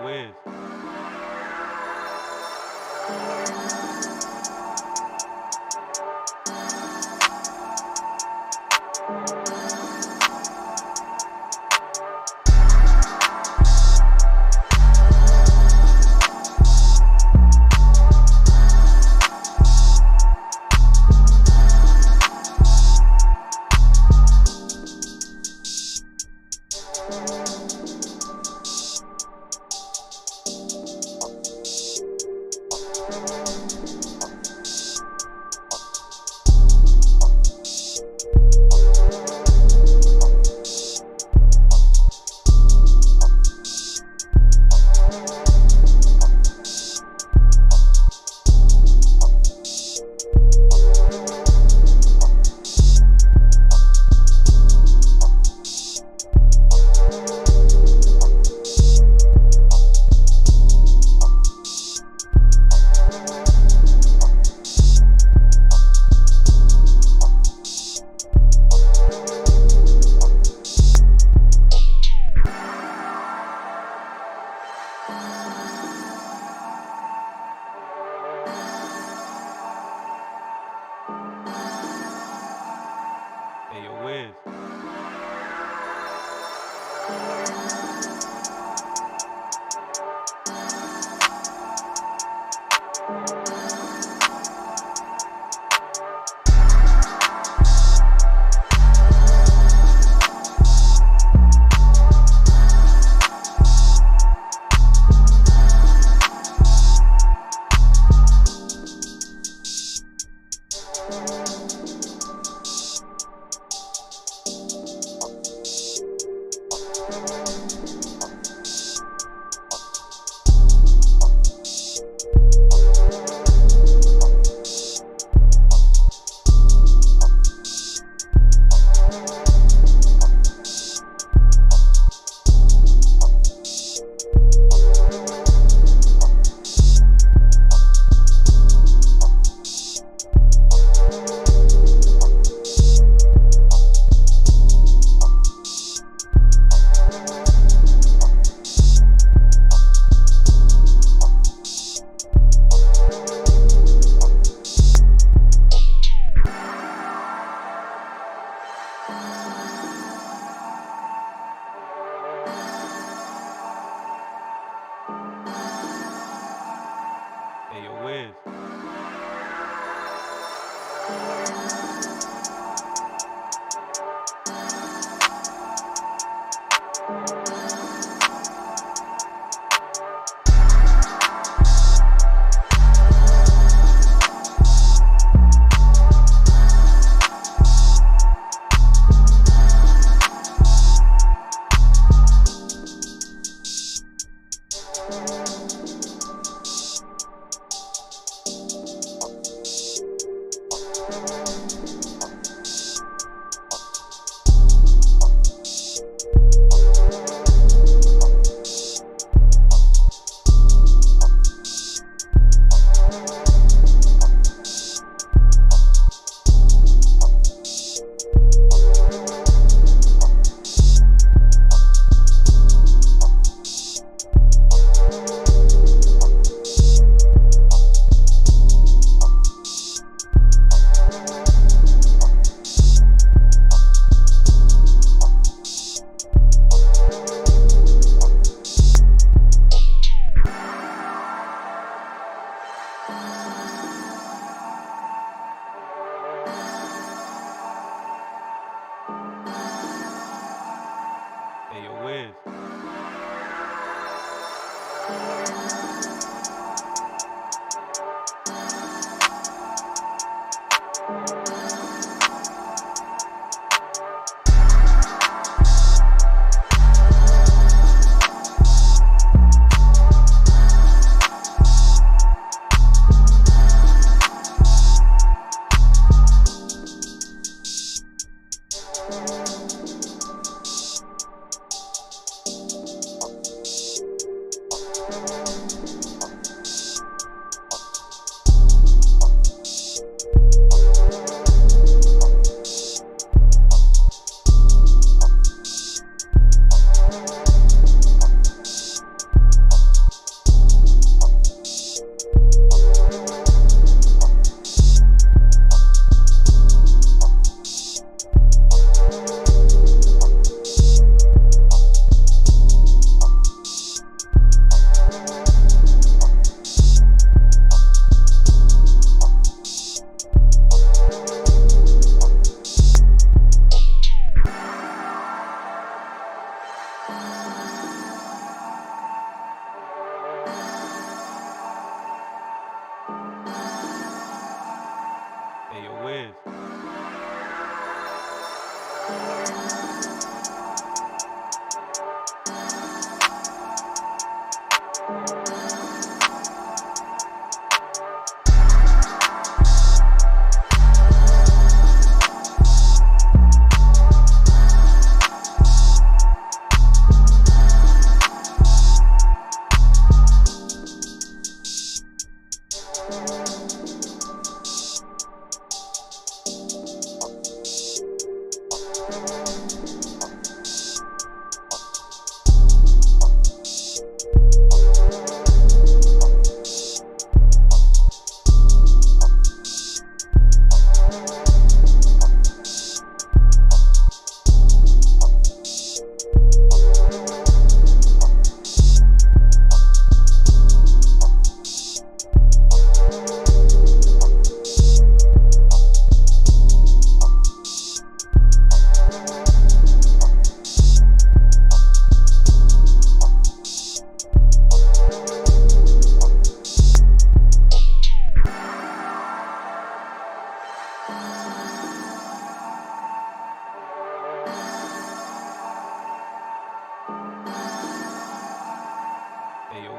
Wiz.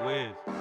Wiz.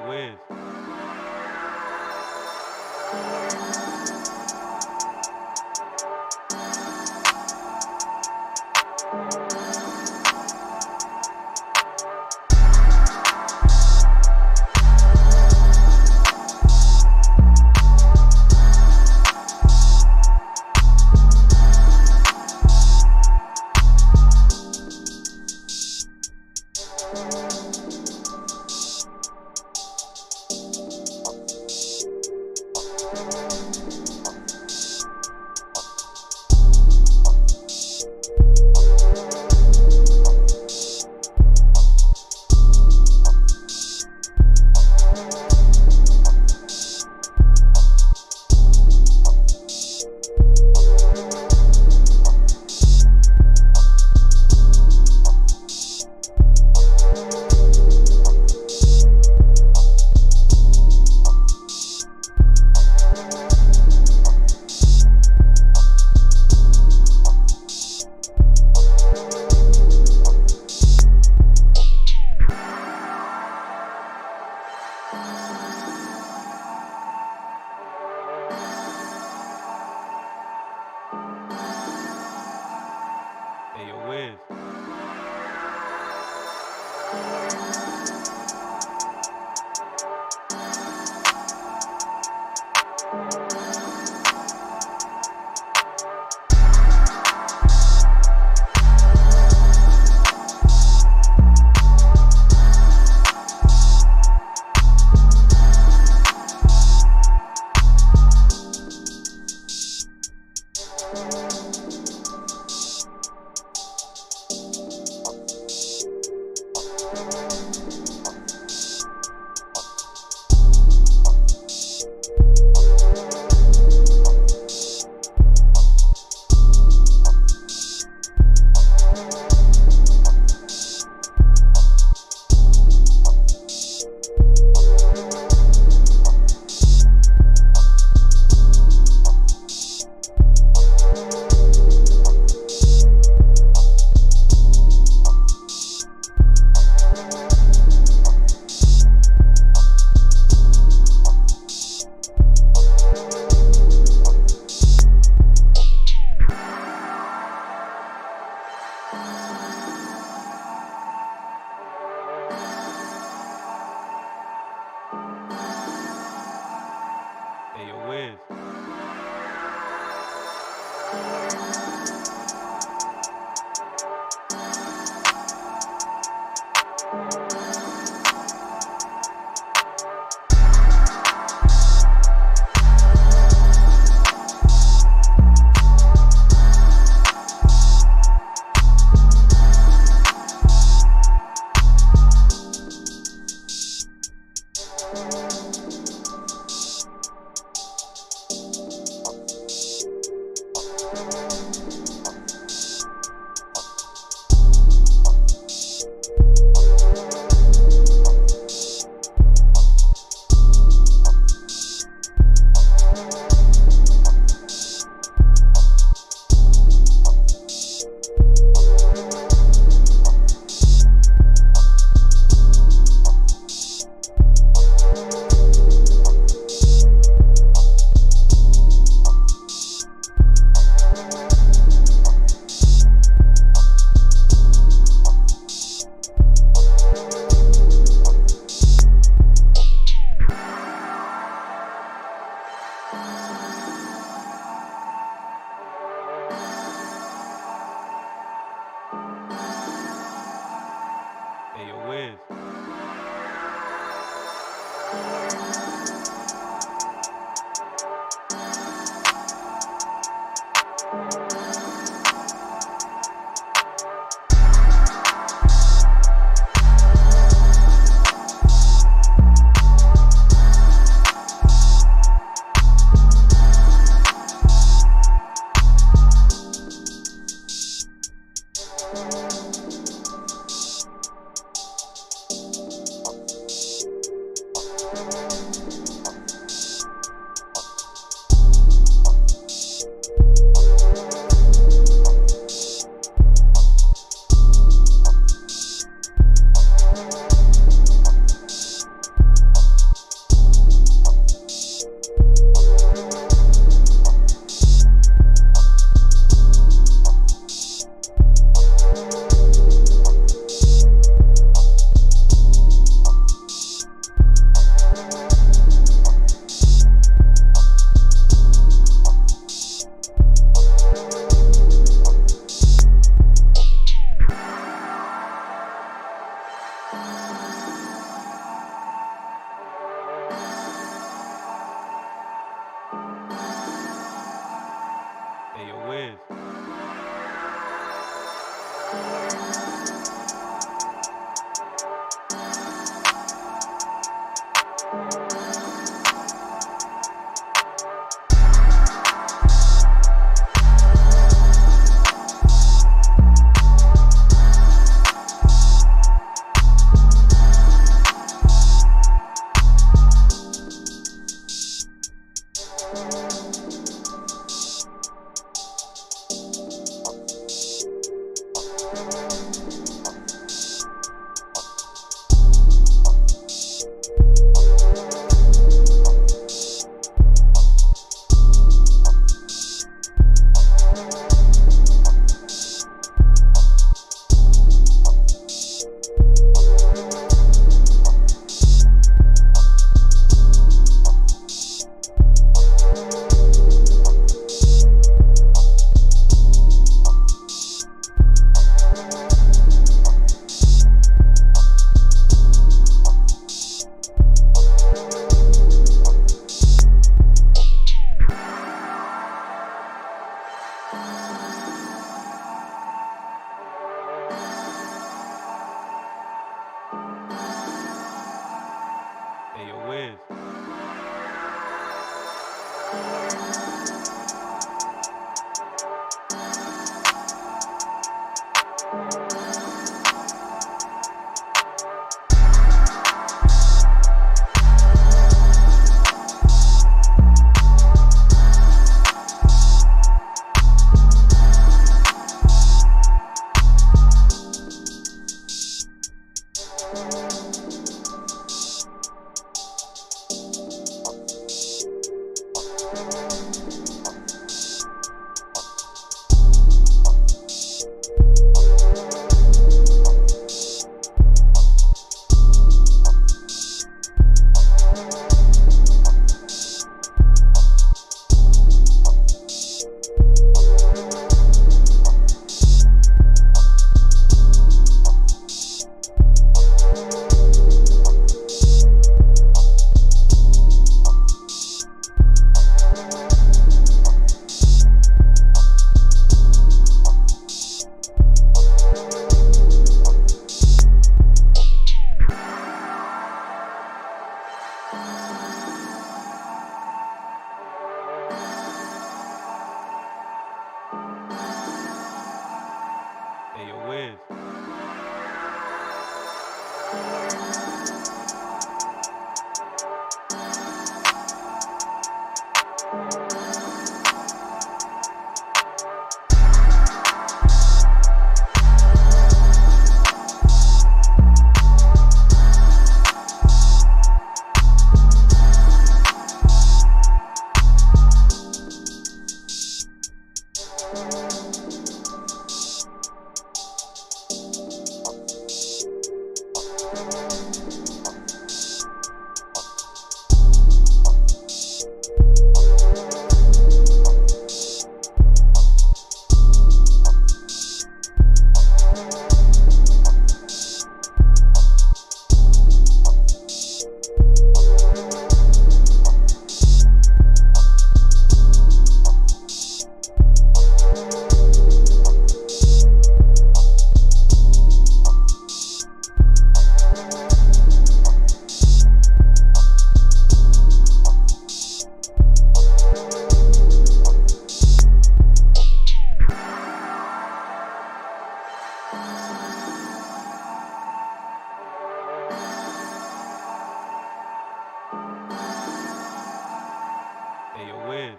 whiz. Wiz. Hey, yo, Wiz. Hey, yo, Wiz.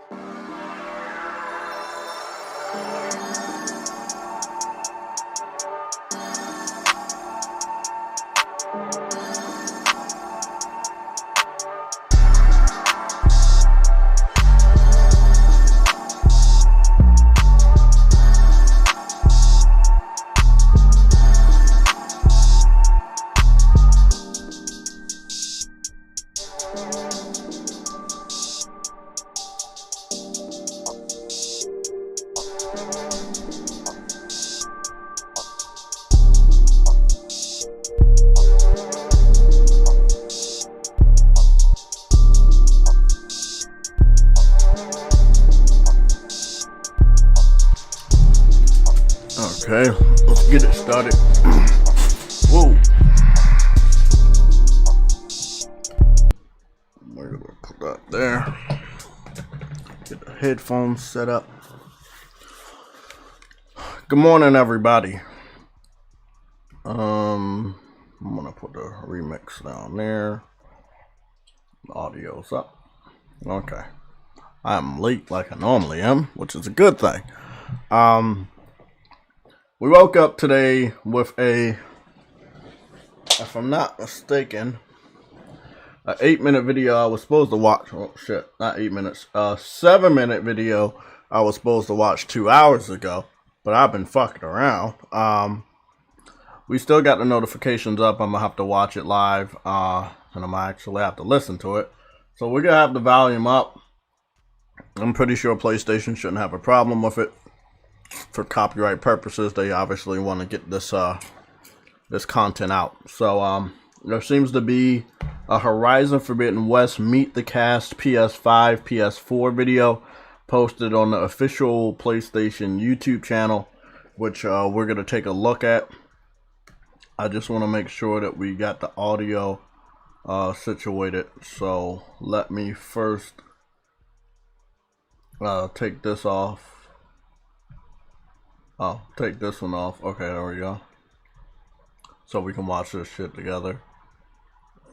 Okay, let's get it started. Whoa. We're gonna put that there. Get the headphones set up. Good morning, everybody. I'm gonna put the remix down there. The audio's up. Okay. I'm late like I normally am, which is a good thing. We woke up today with a, if I'm not mistaken, an 8-minute video I was supposed to watch. Oh shit, not 8 minutes. 7-minute video I was supposed to watch 2 hours ago, but I've been fucking around. We still got the notifications up. I'm gonna have to watch it live, and I'm gonna actually have to listen to it. So we're gonna have the volume up. I'm pretty sure PlayStation shouldn't have a problem with it. For copyright purposes, they obviously want to get this this content out. So there seems to be a Horizon Forbidden West Meet the Cast PS5, PS4 video posted on the official PlayStation YouTube channel, which we're going to take a look at. I just want to make sure that we got the audio situated. So let me first take this off. Oh, take this one off. Okay, there we go. So we can watch this shit together.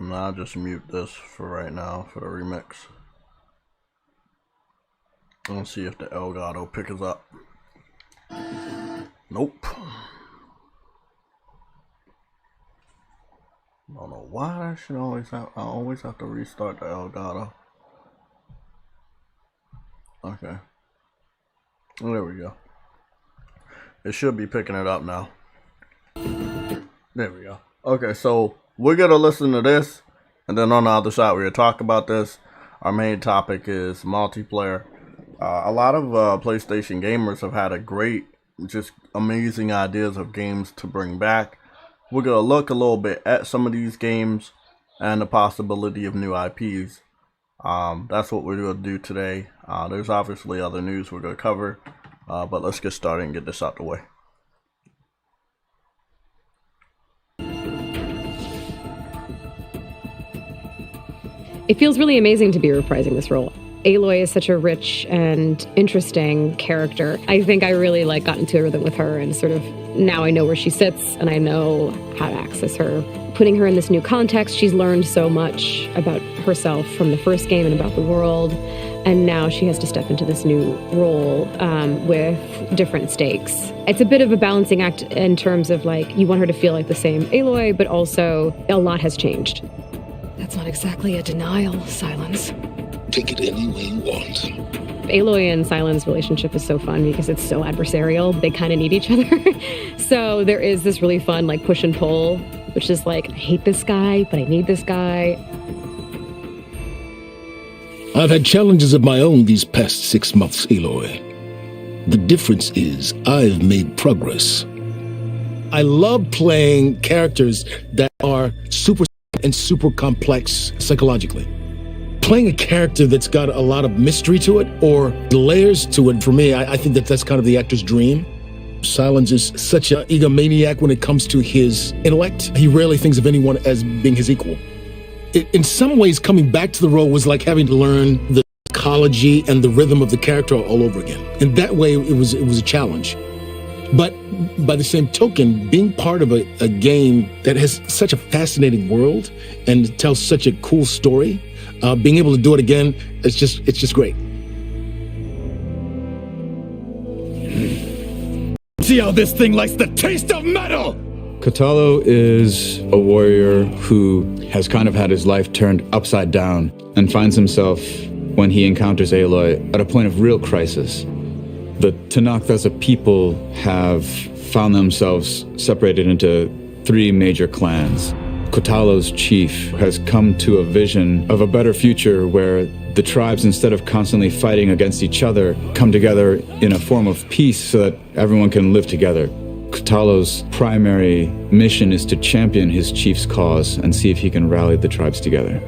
And I'll just mute this for right now for the remix. Let's see if the Elgato picks us up. Nope. I don't know why that shit always have. I always have to restart the Elgato. Okay. There we go. It should be picking it up now. There we go. Okay, so we're gonna listen to this, and then on the other side we're gonna talk about this. Our main topic is multiplayer. A lot of PlayStation gamers have had a great, just amazing ideas of games to bring back. We're gonna look a little bit at some of these games and the possibility of new IPs. That's what we're gonna do today. There's obviously other news we're gonna cover, but let's get started and get this out the way. It feels really amazing to be reprising this role. Aloy is such a rich and interesting character. I think I really got into a rhythm with her, and sort of now I know where she sits and I know how to access her. Putting her in this new context, she's learned so much about herself from the first game and about the world, and now she has to step into this new role with different stakes. It's a bit of a balancing act in terms of you want her to feel like the same Aloy, but also a lot has changed. That's not exactly a denial, Silence. Take it any way you want. Aloy and Silence's relationship is so fun because it's so adversarial. They kind of need each other. So there is this really fun push and pull, which is I hate this guy, but I need this guy. I've had challenges of my own these past 6 months, Aloy. The difference is I've made progress. I love playing characters that are super and super complex psychologically. Playing a character that's got a lot of mystery to it or layers to it, for me, I think that's kind of the actor's dream. Silence is such an egomaniac when it comes to his intellect. He rarely thinks of anyone as being his equal. In some ways, coming back to the role was like having to learn the psychology and the rhythm of the character all over again. In that way, it was a challenge. But by the same token, being part of a game that has such a fascinating world and tells such a cool story, being able to do it again, it's just great. See how this thing likes the taste of metal! Kotallo is a warrior who has kind of had his life turned upside down and finds himself, when he encounters Aloy, at a point of real crisis. The Tenakth as a people have found themselves separated into 3 major clans. Kotallo's chief has come to a vision of a better future where the tribes, instead of constantly fighting against each other, come together in a form of peace so that everyone can live together. Kotallo's primary mission is to champion his chief's cause and see if he can rally the tribes together.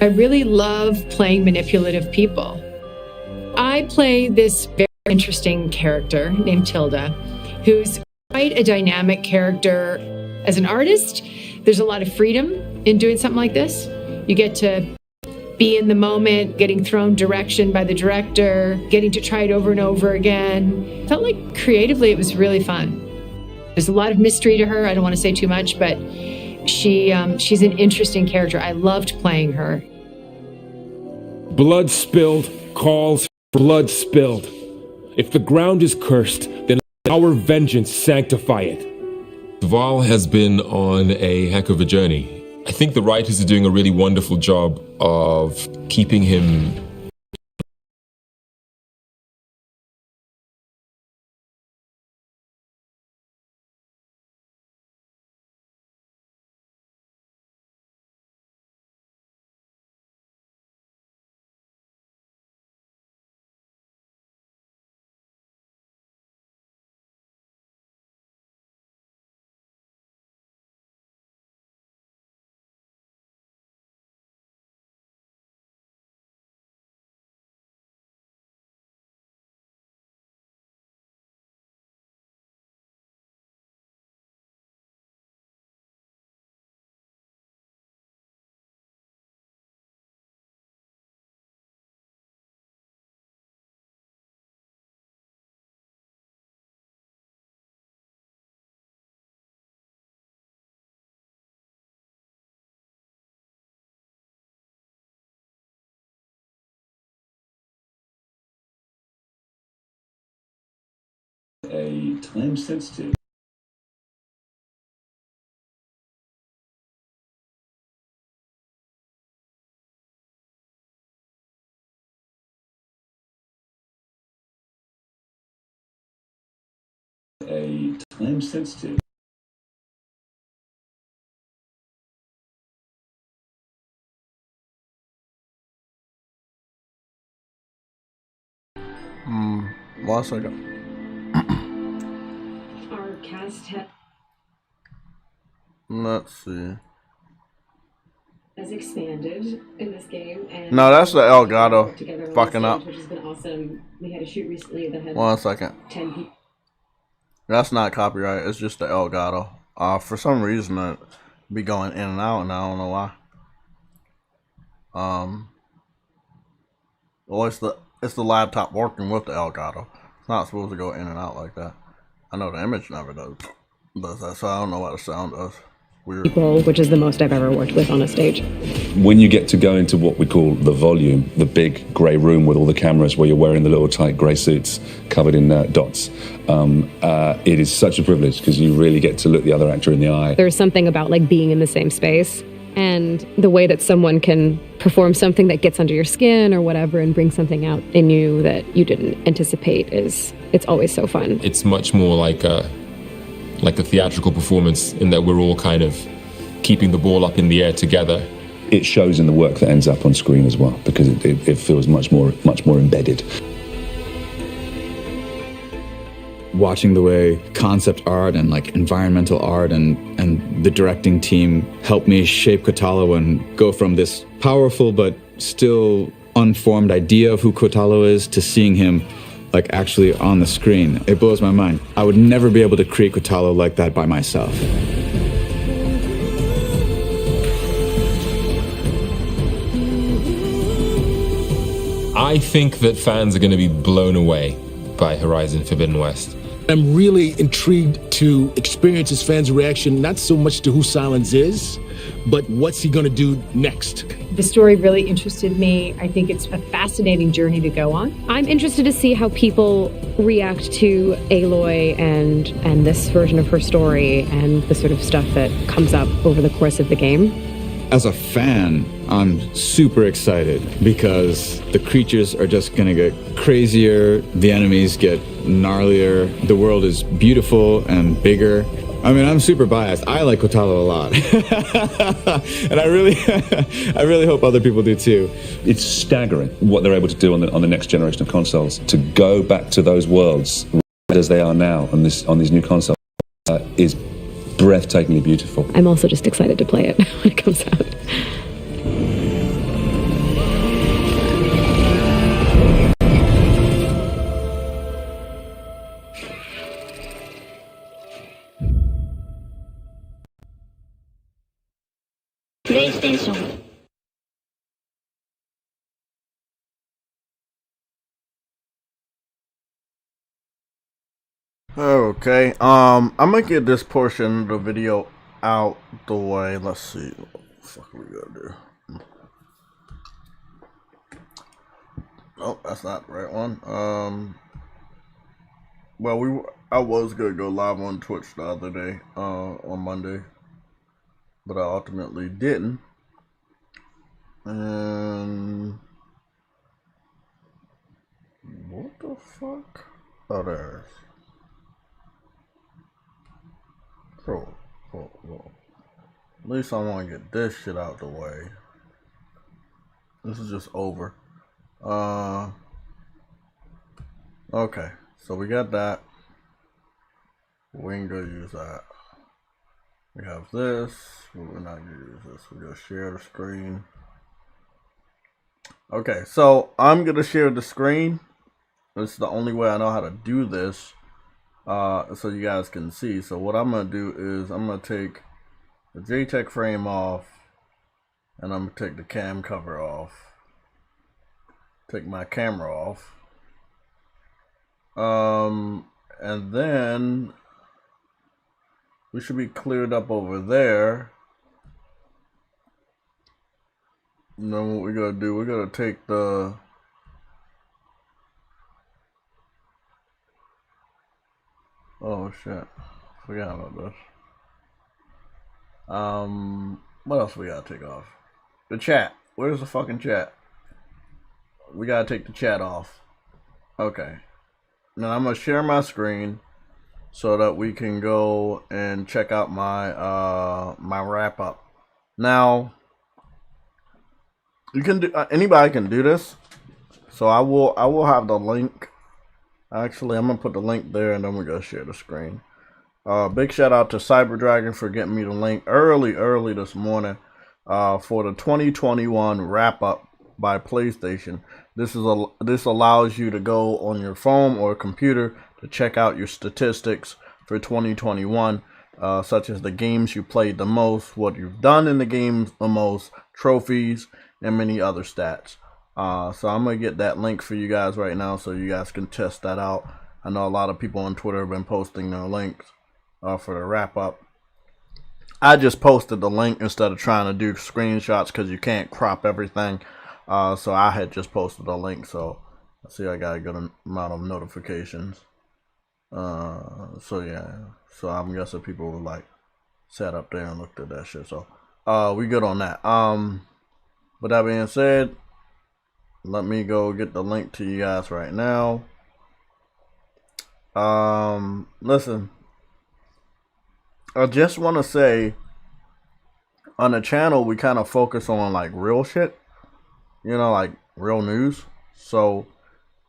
I really love playing manipulative people. I play this very interesting character named Tilda, who's quite a dynamic character. As an artist, there's a lot of freedom in doing something like this. You get to be in the moment, getting thrown direction by the director, getting to try it over and over again. Felt like creatively it was really fun. There's a lot of mystery to her. I don't want to say too much, but she's an interesting character. I loved playing her. Blood spilled calls for blood spilled. If the ground is cursed, then let our vengeance sanctify it. Val has been on a heck of a journey. I think the writers are doing a really wonderful job of keeping him time sensitive. A time sensitive. One second. Our cast Let's see. has expanded in this game, and No, that's the Elgato together fucking up. which has been awesome. We had a shoot recently that had 1 second. 10 people. That's not copyright. It's just the Elgato. For some reason it be going in and out, and I don't know why. Well, it's the laptop working with the Elgato. It's not supposed to go in and out like that. I know the image never does that, so I don't know what the sound does. Weird. People, which is the most I've ever worked with on a stage. When you get to go into what we call the volume, the big grey room with all the cameras where you're wearing the little tight grey suits covered in dots, it is such a privilege because you really get to look the other actor in the eye. There's something about like being in the same space and the way that someone can perform something that gets under your skin or whatever and bring something out in you that you didn't anticipate it's always so fun. It's much more like a theatrical performance in that we're all kind of keeping the ball up in the air together. It shows in the work that ends up on screen as well because it feels much more embedded. Watching the way concept art and like environmental art and the directing team helped me shape Kotalo and go from this powerful but still unformed idea of who Kotalo is to seeing him like actually on the screen. It blows my mind. I would never be able to create Kotalo like that by myself. I think that fans are going to be blown away by Horizon Forbidden West. I'm really intrigued to experience his fans' reaction, not so much to who Silence is, but what's he gonna do next? The story really interested me. I think it's a fascinating journey to go on. I'm interested to see how people react to Aloy and this version of her story and the sort of stuff that comes up over the course of the game. As a fan, I'm super excited because the creatures are just gonna get crazier, the enemies get gnarlier, the world is beautiful and bigger. I mean, I'm super biased. I like Kotalo a lot. And I really hope other people do too. It's staggering what they're able to do on the next generation of consoles. To go back to those worlds as they are now on these new consoles is breathtakingly beautiful. I'm also just excited to play it when it comes out. PlayStation. Okay, I'm gonna get this portion of the video out the way. Let's see. What the fuck are we gonna do? Nope, that's not the right one. Well, I was gonna go live on Twitch the other day, on Monday, but I ultimately didn't. And what the fuck? Oh, there's. Bro. At least I want to get this shit out the way. This is just over. Okay, so we got that. We ain't gonna use that. We have this. We're not gonna use this. We're gonna share the screen. Okay, so I'm gonna share the screen. This is the only way I know how to do this. So you guys can see. So what I'm gonna do is I'm gonna take the JTech frame off, and I'm gonna take the cam cover off. Take my camera off. And then we should be cleared up over there. And then what we're gonna do, we're gonna take the Oh shit. Forgot about this. What else we gotta take off? The chat. Where's the fucking chat? We gotta take the chat off. Okay. Now I'm gonna share my screen so that we can go and check out my my wrap up. Now you can do anybody can do this. So I will have the link. Actually, I'm gonna put the link there and then we're gonna share the screen. Big shout out to Cyber Dragon for getting me the link early this morning for the 2021 wrap up by PlayStation. This allows you to go on your phone or computer to check out your statistics for 2021, such as the games you played the most, what you've done in the games the most, trophies, and many other stats. So I'm going to get that link for you guys right now so you guys can test that out. I know a lot of people on Twitter have been posting their links for the wrap up. I just posted the link instead of trying to do screenshots because you can't crop everything. So I had just posted a link. So I see I got a good amount of notifications. So yeah. So I'm guessing people were like sat up there and looked at that shit. So we good on that. With that being said, let me go get the link to you guys right now. Listen, I just want to say on the channel we kind of focus on like real shit, you know, like real news. So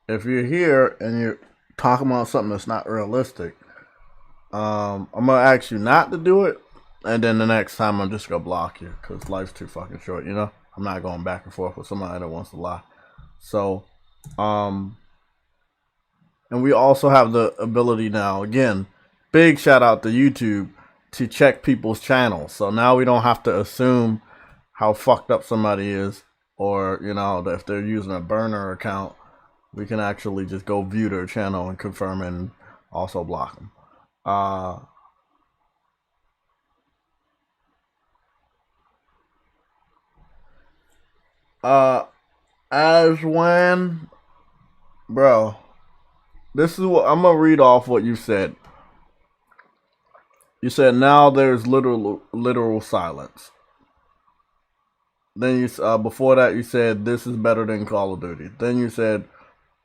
if you're here and you're talking about something that's not realistic, I'm gonna ask you not to do it, and then the next time I'm just gonna block you because life's too fucking short, you know. I'm not going back and forth with somebody that wants to lie. So, and we also have the ability now, again, big shout out to YouTube, to check people's channels. So now we don't have to assume how fucked up somebody is, or, you know, if they're using a burner account, we can actually just go view their channel and confirm and also block them. As when, bro, this is what I'm gonna read off what you said. You said now there's literal silence. Then you before that you said this is better than Call of Duty. Then you said,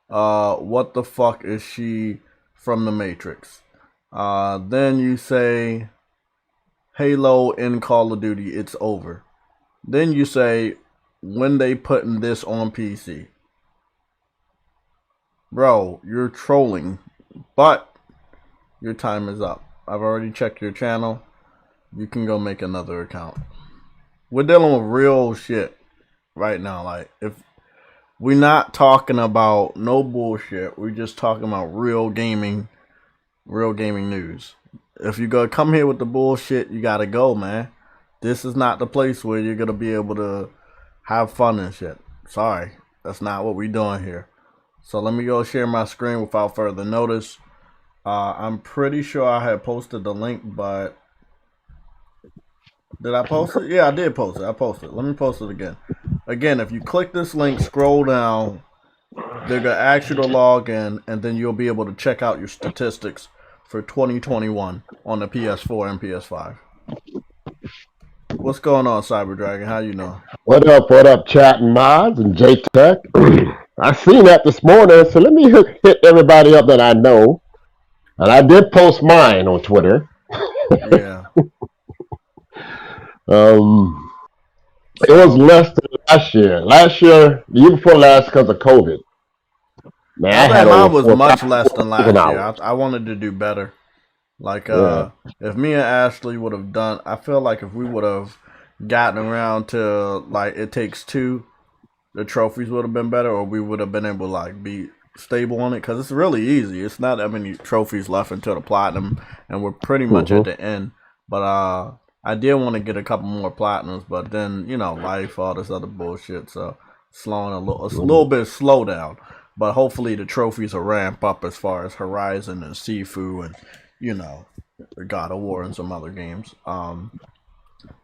what the fuck is she from the Matrix? Then you say Halo in Call of Duty, it's over. Then you say when they putting this on PC. Bro, you're trolling, but your time is up. I've already checked your channel. You can go make another account. We're dealing with real shit right now. Like, if we're not talking about no bullshit, we're just talking about real gaming news. If you go come here with the bullshit, you gotta go, man. This is not the place where you're gonna be able to have fun and shit. Sorry, that's not what we're doing here. So let me go share my screen without further notice. I'm pretty sure I had posted the link, but did I post it? Yeah, I did post it. I posted it. Let me post it again. Again, if you click this link, scroll down, they're gonna ask you to log in, and then you'll be able to check out your statistics for 2021 on the PS4 and PS5. What's going on, Cyber Dragon? How you know? What up, chat and mods and J-Tech? I seen that this morning, so let me hit everybody up that I know. And I did post mine on Twitter. Yeah. It was less than last year. Last year, the year before last, because of COVID. Man, I bet mine was much less than last year. I wanted to do better. Like, if me and Ashley would have done, I feel like if we would have gotten around to, like, It Takes Two, the trophies would have been better, or we would have been able to, like, be stable on it, because it's really easy. It's not that many trophies left until the platinum, and we're pretty much at the end. But, I did want to get a couple more platinums, but then, you know, life, all this other bullshit, so slowing it's a little bit slow down. But hopefully the trophies will ramp up as far as Horizon and Sifu and, you know, God of War and some other games. I'm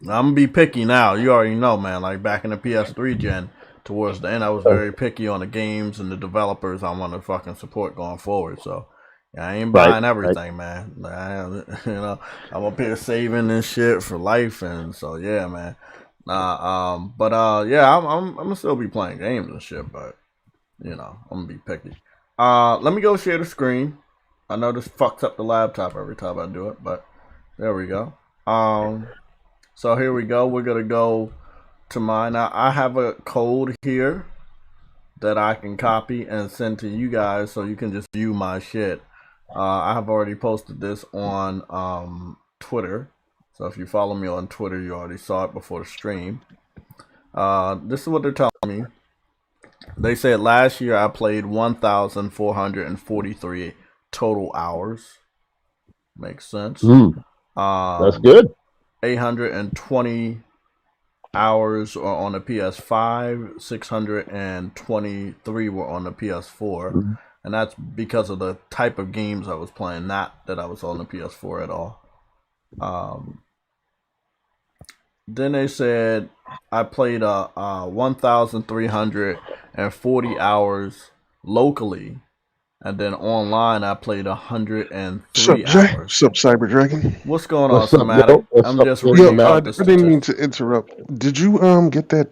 gonna be picky now. You already know, man. Like back in the PS3 gen, towards the end, I was very picky on the games and the developers I want to fucking support going forward. So, I ain't Right, buying right. everything, man. I'm up here saving this shit for life, and so yeah, man. Yeah, I'm gonna still be playing games and shit, but I'm gonna be picky. Let me go share the screen. I know this fucks up the laptop every time I do it, but there we go. So here we go. We're gonna go to mine. Now I have a code here that I can copy and send to you guys, so you can just view my shit. I have already posted this on Twitter. So if you follow me on Twitter, you already saw it before the stream. This is what they're telling me. They said last year I played 1,443 total hours. Makes sense. That's good. 820 hours are on the PS5. 623 were on the PS4. And that's because of the type of games I was playing, not that I was on the PS4 at all. Then they said I played 1,340 hours locally, and then online I played 103 hours. What's up, Cyber Dragon? What's going on, Somatic? I'm just reading out the I didn't mean to interrupt. Did you get that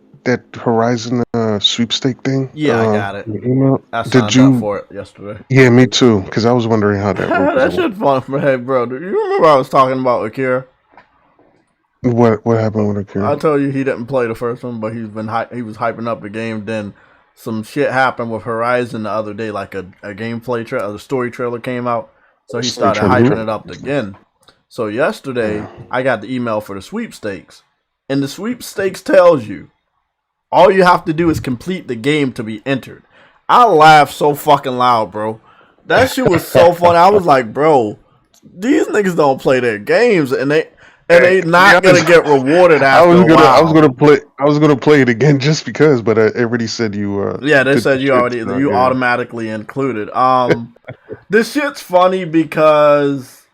Horizon sweepstake thing? Yeah, I got it. Email? I signed up for it yesterday. Yeah, me too. Because I was wondering how that worked. That shit fun. Hey, bro, do you remember I was talking about Akira? What happened with Akira? I told you he didn't play the first one, but he was hyping up the game. Then some shit happened with Horizon the other day, like a gameplay trailer, the story trailer came out, so he started hyping it up again. So yesterday, I got the email for the sweepstakes, and the sweepstakes tells you all you have to do is complete the game to be entered. I laughed so fucking loud, bro. That shit was so funny. I was like, bro, these niggas don't play their games, and they not gonna get rewarded after a while. I was gonna play it again just because, but everybody said you. Yeah, they said you automatically included. This shit's funny because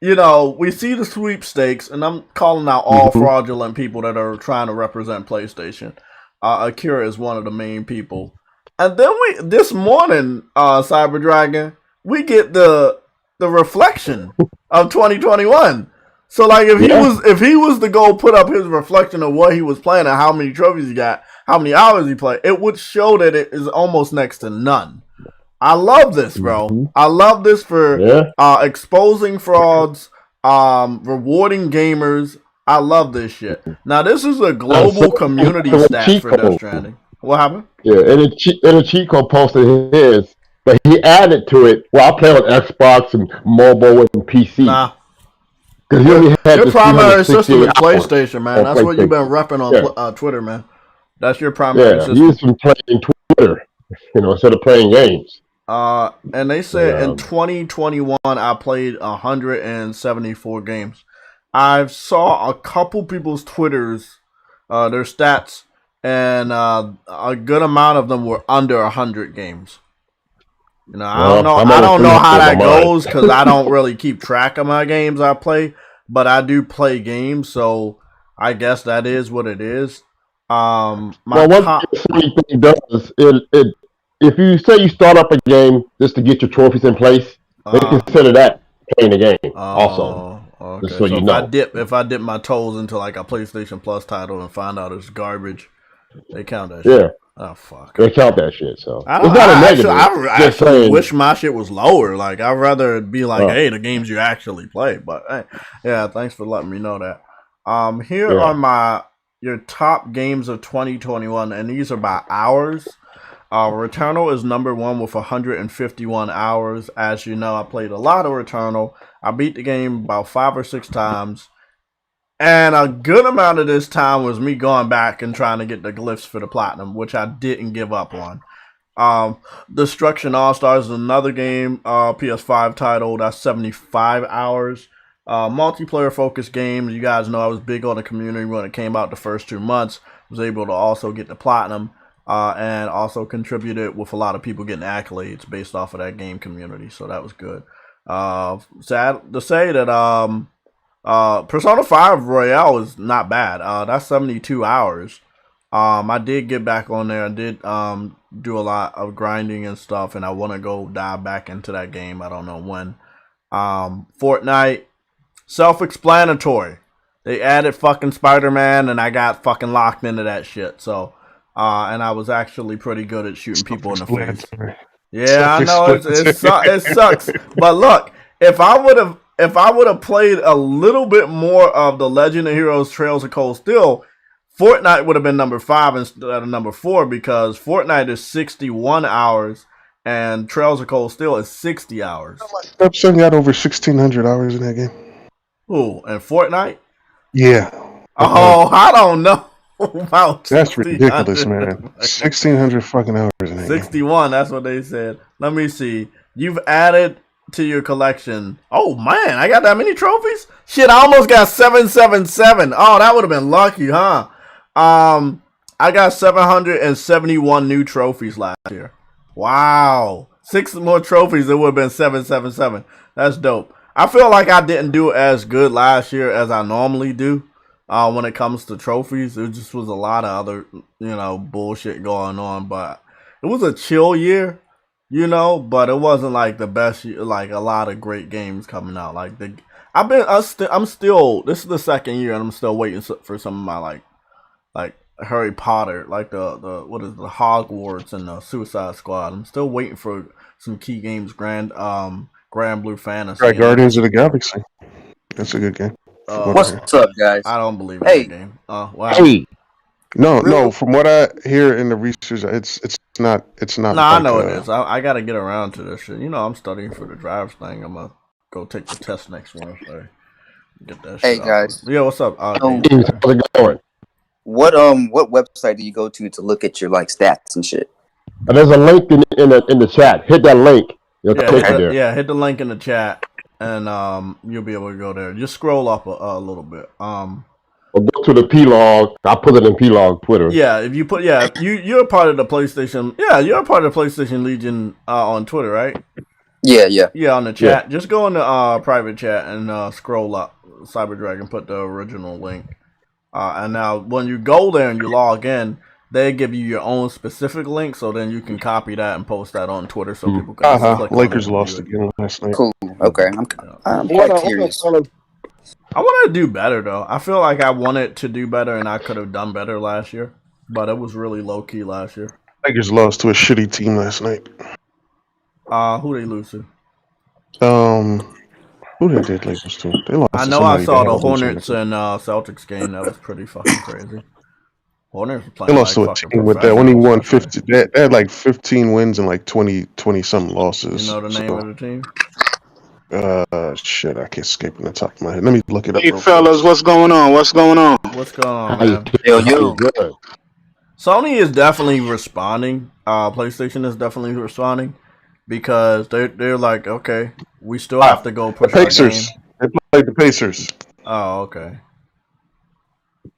we see the sweepstakes, and I'm calling out all fraudulent people that are trying to represent PlayStation. Akira is one of the main people, and then this morning, Cyber Dragon, we get the reflection of 2021. So like if he was to go put up his reflection of what he was playing and how many trophies he got, how many hours he played, it would show that it is almost next to none. I love this, bro. I love this for exposing frauds, rewarding gamers. I love this shit. Now this is a global community stat for Death Stranding. What happened? Yeah, and Chico posted his, but he added to it. Well, I play on Xbox and mobile and PC. Nah. Your primary system is PlayStation, man. That's what you've been repping on Twitter, man. That's your primary system. Yeah, he's been playing Twitter, instead of playing games. And they said in 2021, I played 174 games. I saw a couple people's Twitters, their stats, and a good amount of them were under 100 games. I don't know how that goes because I don't really keep track of my games I play, but I do play games, so I guess that is what it is. What thing does if you say you start up a game just to get your trophies in place, they consider that playing the game also. Okay. Just so you know. If I dip my toes into like a PlayStation Plus title and find out it's garbage, they count that shit. Yeah. Oh fuck! They count that shit, so it's not a negative. I actually wish my shit was lower. Like I'd rather it be like, hey, the games you actually play. But hey, yeah, thanks for letting me know that. Here are your top games of 2021, and these are by hours. Returnal is number 1 with 151 hours. As you know, I played a lot of Returnal. I beat the game about 5 or 6 times. And a good amount of this time was me going back and trying to get the glyphs for the platinum, which I didn't give up on. Destruction All-Stars is another game, PS5 title. That's 75 hours. Multiplayer focused games. You guys know I was big on the community when it came out the first 2 months. Was able to also get the platinum and also contributed with a lot of people getting accolades based off of that game community. So that was good. Sad to say that Persona 5 Royale is not bad. That's 72 hours. I did get back on there. I did do a lot of grinding and stuff, and I want to go dive back into that game. I don't know when. Fortnite, self-explanatory. They added fucking Spider-Man, and I got fucking locked into that shit. So, and I was actually pretty good at shooting people in the face. Yeah, I know it sucks. But look, if I would have played a little bit more of the Legend of Heroes Trails of Cold Steel, Fortnite would have been number 5 instead of number 4, because Fortnite is 61 hours and Trails of Cold Steel is 60 hours. My stepson got over 1,600 hours in that game. Ooh, and Fortnite? Yeah. Oh, I don't know about that's ridiculous, man. 1,600 fucking hours in that 61, that's what they said. Let me see. You've added to your collection. Oh, man, I got that many trophies? Shit, I almost got 777. Oh, that would have been lucky, huh? I got 771 new trophies last year. Wow. 6 more trophies, it would have been 777. That's dope. I feel like I didn't do as good last year as I normally do when it comes to trophies. It just was a lot of other, bullshit going on. But it was a chill year, but it wasn't like the best year, like a lot of great games coming out. Like I'm still, this is the second year and I'm still waiting for some of my like Harry Potter, like the Hogwarts and the Suicide Squad. I'm still waiting for some key games. Grand Blue Fantasy. Right, Guardians of the Galaxy. That's a good game. What's up, guys? I don't believe in that game. Wow. Hey. No. From what I hear in the research, it's not. No, like, I know it is. I got to get around to this shit. I'm studying for the drives thing. I'm gonna go take the test next Wednesday. Get that. Hey shit guys. out. Yeah, what's up? How's it going? What website do you go to look at your stats and shit? There's a link in the chat. Hit that link. You'll click there. Yeah, hit the link in the chat, and you'll be able to go there. Just scroll up a little bit. Or go to the PSLOG. I put it in PSLOG Twitter. Yeah, if you put you're part of the PlayStation. Yeah, you're a part of the PlayStation Legion on Twitter, right? Yeah. On the chat. Yeah. Just go in the private chat and scroll up. Cyber Dragon put the original link. And now when you go there and you log in, they give you your own specific link, so then you can copy that and post that on Twitter so people can click on Lakers it. lost again last night. Cool. Okay. I'm quite curious. I wanted to do better though. I feel like I wanted to do better and I could have done better last year. But it was really low key last year. Lakers lost to a shitty team last night. Who they lose to? Who they did Lakers to? They lost. I know I saw the Hornets and Celtics game. That was pretty fucking crazy. Hornets were playing. They lost to a team with that only won 50. They had like 15 wins and like 20 something losses. You know the name of the team? Shit, I can't escape on the top of my head. Let me look it up. Hey fellas, what's going on? What's going on, man? Yo. Sony is definitely responding. PlayStation is definitely responding because they're like, okay, we still have to go push the Pacers. They played the Pacers. Oh, okay.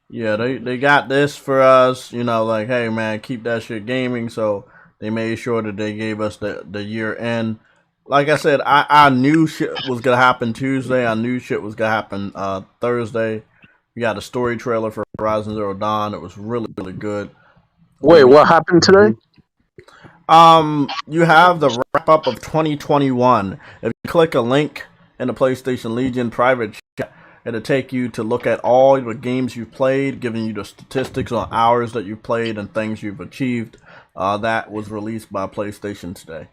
Yeah, they got this for us, like, hey man, keep that shit gaming. So they made sure that they gave us the year end. Like I said, I knew shit was gonna happen Tuesday. I knew shit was gonna happen Thursday. We got a story trailer for Horizon Zero Dawn. It was really, really good. Wait, what happened today? You have the wrap up of 2021. If you click a link in the PlayStation Legion private chat, it'll take you to look at all the games you've played, giving you the statistics on hours that you've played and things you've achieved. That was released by PlayStation today.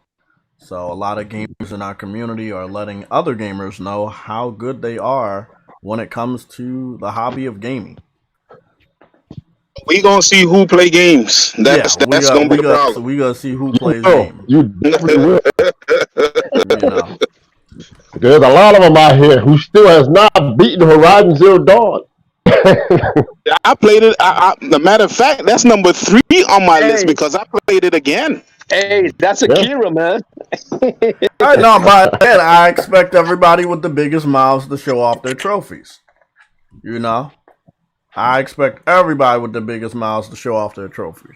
So a lot of gamers in our community are letting other gamers know how good they are when it comes to the hobby of gaming. We gonna see who play games. That's gonna be the problem. So we gonna see who plays games. You definitely will. There's a lot of them out here who still has not beaten Horizon Zero Dawn. I played it. The matter of fact, that's number 3 on my list because I played it again. Hey, that's Akira, man. No, but then I expect everybody with the biggest mouths to show off their trophies. I expect everybody with the biggest mouths to show off their trophies.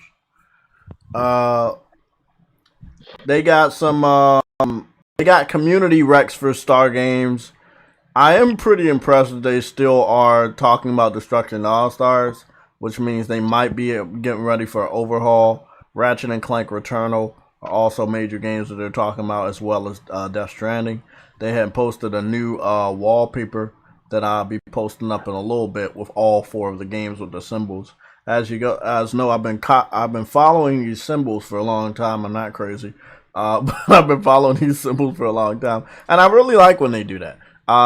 They got some. They got community recs for Star Games. I am pretty impressed that they still are talking about Destruction All Stars. which means they might be getting ready for an overhaul. Ratchet and Clank Returnal are also major games that they're talking about, as well as Death Stranding. They had posted a new wallpaper that I'll be posting up in a little bit with all 4 of the games with the symbols. As know, I've been following these symbols for a long time. I'm not crazy, but I've been following these symbols for a long time, and I really like when they do that.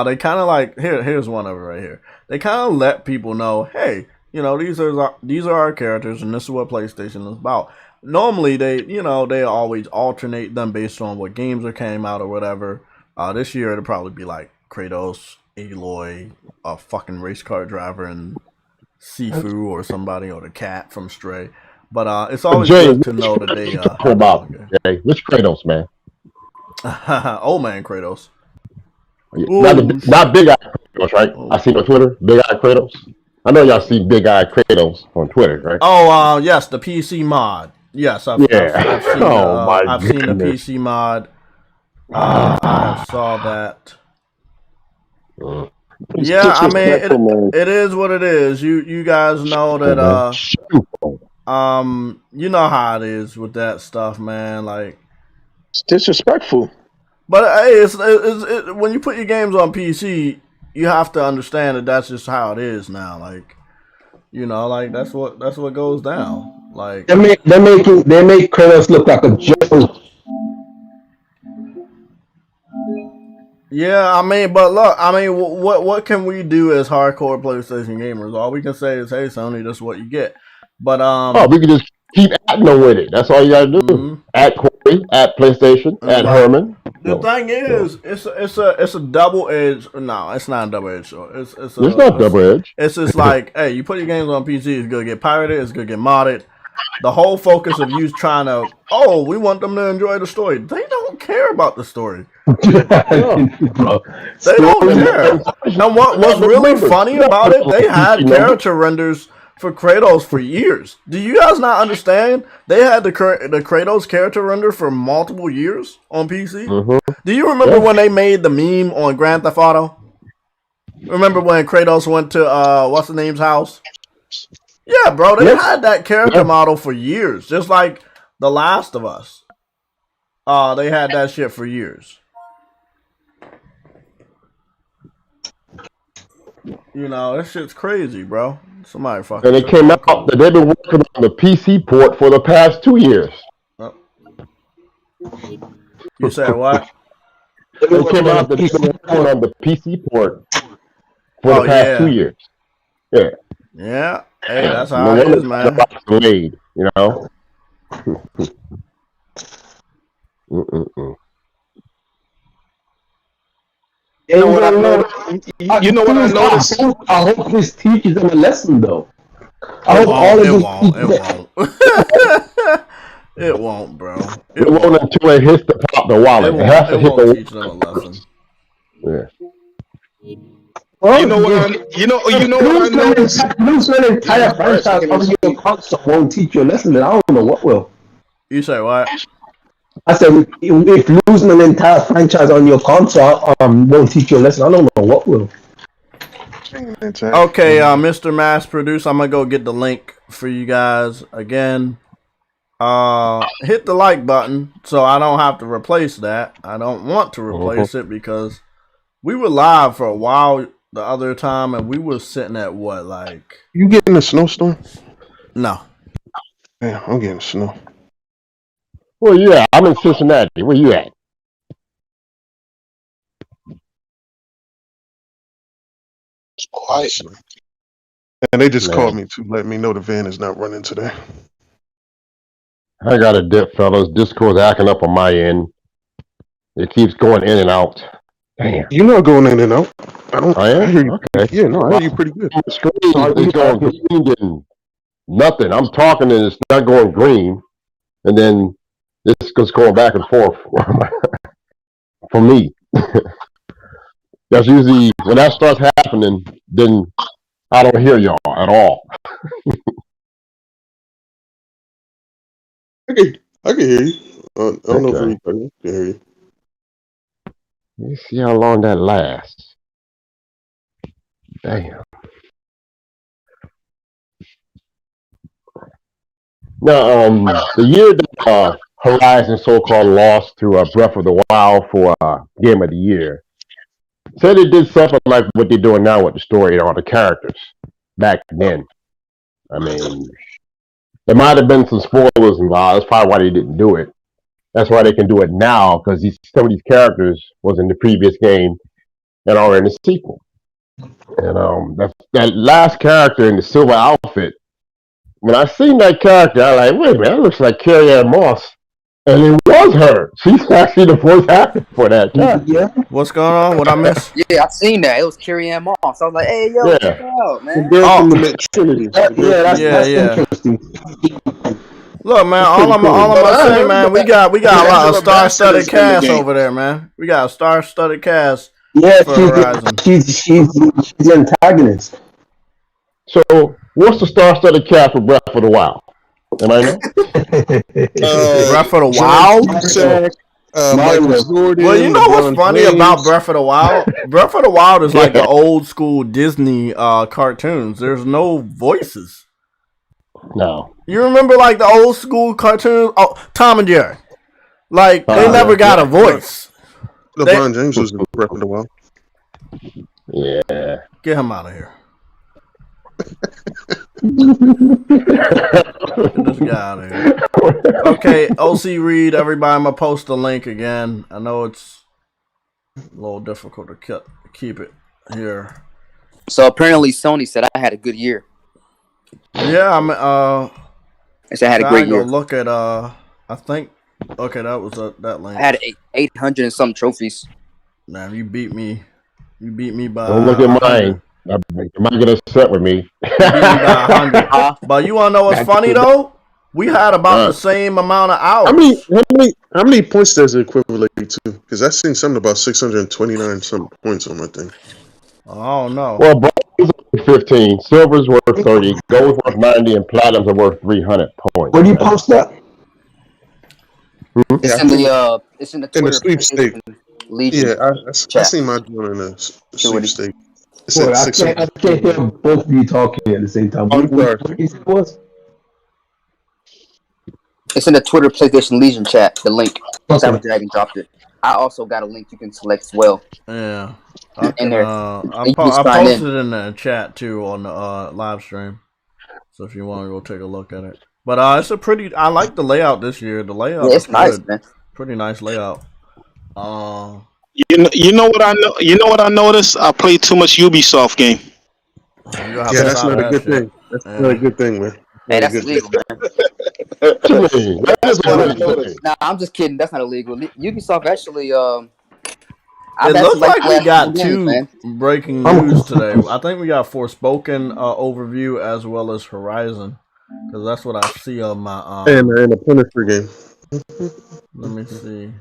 They kind of like here's one of it right here. They kind of let people know, hey, these are our characters, and this is what PlayStation is about. Normally, they always alternate them based on what games are came out or whatever. This year it'll probably be like Kratos, Aloy, a fucking race car driver, and Sifu or somebody, or the cat from Stray. But it's always good to know that they about Jay. Which Kratos, man? Old man Kratos. Not Big Eye Kratos, right? I seen on Twitter, Big Eye Kratos. I know y'all see Big Eye Kratos on Twitter, right? Oh, yes, the PC mod. Yes, I've seen the PC mod. I saw that. Yeah, I mean, it is what it is. You guys know that. You know how it is with that stuff, man. Like, it's disrespectful. But hey, it's when you put your games on PC, you have to understand that that's just how it is now. Like, like that's what goes down. Like they make Kratos look like a joke. Yeah, I mean, but look, I mean, what can we do as hardcore PlayStation gamers? All we can say is, hey, Sony, this is what you get. But we can just keep acting with it. That's all you gotta do. Mm-hmm. At Corey, at PlayStation, at Herman. The thing is, it's a double edged. No, it's not a double edged. It's not double edged. It's just like, hey, you put your games on PC, it's gonna get pirated, it's gonna get modded. The whole focus of you trying to, we want them to enjoy the story. They don't care about the story. They don't care. And what's really funny about it, they had character renders for Kratos for years. Do you guys not understand? They had the Kratos character render for multiple years on PC. Mm-hmm. Do you remember when they made the meme on Grand Theft Auto? Remember when Kratos went to what's the name's house? Yeah, bro, they had that character model for years, just like The Last of Us. They had that shit for years. This shit's crazy, bro. Somebody fucking. And it came out that they've been working on the PC port for the past 2 years. Oh. You said what? It came out that they've been working on the PC port for the past 2 years. Yeah. Yeah. Hey, that's how it is, man. Delayed, You know what I noticed? I hope this teaches them a lesson, though. It won't. It won't, bro. It won't until it hits the pop the wallet. It has to hit the teach them a lesson. Yeah. Well, you know what I noticed? Losing an entire franchise on your console won't teach you a lesson, then I don't know what will. You say what? I said if losing an entire franchise on your console won't teach you a lesson, I don't know what will. Okay, Mr. Mass Produce, I'm gonna go get the link for you guys again. Hit the like button so I don't have to replace that. I don't want to replace it because we were live for a while the other time and we were sitting at what, like? You getting a snowstorm? No. Yeah, I'm getting snow. Well, yeah, I'm in Cincinnati. Where you at? And they just called me to let me know the van is not running today. I got a dip, fellas. Discord's acting up on my end. It keeps going in and out. Damn. You're not going in and out. I am? I hear you. Okay. Yeah, no, I hear you pretty good. The screen is going green and nothing. I'm talking and it's not going green. And then this goes going back and forth for me. That's usually, when that starts happening, then I don't hear y'all at all. I can hear you. I don't know if anybody can hear you. Let's see how long that lasts. Damn. Now, the year that Horizon so-called lost to Breath of the Wild for Game of the Year, said it did something like what they're doing now with the story and all the characters back then. I mean, there might have been some spoilers involved. That's probably why they didn't do it. That's why they can do it now, because some of these characters was in the previous game and are in the sequel. And that last character in the silver outfit, when I seen that character, I like, wait a minute, that looks like Carrie-Anne Moss. And it was her. She's actually the voice actor for that character. Yeah. What's going on? What I missed? Yeah, I seen that. It was Carrie-Anne Moss. I was like, hey, yo, check it out, man. The girl from the Trinity. That's interesting. Look, man, all I'm gonna say, man, we got a lot of star-studded cast over there, man. We got a star-studded cast. Yeah, for Horizon. she's the antagonist. So, what's the star-studded cast for Breath of the Wild? Am I know? Breath of the Wild? Well, you know what's funny about Breath of the Wild? Breath of the Wild is like the old school Disney cartoons. There's no voices. No. You remember like the old school cartoons? Oh, Tom and Jerry. Like they never got a voice. LeBron James was in Breath of the Wild. Yeah. Get him out of here. Get this guy out of here. Okay, OC Reed, everybody, I'm going to post the link again. I know it's a little difficult to keep it here. So apparently Sony said I had a good year. Yeah, I said I had a great year. Look at, I think, okay, that was that link. I had 800 and some trophies. Man, you beat me. You beat me by. Don't look at mine. You might get upset with me. You beat me by 100. But you want to know what's funny though? We had about the same amount of hours. How many points does it equivalent to? Because I seen something about 629 some points on my thing. Oh no. Well, bronze is worth 15, silver's worth 30, gold's worth 90, and platinum's are worth 300 points. Where do you post that? It's in the Twitter sweepstake. Legion. Yeah, I seen my one in the sweepstake. Boy, I can't hear both of you talking at the same time. What was? It's in the Twitter PlayStation Legion chat. The link. Cyber Dragon dropped it. I also got a link you can select as well. Yeah. I posted it in the chat too on the live stream. So if you want to go take a look at it. But it's a pretty. I like the layout this year. The layout it's nice, man. Pretty nice layout. You know what I know. You know what I noticed? I play too much Ubisoft game. Yeah, that's not a good thing. That's not a good thing, man. Hey, that's illegal, man. Nah, I'm just kidding. That's not illegal. Ubisoft actually. It looks like we got two breaking news today. I think we got Forspoken overview as well as Horizon, because that's what I see on my. And a Punisher game. Let me see.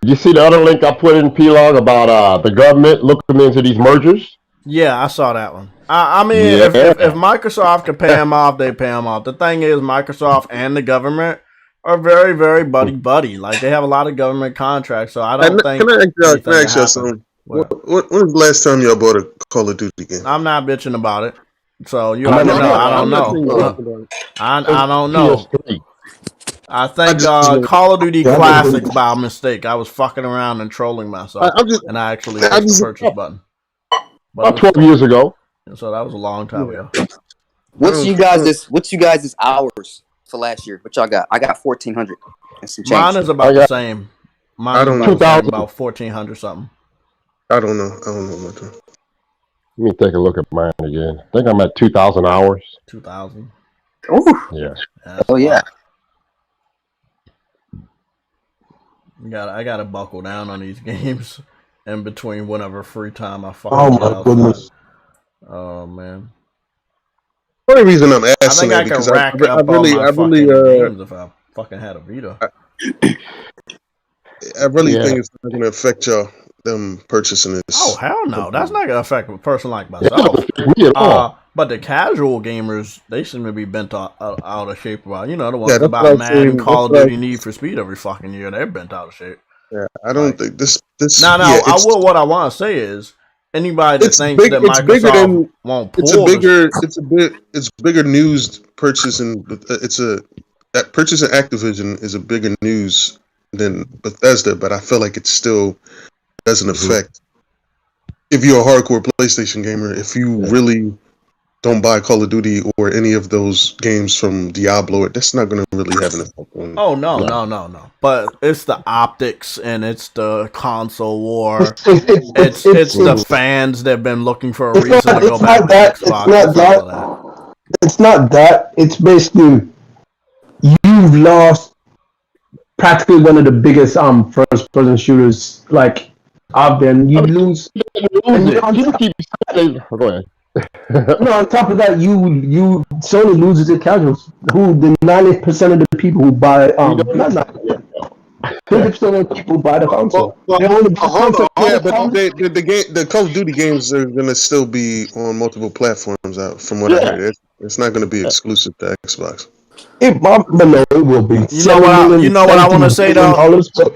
Did you see the other link I put in PSLOG about the government looking into these mergers? Yeah, I saw that one. I mean, if Microsoft can pay them off, they pay them off. The thing is, Microsoft and the government are very, very buddy. Like, they have a lot of government contracts, so I don't think... Can I ask you something? When was the last time y'all bought a Call of Duty game? I'm not bitching about it. So, you already know. I don't know. I don't know. I think Call of Duty Classics by mistake. I was fucking around and trolling myself, and I actually hit the purchase button. About 12 years ago. So that was a long time ago. What's you guys' hours for last year? What y'all got? I got 1,400. Mine is about the same. Mine is about 1,400 something. I don't know much. Let me take a look at mine again. I think I'm at 2,000 hours. 2,000. Oh yeah. Oh yeah. I gotta buckle down on these games in between whenever free time I fucking. Oh my goodness. Oh man. The only reason I'm asking I think I can rack up all my fucking games if I fucking had a Vita. I really think it's not gonna affect y'all them purchasing this. Oh hell no, that's not gonna affect a person like myself. But the casual gamers, they seem to be bent out of shape about, the ones about Madden, Call of Duty, Need for Speed every fucking year. They're bent out of shape. Yeah, I don't think this. What I want to say is, anybody that It's thinks big. that It's bigger Microsoft than. won't It's a pull this, bigger. It's bigger news purchase, and it's a that purchase of Activision is a bigger news than Bethesda. But I feel like it still doesn't affect if you're a hardcore PlayStation gamer. If you really don't buy Call of Duty or any of those games from Diablo, that's not going to really have an effect on. oh no. But it's the optics and it's the console war. It's the fans that have been looking for a reason to go back to Xbox. It's not that. It's basically you've lost practically one of the biggest first person shooters like out there. And you lose. And Go ahead. No, on top of that, Sony loses its casuals. Who the 90% of the people who buy 50% of the people who buy the console. Hold on. Yeah, but the Call of Duty games are going to still be on multiple platforms. From what I heard, it's not going to be exclusive to Xbox. It will be. You know what I want to say though.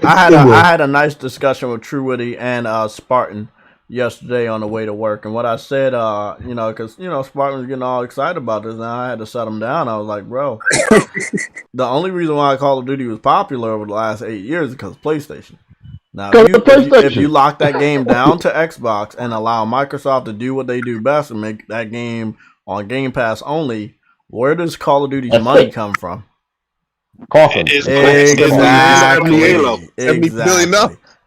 I had a nice discussion with True Witty and Spartan yesterday on the way to work, and what I said, because Spartan was getting all excited about this, and I had to shut him down. I was like, bro, the only reason why Call of Duty was popular over the last 8 years is because of PlayStation. Now, if you lock that game down to Xbox and allow Microsoft to do what they do best and make that game on Game Pass only, where does Call of Duty's money come from? Coffin. Exactly.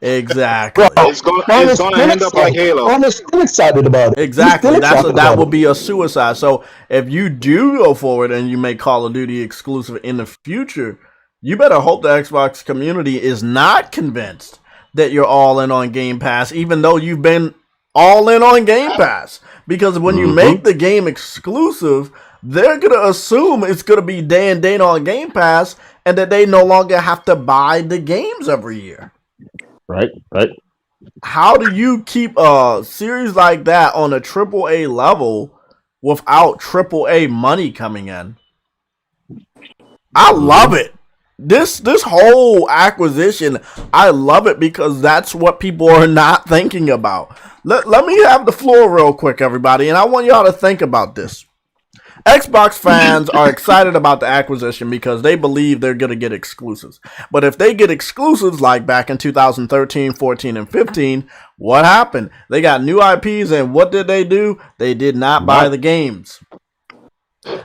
It's going to end up like Halo. I'm still excited about it. Exactly. That would be a suicide. So if you do go forward and you make Call of Duty exclusive in the future, you better hope the Xbox community is not convinced that you're all in on Game Pass, even though you've been all in on Game Pass. Because when you make the game exclusive, they're going to assume it's going to be day and date on Game Pass and that they no longer have to buy the games every year. Right. How do you keep a series like that on a AAA level without AAA money coming in? I love it. This whole acquisition, I love it because that's what people are not thinking about. Let me have the floor real quick, everybody, and I want y'all to think about this. Xbox fans are excited about the acquisition because they believe they're going to get exclusives. But if they get exclusives like back in 2013, 14, and 15, what happened? They got new IPs, and what did they do? They did not buy the games.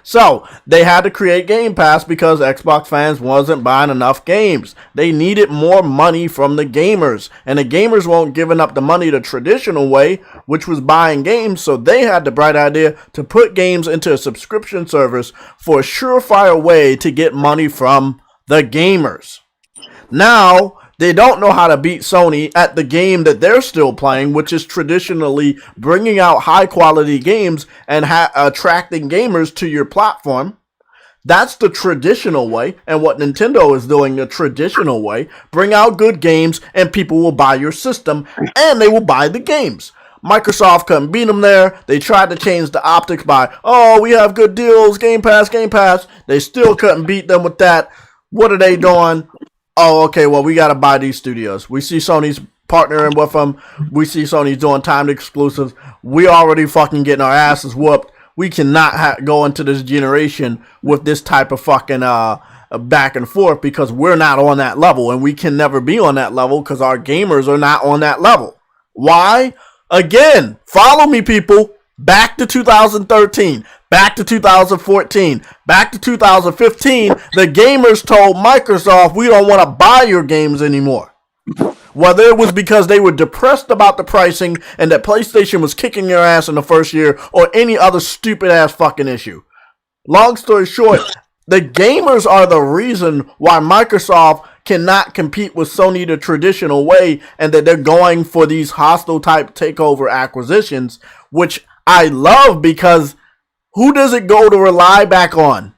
So they had to create Game Pass because Xbox fans wasn't buying enough games. They needed more money from the gamers, and the gamers weren't giving up the money the traditional way, which was buying games. So they had the bright idea to put games into a subscription service for a surefire way to get money from the gamers. Now they don't know how to beat Sony at the game that they're still playing, which is traditionally bringing out high-quality games and attracting gamers to your platform. That's the traditional way, and what Nintendo is doing the traditional way. Bring out good games, and people will buy your system, and they will buy the games. Microsoft couldn't beat them there. They tried to change the optics by, we have good deals, Game Pass. They still couldn't beat them with that. What are they doing? Oh, okay, well, we got to buy these studios. We see Sony's partnering with them. We see Sony's doing timed exclusives. We already fucking getting our asses whooped. We cannot go into this generation with this type of fucking back and forth because we're not on that level, and we can never be on that level because our gamers are not on that level. Why? Again, follow me, people. Back to 2013, back to 2014, back to 2015, the gamers told Microsoft, we don't want to buy your games anymore. Whether it was because they were depressed about the pricing and that PlayStation was kicking their ass in the first year or any other stupid ass fucking issue. Long story short, the gamers are the reason why Microsoft cannot compete with Sony the traditional way and that they're going for these hostile type takeover acquisitions, which I love because who does it go to rely back on?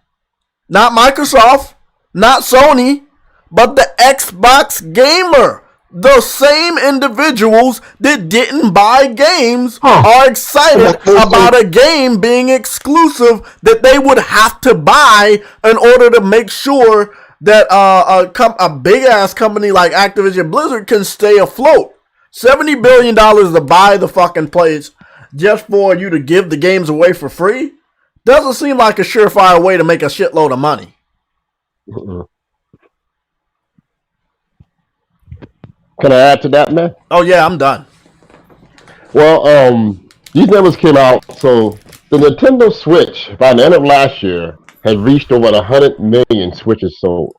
Not Microsoft, not Sony, but the Xbox gamer. The same individuals that didn't buy games are excited about a game being exclusive that they would have to buy in order to make sure that a big-ass company like Activision Blizzard can stay afloat. $70 billion to buy the fucking place just for you to give the games away for free doesn't seem like a surefire way to make a shitload of money. Can I add to that, man? Oh yeah, I'm done. Well, these numbers came out. So the Nintendo Switch, by the end of last year, had reached over 100 million Switches sold.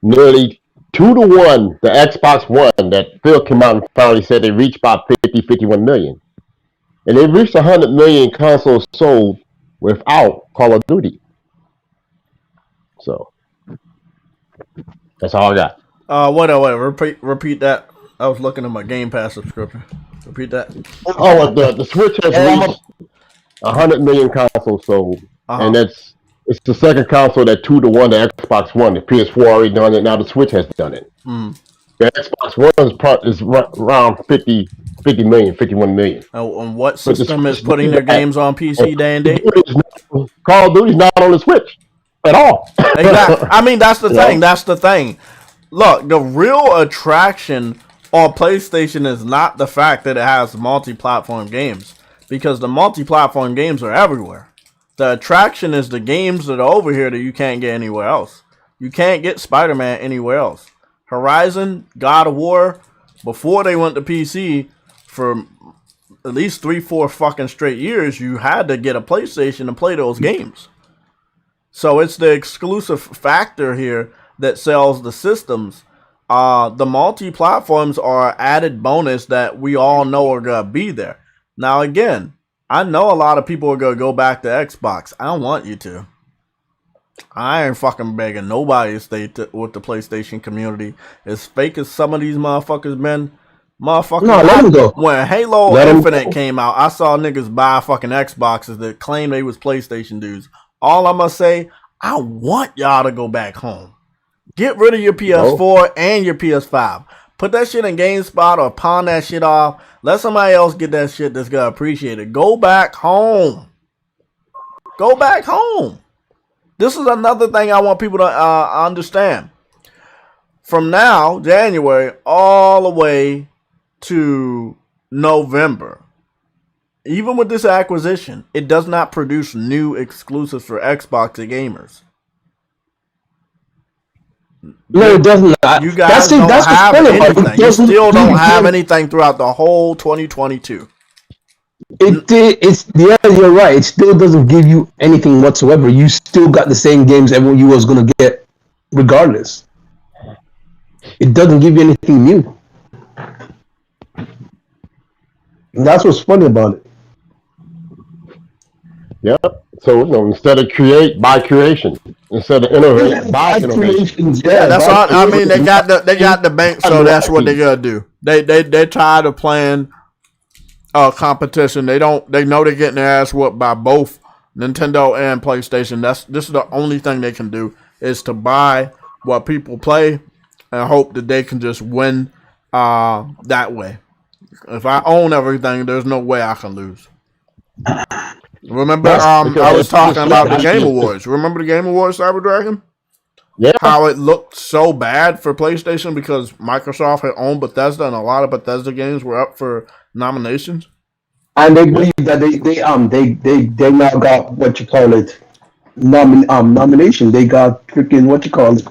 Nearly 2 to 1, the Xbox One that Phil came out and finally said they reached about 51 million. And they reached 100 million consoles sold without Call of Duty. So that's all I got. Repeat that. I was looking at my Game Pass subscription. Repeat that. Oh, the Switch has reached 100 million consoles sold, and it's the second console that 2 to 1 the Xbox One. The PS4 already done it. Now the Switch has done it. The Xbox One is around 50 million, 51 million. And what system is putting their games on PC day and day? Call of Duty's not on the Switch at all. Exactly. I mean, that's the thing. That's the thing. Look, the real attraction on PlayStation is not the fact that it has multi-platform games, because the multi-platform games are everywhere. The attraction is the games that are over here that you can't get anywhere else. You can't get Spider-Man anywhere else. Horizon, God of War, before they went to PC, for at least 3-4 fucking straight years, you had to get a PlayStation to play those games. So it's the exclusive factor here that sells the systems. The multi-platforms are added bonus that we all know are going to be there. Now, again, I know a lot of people are going to go back to Xbox. I don't want you to. I ain't fucking begging nobody to stay with the PlayStation community. As fake as some of these motherfuckers been, motherfuckers. No, let them go. When Halo Infinite came out, I saw niggas buy fucking Xboxes that claim they was PlayStation dudes. All I'm going to say, I want y'all to go back home. Get rid of your PS4 and your PS5. Put that shit in GameSpot or pawn that shit off. Let somebody else get that shit that's going to appreciate it. Go back home. Go back home. This is another thing I want people to understand. From now, January, all the way to November, even with this acquisition, it does not produce new exclusives for Xbox gamers. No, it doesn't. You guys don't have anything. You still don't have anything throughout the whole 2022. Yeah, you're right. It still doesn't give you anything whatsoever. You still got the same games everyone you was gonna get, regardless. It doesn't give you anything new. And that's what's funny about it. Yep. So instead of create, buy creation. Instead of innovate, buy innovation. Yeah, that's all. I mean, they got the bank, so that's what they gotta do. They're tired of playing competition. They know they're getting their ass whooped by both Nintendo and PlayStation. This is the only thing they can do, is to buy what people play and hope that they can just win that way. If I own everything, there's no way I can lose. Remember, I was talking about the Game Awards. Remember the Game Awards, Cyber Dragon? Yeah. How it looked so bad for PlayStation because Microsoft had owned Bethesda, and a lot of Bethesda games were up for nominations. And they believe that they now got what you call it nomination. They got freaking what you call it.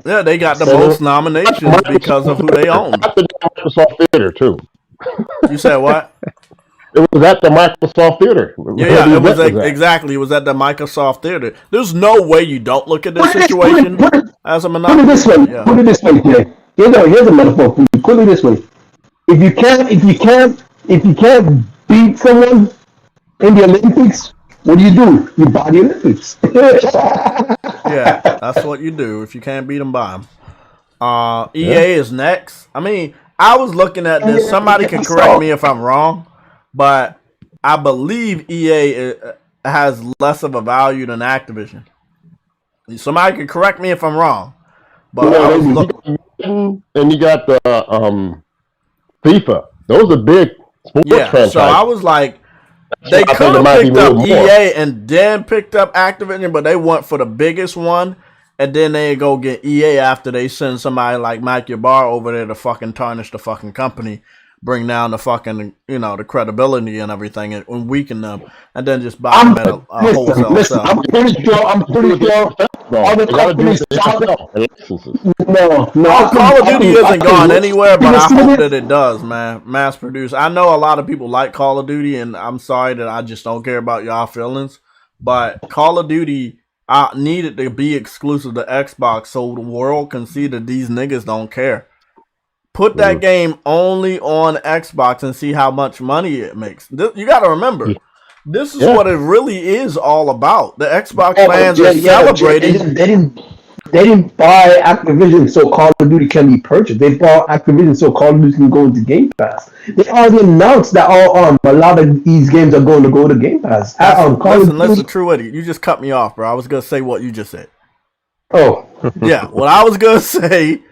Yeah, they got the most nominations because of who they own. At the Microsoft Theater too. You said what? It was at the Microsoft Theater. Yeah, it was exactly. It was at the Microsoft Theater. There's no way you don't look at this situation as a monopoly. Put it this way. Yeah. Put it this way. Here's a metaphor for you. Put it this way. If you can't beat someone in the Olympics, what do? You buy the Olympics. Yeah, that's what you do. If you can't beat them, buy them. EA is next. I mean, I was looking at this. Somebody can correct me if I'm wrong, but I believe EA has less of a value than Activision. Somebody can correct me if I'm wrong, but I was looking. And you got the FIFA. Those are big sports franchises. So I was like, they could have picked up EA and then picked up Activision, but they went for the biggest one. and then they go get EA after they send somebody like Mike Ybarra over there to fucking tarnish the fucking company, bring down the fucking, you know, the credibility and everything, and weaken them, and then just buy them at a wholesale sell. I'm pretty sure other companies. No. Call of Duty isn't gone anywhere, but I hope that it does, man. Mass produce. I know a lot of people like Call of Duty, and I'm sorry that I just don't care about y'all feelings, but Call of Duty, I needed to be exclusive to Xbox so the world can see that these niggas don't care. Put that game only on Xbox and see how much money it makes. You got to remember, this is what it really is all about. The Xbox fans are celebrating. They didn't buy Activision so Call of Duty can be purchased. They bought Activision so Call of Duty can go into Game Pass. They already announced that a lot of these games are going to go to Game Pass. Listen, True Eddie, you just cut me off, bro. I was going to say what you just said. Oh. Yeah, what I was going to say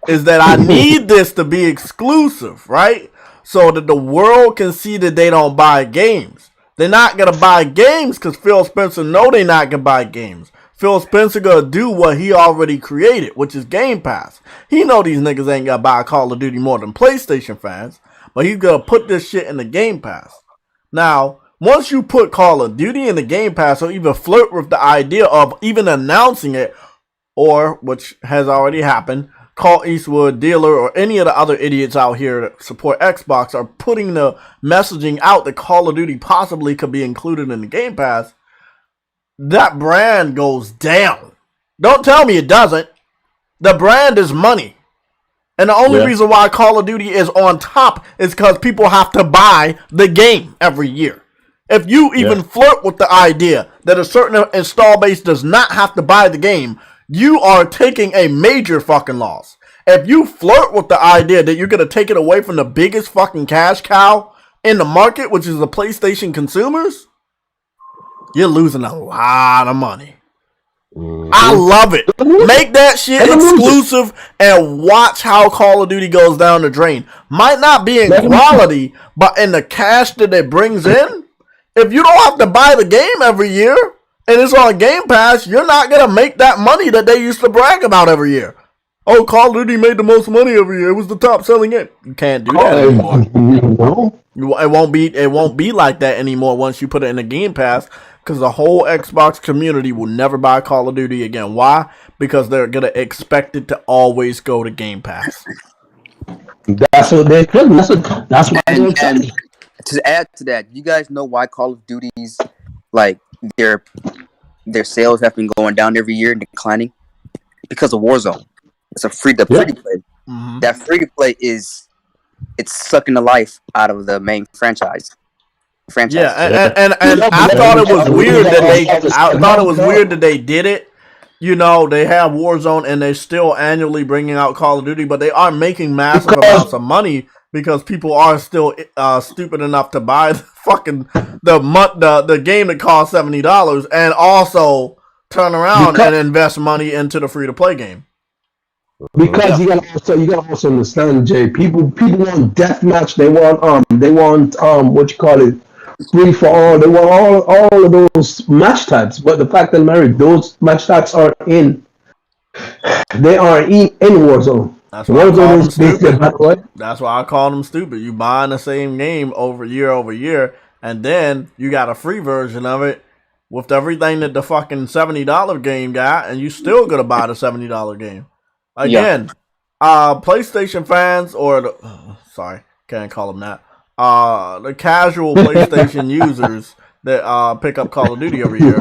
is that I need this to be exclusive, right? So that the world can see that they don't buy games. They're not going to buy games because Phil Spencer know they're not going to buy games. Phil Spencer gonna do what he already created, which is Game Pass. He know these niggas ain't gonna buy Call of Duty more than PlayStation fans, but he's gonna put this shit in the Game Pass. Now, once you put Call of Duty in the Game Pass, or even flirt with the idea of even announcing it, or, which has already happened, Call Eastwood, Dealer, or any of the other idiots out here that support Xbox are putting the messaging out that Call of Duty possibly could be included in the Game Pass, that brand goes down. Don't tell me it doesn't. The brand is money. And the only reason why Call of Duty is on top is because people have to buy the game every year. If you even flirt with the idea that a certain install base does not have to buy the game, you are taking a major fucking loss. If you flirt with the idea that you're going to take it away from the biggest fucking cash cow in the market, which is the PlayStation consumers, you're losing a lot of money. I love it. Make that shit exclusive and watch how Call of Duty goes down the drain. Might not be in quality, but in the cash that it brings in, if you don't have to buy the game every year and it's on Game Pass, you're not going to make that money that they used to brag about every year. Oh, Call of Duty made the most money every year. It was the top selling game. You can't do that anymore. It won't be like that anymore once you put it in the Game Pass. Because the whole Xbox community will never buy Call of Duty again. Why? Because they're going to expect it to always go to Game Pass. That's what they're doing. That's why they're and to add to that, you guys know why Call of Duty's, like, their sales have been going down every year and declining? Because of Warzone. It's a free-to-play. Mm-hmm. That free-to-play it's sucking the life out of the main franchise. Yeah, and I thought it was weird that they did it. You know, they have Warzone and they're still annually bringing out Call of Duty, but they are making massive amounts of money because people are still stupid enough to buy the fucking the game that costs $70 and also turn around and invest money into the free to play game. Because you gotta also understand, Jay. People want deathmatch. They want what you call it, free for all. They want all of those match types. But the fact that those match types are in Warzone. That's why I call them stupid. You buying the same game over year, and then you got a free version of it with everything that the fucking $70 game got, and you still gonna buy the $70 game. Again, PlayStation fans, or can't call them that. The casual PlayStation users that pick up Call of Duty every year,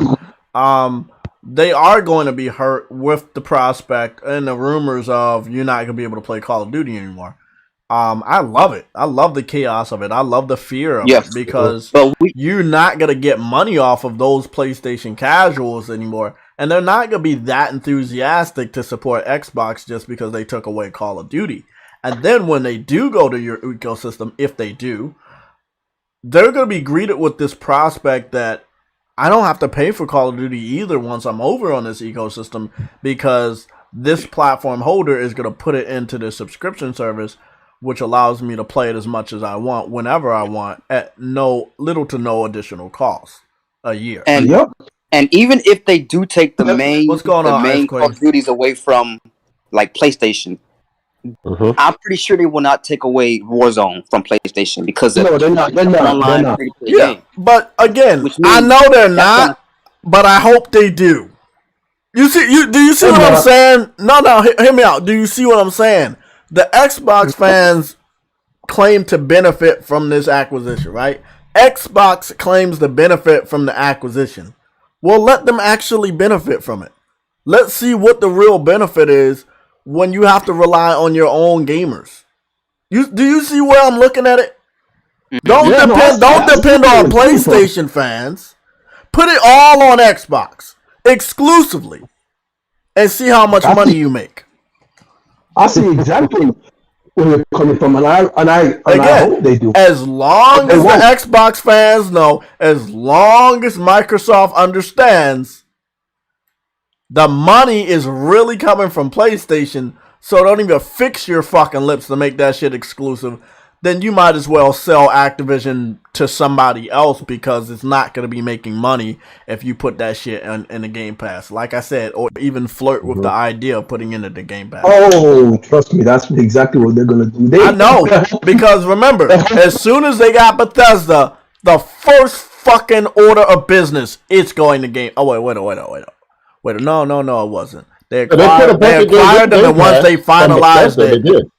they are going to be hurt with the prospect and the rumors of you're not going to be able to play Call of Duty anymore. I love it. I love the chaos of it. I love the fear of it because you're not going to get money off of those PlayStation casuals anymore. And they're not going to be that enthusiastic to support Xbox just because they took away Call of Duty. And then when they do go to your ecosystem, if they do, they're going to be greeted with this prospect that I don't have to pay for Call of Duty either once I'm over on this ecosystem because this platform holder is going to put it into the subscription service, which allows me to play it as much as I want, whenever I want, at little to no additional cost a year. And even if they do take the main Call of Duties away from like PlayStation, I'm pretty sure they will not take away Warzone from PlayStation because no, they're not. They're not. Yeah, but again, I know they're not, but I hope they do. You see, do you see what I'm saying? No, hear me out. Do you see what I'm saying? The Xbox fans claim to benefit from this acquisition, right? Xbox claims to benefit from the acquisition. Well, let them actually benefit from it. Let's see what the real benefit is when you have to rely on your own gamers. Do you see where I'm looking at it? Don't depend on PlayStation fans. Put it all on Xbox exclusively, and see how much money you make. I see exactly where you're coming from, and I hope they do. As long as the Xbox fans know, as long as Microsoft understands, the money is really coming from PlayStation, so don't even fix your fucking lips to make that shit exclusive. Then you might as well sell Activision to somebody else because it's not going to be making money if you put that shit in the Game Pass. Like I said, or even flirt with the idea of putting it in the Game Pass. Oh, trust me, that's exactly what they're going to do. I know, because remember, as soon as they got Bethesda, the first fucking order of business, it's going to Game. Oh, wait, no, it wasn't. They acquired them, and once they finalized it.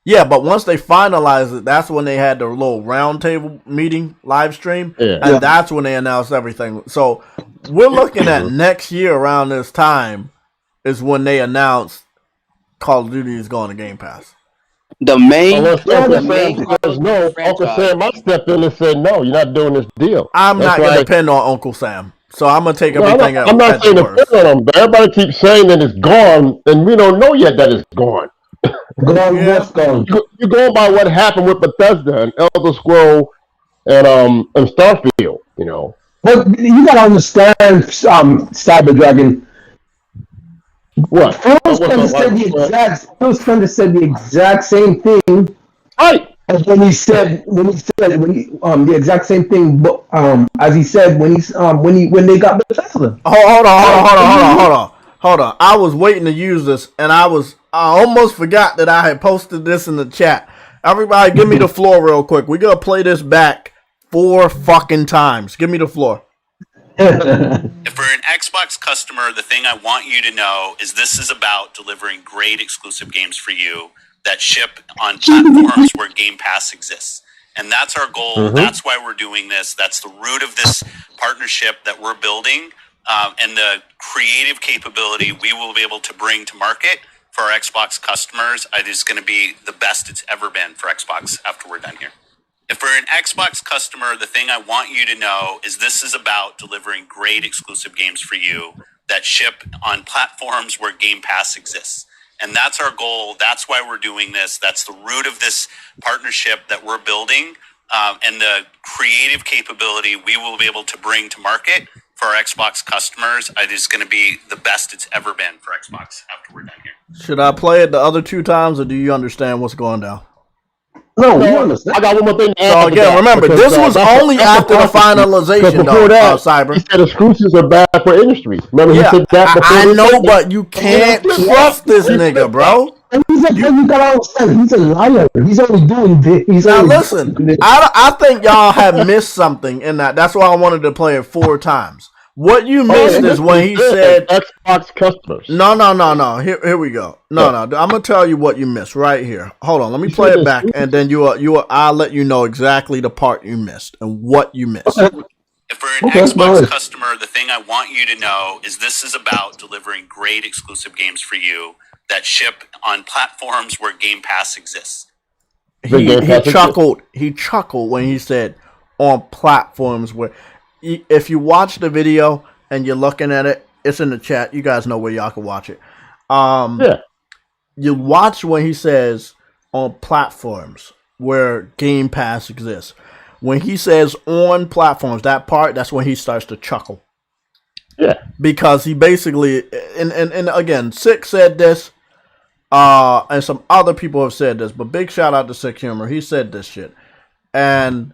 Yeah, but once they finalized it, that's when they had the little roundtable meeting live stream, and that's when they announced everything. So we're looking at next year around this time is when they announced Call of Duty is going to Game Pass. The main, Uncle Sam, I stepped in and said, "No, you're not doing this deal." I'm not going to depend on Uncle Sam, so I'm going to take everything else. I'm not saying depend on him, but everybody keeps saying that it's gone, and we don't know yet that it's gone. What's gone? You're going by what happened with Bethesda and Elder Scroll and Starfield, you know. But you gotta understand, Cyber Dragon. What? Phil Spencer said the exact same thing. Right. As when he said the exact same thing, but as he said when they got Bethesda. Hold on. I was waiting to use this, and I almost forgot that I had posted this in the chat. Everybody, give me the floor real quick. We're gonna play this back 4 fucking times. Give me the floor. If you're an Xbox customer, the thing I want you to know is this is about delivering great exclusive games for you that ship on platforms where Game Pass exists. And that's our goal. That's why we're doing this. That's the root of this partnership that we're building. And the creative capability we will be able to bring to market for our Xbox customers is going to be the best it's ever been for Xbox after we're done here. If you're an Xbox customer, the thing I want you to know is this is about delivering great exclusive games for you that ship on platforms where Game Pass exists. And that's our goal. That's why we're doing this. That's the root of this partnership that we're building. And the creative capability we will be able to bring to market for our Xbox customers is going to be the best it's ever been for Xbox after we're done here. Should I play it the other 2 times, or do you understand what's going down? No, we understand. I got one more thing to add. So again, remember, this was only after the finalization of Cyber. He said exclusives are bad for industry. Remember, he said that before. I know, but you can't trust this nigga, bro. You gotta understand, he's a liar. He's only doing this. Now listen, I think y'all have missed something in that. That's why I wanted to play it 4 times. What you missed is when he said Xbox customers. No. Here we go. No. I'm gonna tell you what you missed right here. Hold on, let me play it back, and then I'll let you know exactly the part you missed and what you missed. If you're an Xbox customer, the thing I want you to know is this is about delivering great exclusive games for you that ship on platforms where Game Pass exists. He chuckled when he said on platforms where. If you watch the video and you're looking at it, it's in the chat. You guys know where y'all can watch it. You watch when he says on platforms where Game Pass exists. When he says on platforms, that part, that's when he starts to chuckle. Yeah. Because he basically, and again, Sick said this, and some other people have said this, but big shout out to Sick Humor. He said this shit. And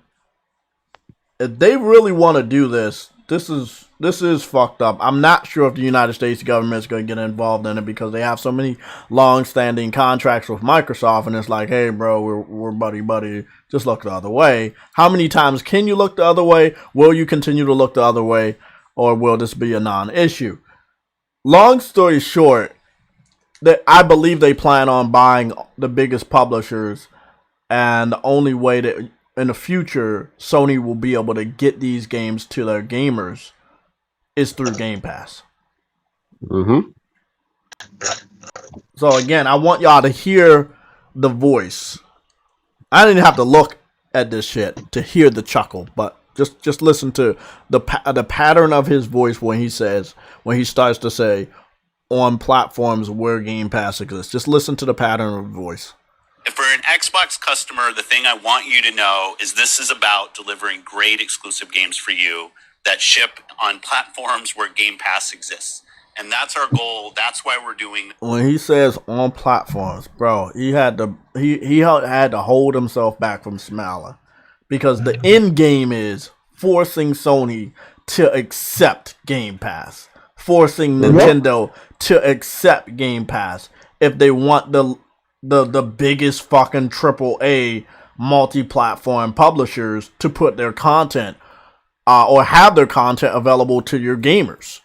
if they really want to do this, is fucked up. I'm not sure if the United States government is going to get involved in it because they have so many long-standing contracts with Microsoft, and it's like, hey, bro, we're buddy. Just look the other way. How many times can you look the other way? Will you continue to look the other way, or will this be a non-issue? Long story short, that I believe they plan on buying the biggest publishers, and the only way that in the future Sony will be able to get these games to their gamers is through Game Pass. Mm-hmm. So again, I want y'all to hear the voice. I didn't have to look at this shit to hear the chuckle, but just listen to the pattern of his voice when he starts to say on platforms where Game Pass exists. Just listen to the pattern of the voice. If you're an Xbox customer, the thing I want you to know is this is about delivering great exclusive games for you that ship on platforms where Game Pass exists. And that's our goal. That's why we're doing. When he says on platforms, bro, he had to hold himself back from smiling, because the end game is forcing Sony to accept Game Pass, forcing Nintendo to accept Game Pass if they want the biggest fucking AAA multi-platform publishers to put their content or have their content available to your gamers.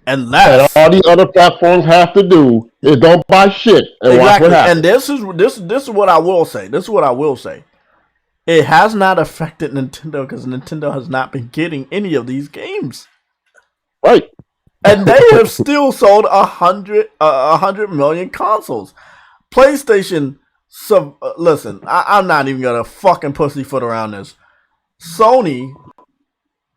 And all the other platforms have to do is don't buy shit and watch what happens. And this is what I will say. This is what I will say. It has not affected Nintendo because Nintendo has not been getting any of these games. Right. And they have still sold 100 million consoles. PlayStation, listen, I'm not even going to fucking pussyfoot around this. Sony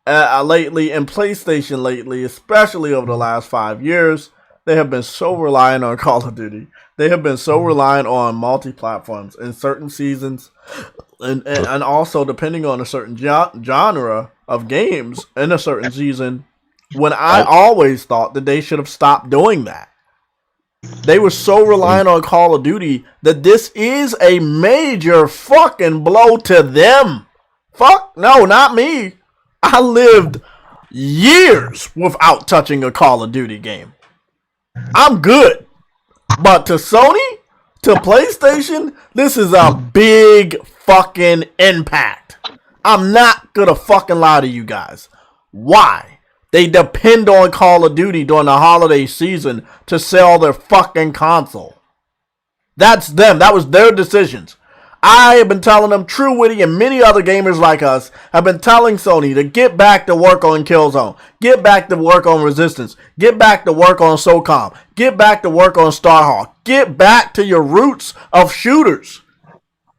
lately, and PlayStation lately, especially over the last 5 years, they have been so reliant on Call of Duty. They have been so reliant on multi-platforms in certain seasons, and also depending on a certain genre of games in a certain season, when I always thought that they should have stopped doing that. They were so reliant on Call of Duty that this is a major fucking blow to them. Fuck, no, not me. I lived years without touching a Call of Duty game. I'm good. But to Sony, to PlayStation, this is a big fucking impact. I'm not gonna fucking lie to you guys. Why? They depend on Call of Duty during the holiday season to sell their fucking console. That's them. That was their decisions. I have been telling them, True Witty and many other gamers like us have been telling Sony to get back to work on Killzone, get back to work on Resistance, get back to work on SOCOM, get back to work on Starhawk, get back to your roots of shooters.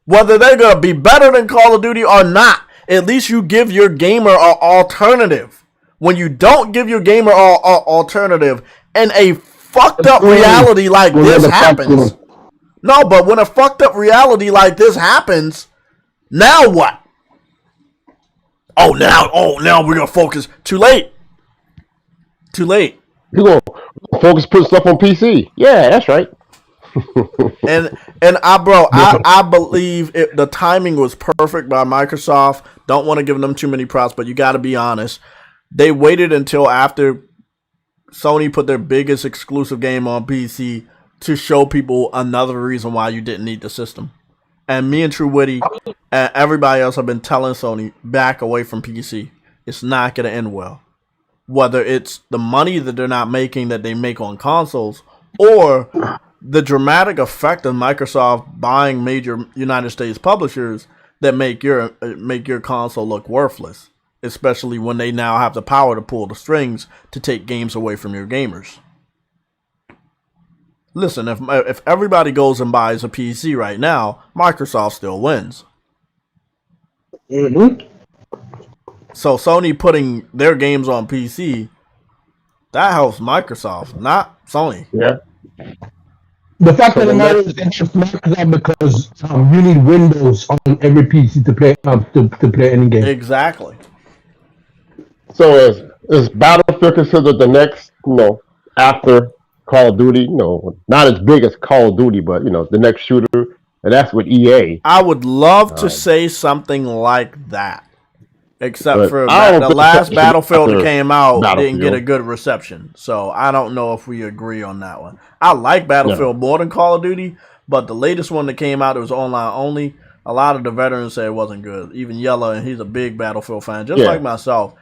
Whether they're going to be better than Call of Duty or not, at least you give your gamer an alternative. When you don't give your gamer an alternative and a fucked up reality like this happens... No, but when a fucked up reality like this happens, now what? Now we're gonna focus. Too late. You're gonna focus, put stuff on PC. Yeah, that's right. and I believe the timing was perfect by Microsoft. Don't want to give them too many props, but you got to be honest. They waited until after Sony put their biggest exclusive game on PC to show people another reason why you didn't need the system. And me and True Witty and everybody else have been telling Sony, back away from PC. It's not going to end well. Whether it's the money that they're not making that they make on consoles, or the dramatic effect of Microsoft buying major United States publishers that make your console look worthless. Especially when they now have the power to pull the strings to take games away from your gamers. Listen, if everybody goes and buys a PC right now, Microsoft still wins. Mm-hmm. So Sony putting their games on PC, that helps Microsoft, not Sony. Yeah. The fact of the matter is, it's Microsoft because you need Windows on every PC to play any game. Exactly. So is Battlefield considered the next, after Call of Duty? Not as big as Call of Duty, but the next shooter, and that's with EA. I would love to say something like that. except But for I don't the think last PlayStation Battlefield that after came out didn't get a Battlefield. good reception. So I don't know if we agree on that one. I like No. Battlefield more than Call of Duty, but the latest one that came out, it was online only. A lot of the veterans said it wasn't good. Even Yellow, and he's a big Battlefield fan, just Yeah. like myself.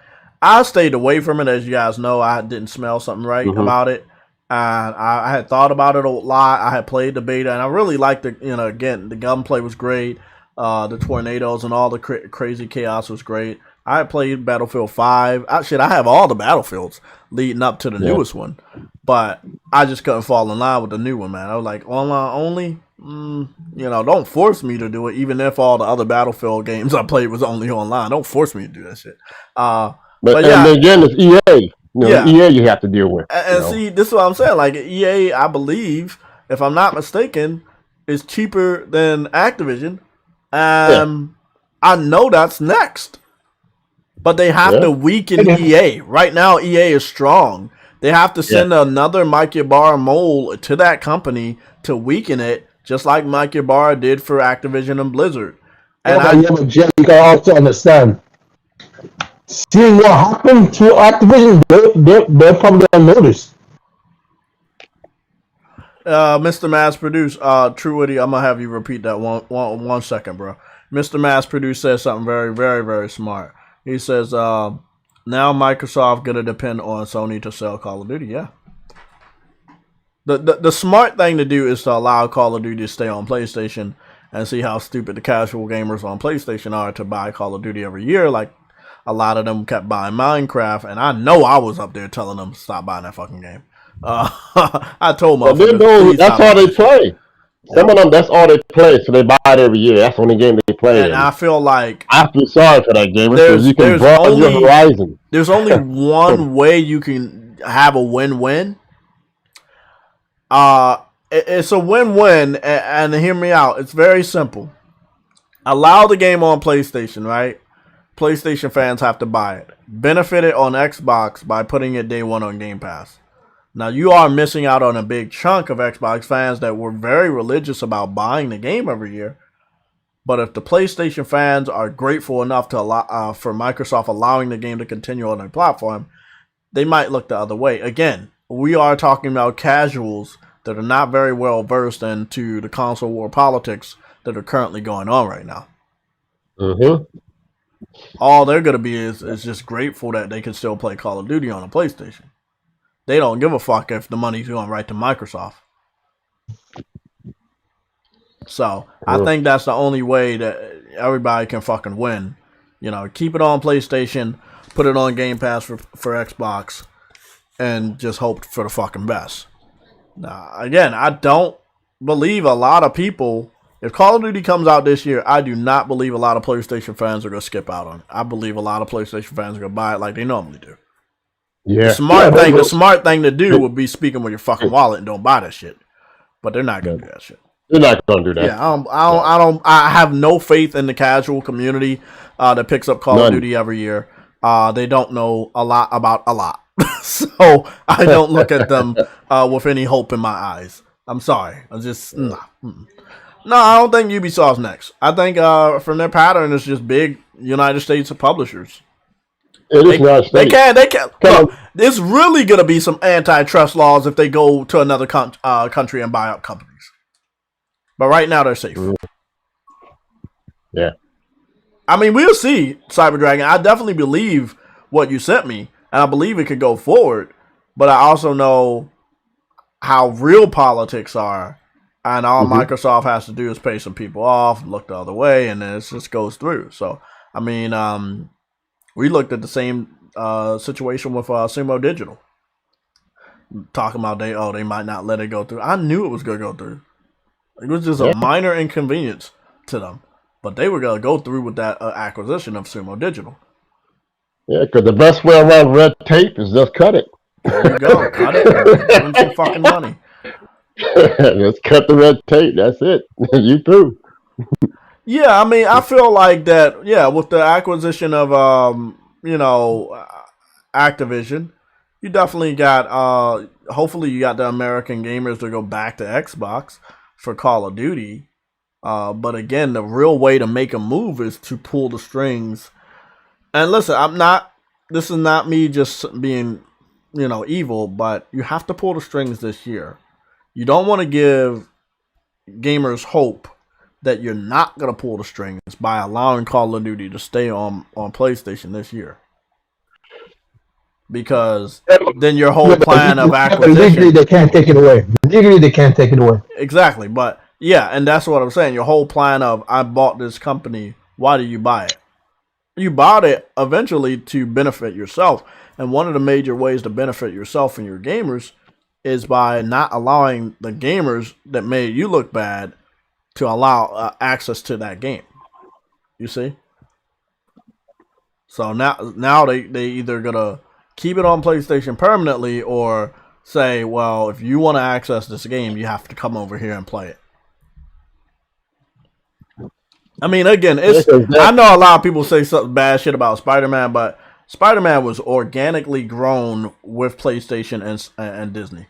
I stayed away from it, as you guys know. I didn't smell something right about it. And I had thought about it a lot. I had played the beta, and I really liked the, again, the gunplay was great. The tornadoes and all the crazy chaos was great. I had played Battlefield 5. I have all the Battlefields leading up to the newest one. But I just couldn't fall in line with the new one, man. I was like, online only? Don't force me to do it, even if all the other Battlefield games I played was only online. Don't force me to do that shit. But yeah. And again, it's EA. EA you have to deal with. And see, this is what I'm saying. Like, EA, I believe, if I'm not mistaken, is cheaper than Activision. I know that's next. But they have to weaken EA. Right now, EA is strong. They have to send another Mike Ybarra mole to that company to weaken it, just like Mike Ybarra did for Activision and Blizzard. And but Jeff, you gotta also understand. Seeing what happened to Activision, they're probably on notice. Mr. Mass Produce, True Witty, I'm gonna have you repeat that one second, bro. Mr. Mass Produce says something very, very, very smart. He says, now Microsoft gonna depend on Sony to sell Call of Duty. Yeah. The smart thing to do is to allow Call of Duty to stay on PlayStation and see how stupid the casual gamers on PlayStation are to buy Call of Duty every year. Like, a lot of them kept buying Minecraft, and I know I was up there telling them to stop buying that fucking game. I told motherfuckers, that's all they play. Some of them, that's all they play, so they buy it every year. That's the only game they play. And I feel like I feel sorry for that game because you can broaden your horizon. There's only one way you can have a win-win. It's a win-win, and hear me out. It's very simple. Allow the game on PlayStation, right? PlayStation fans have to buy it. Benefit it on Xbox by putting it day one on Game Pass. Now, you are missing out on a big chunk of Xbox fans that were very religious about buying the game every year. But if the PlayStation fans are grateful enough to allow for Microsoft allowing the game to continue on their platform, they might look the other way. Again, we are talking about casuals that are not very well versed into the console war politics that are currently going on right now. All they're going to be is just grateful that they can still play Call of Duty on a PlayStation. They don't give a fuck if the money's going right to Microsoft. So I think that's the only way that everybody can fucking win. Keep it on PlayStation, put it on Game Pass for Xbox, and just hope for the fucking best. Now, again, I don't believe a lot of people. If Call of Duty comes out this year, I do not believe a lot of PlayStation fans are going to skip out on it. I believe a lot of PlayStation fans are going to buy it like they normally do. Yeah. The smart thing to do would be speaking with your fucking wallet and don't buy that shit. But they're not going to do that shit. They're not going to do that. Yeah, I have no faith in the casual community that picks up Call of Duty every year. They don't know a lot about a lot. So I don't look at them with any hope in my eyes. I'm sorry. I'm just no. I don't think Ubisoft's next. I think from their pattern, it's just big United States publishers. They can't. Look, there's really gonna be some antitrust laws if they go to another country and buy up companies. But right now they're safe. Yeah. I mean, we'll see, Cyber Dragon. I definitely believe what you sent me, and I believe it could go forward. But I also know how real politics are, and all Microsoft has to do is pay some people off, look the other way, and then it just goes through. So, I mean, we looked at the same situation with Sumo Digital, talking about they might not let it go through. I knew it was going to go through. It was just a minor inconvenience to them, but they were going to go through with that acquisition of Sumo Digital. Yeah, because the best way around red tape is just cut it. There you go, cut it. Give them some fucking money. Let's cut the red tape. That's it. You through. Yeah, I mean, I feel like that. Yeah, with the acquisition of Activision, you definitely got. Hopefully, you got the American gamers to go back to Xbox for Call of Duty. But again, the real way to make a move is to pull the strings And listen, this is not me just being, evil, but you have to pull the strings this year. You don't want to give gamers hope that you're not going to pull the strings by allowing Call of Duty to stay on PlayStation this year. Because then your whole plan of acquisition... Legally, they can't take it away. Legally, they can't take it away. Exactly, but yeah, and that's what I'm saying. Your whole plan of, I bought this company, why do you buy it? You bought it eventually to benefit yourself. And one of the major ways to benefit yourself and your gamers is by not allowing the gamers that made you look bad to allow access to that game. You see? So now they either gonna keep it on PlayStation permanently or say, well, if you want to access this game, you have to come over here and play it. I mean, again, I know a lot of people say some bad shit about Spider-Man, but Spider-Man was organically grown with PlayStation and Disney.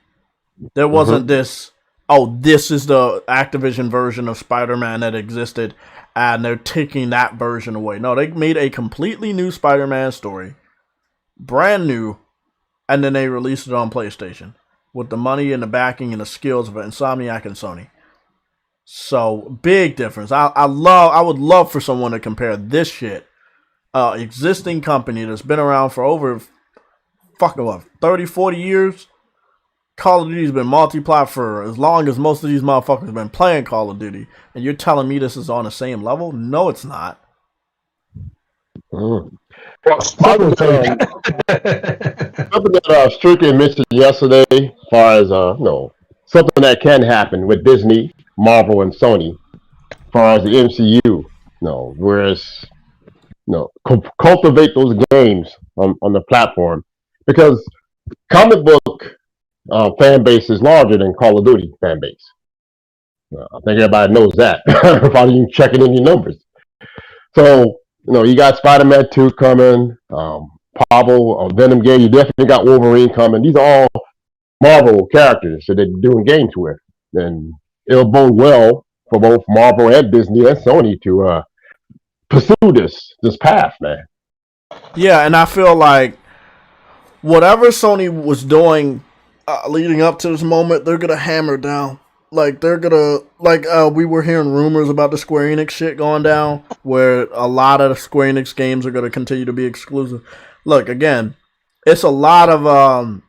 There wasn't this is the Activision version of Spider-Man that existed, and they're taking that version away. No, they made a completely new Spider-Man story, brand new, and then they released it on PlayStation with the money and the backing and the skills of Insomniac and Sony. So, big difference. I would love for someone to compare this shit, existing company that's been around for over 30, 40 years. Call of Duty's been multi-plat for as long as most of these motherfuckers have been playing Call of Duty, and you're telling me this is on the same level? No, it's not. Well, something that Strickland mentioned yesterday, as far as something that can happen with Disney, Marvel, and Sony, as far as the MCU, whereas cultivate those games on the platform, because comic book fan base is larger than Call of Duty fan base. I think everybody knows that without even checking in your numbers. So you got Spider-Man 2 coming, Marvel, Venom game. You definitely got Wolverine coming. These are all Marvel characters that they're doing games with, and it'll bode well for both Marvel and Disney and Sony to pursue this path, man. Yeah, and I feel like whatever Sony was doing leading up to this moment, they're gonna hammer down. Like they're gonna we were hearing rumors about the Square Enix shit going down, where a lot of the Square Enix games are gonna continue to be exclusive. Look, again, it's a lot of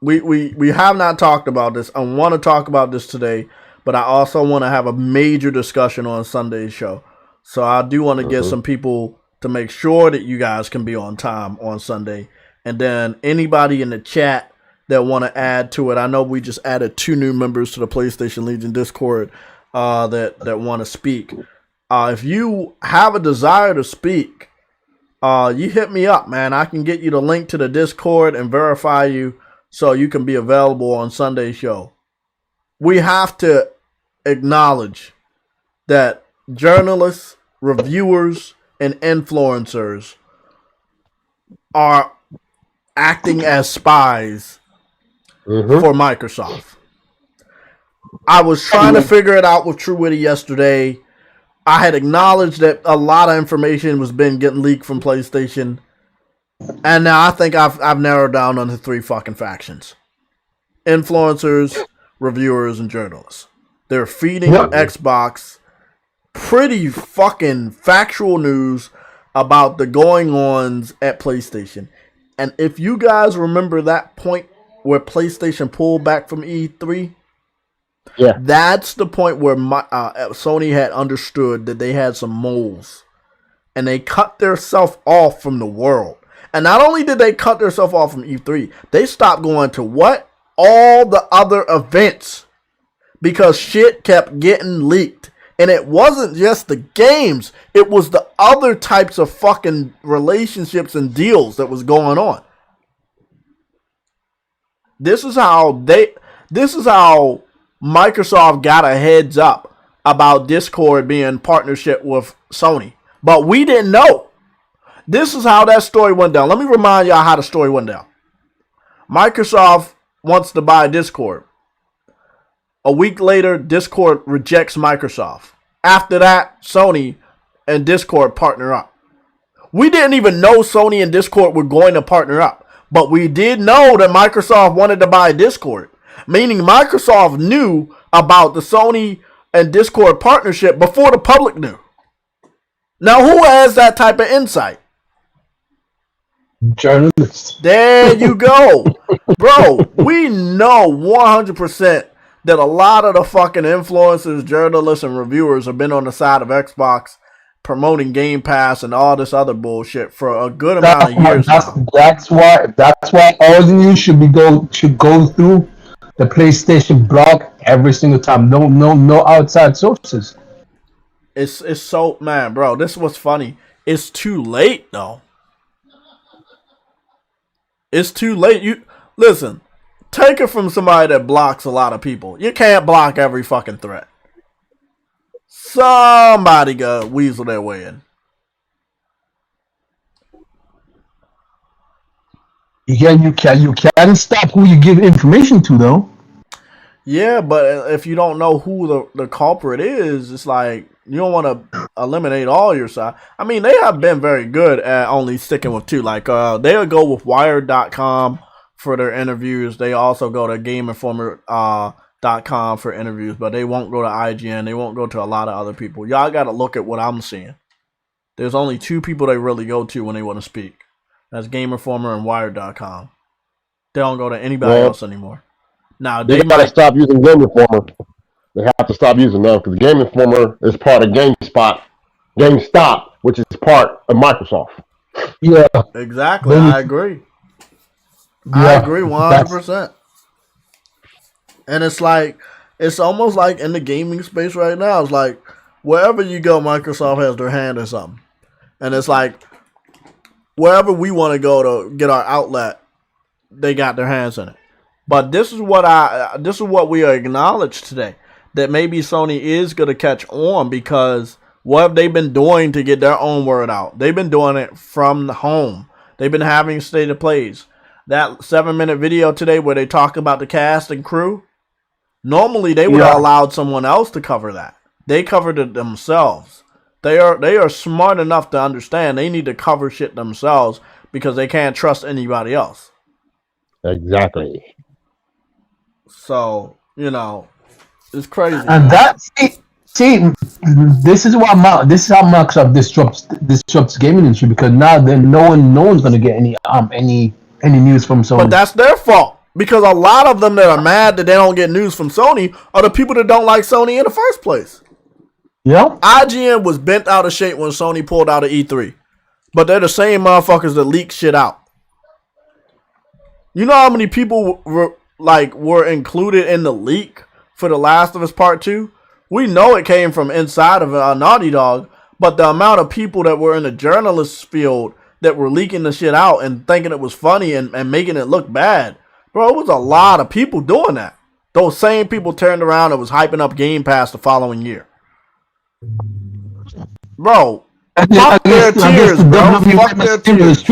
we have not talked about this. I want to talk about this today, but I also want to have a major discussion on Sunday's show. So I do want to get some people to make sure that you guys can be on time on Sunday, and then anybody in the chat that want to add to it. I know we just added 2 new members to the PlayStation Legion Discord that want to speak. If you have a desire to speak, you hit me up, man. I can get you the link to the Discord and verify you so you can be available on Sunday's show. We have to acknowledge that journalists, reviewers, and influencers are acting as spies for Microsoft. I was trying to figure it out with True Witty yesterday. I had acknowledged that a lot of information was getting leaked from PlayStation, and now I think I've narrowed down on the 3 fucking factions: influencers, reviewers, and journalists. They're feeding Xbox pretty fucking factual news about the going-ons at PlayStation. And if you guys remember that point where PlayStation pulled back from E3, that's the point where Sony had understood that they had some moles, and they cut themselves off from the world. And not only did they cut themselves off from E3, they stopped going to all the other events, because shit kept getting leaked. And it wasn't just the games, it was the other types of fucking relationships and deals that was going on. This is how Microsoft got a heads up about Discord being in partnership with Sony. But we didn't know. This is how that story went down. Let me remind y'all how the story went down. Microsoft wants to buy Discord. A week later, Discord rejects Microsoft. After that, Sony and Discord partner up. We didn't even know Sony and Discord were going to partner up. But we did know that Microsoft wanted to buy Discord. Meaning Microsoft knew about the Sony and Discord partnership before the public knew. Now, who has that type of insight? Journalists. There you go. Bro, we know 100% that a lot of the fucking influencers, journalists, and reviewers have been on the side of Xbox promoting Game Pass and all this other bullshit for a good amount of years. That's why all of you should go through the PlayStation blog every single time. No outside sources. It's so, man, bro, this was funny. It's too late though. It's too late. You listen, take it from somebody that blocks a lot of people. You can't block every fucking threat. Somebody got weasel their way in. You can stop who you give information to though. Yeah, but if you don't know who the culprit is, it's like you don't want to eliminate all your side. I mean, they have been very good at only sticking with two. Like they'll go with Wired.com for their interviews. They also go to GameInformer.com for interviews, but they won't go to IGN. They won't go to a lot of other people. Y'all got to look at what I'm seeing. There's only two people they really go to when they want to speak. That's Game Informer and Wired.com. They don't go to anybody else anymore. Now they gotta stop using Game Informer. They have to stop using them because Game Informer is part of GameStop, which is part of Microsoft. Yeah, exactly. I agree. I agree 100%. And it's like, it's almost like in the gaming space right now. It's like wherever you go, Microsoft has their hand in something, and it's like wherever we want to go to get our outlet, they got their hands in it. But this is what we acknowledge today, that maybe Sony is going to catch on because what have they been doing to get their own word out? They've been doing it from home. They've been having state of plays. That 7-minute video today where they talk about the cast and crew, normally they would have allowed someone else to cover that. They covered it themselves. They are smart enough to understand they need to cover shit themselves because they can't trust anybody else. Exactly. So, it's crazy. And this is how Microsoft disrupts gaming industry, because now then no one's gonna get any news from Sony. But that's their fault, because a lot of them that are mad that they don't get news from Sony are the people that don't like Sony in the first place. Yeah. IGN was bent out of shape when Sony pulled out of E3, but they're the same motherfuckers that leak shit out. You know how many people were included in the leak for The Last of Us Part 2? We know it came from inside of Naughty Dog, but the amount of people that were in the journalist field that were leaking the shit out and thinking it was funny and making it look bad, bro, it was a lot of people doing that. Those same people turned around and was hyping up Game Pass the following year. Bro, fuck their tears, bro. Fuck their tears.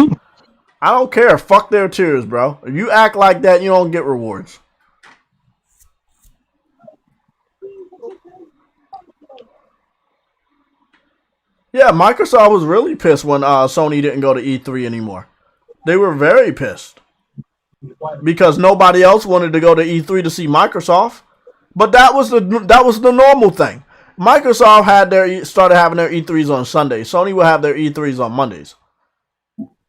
I don't care. Fuck their tears, bro. If you act like that, you don't get rewards. Yeah, Microsoft was really pissed when Sony didn't go to E3 anymore. They were very pissed because nobody else wanted to go to E3 to see Microsoft. But that was the normal thing. Microsoft started having their E3s on Sundays. Sony would have their E3s on Mondays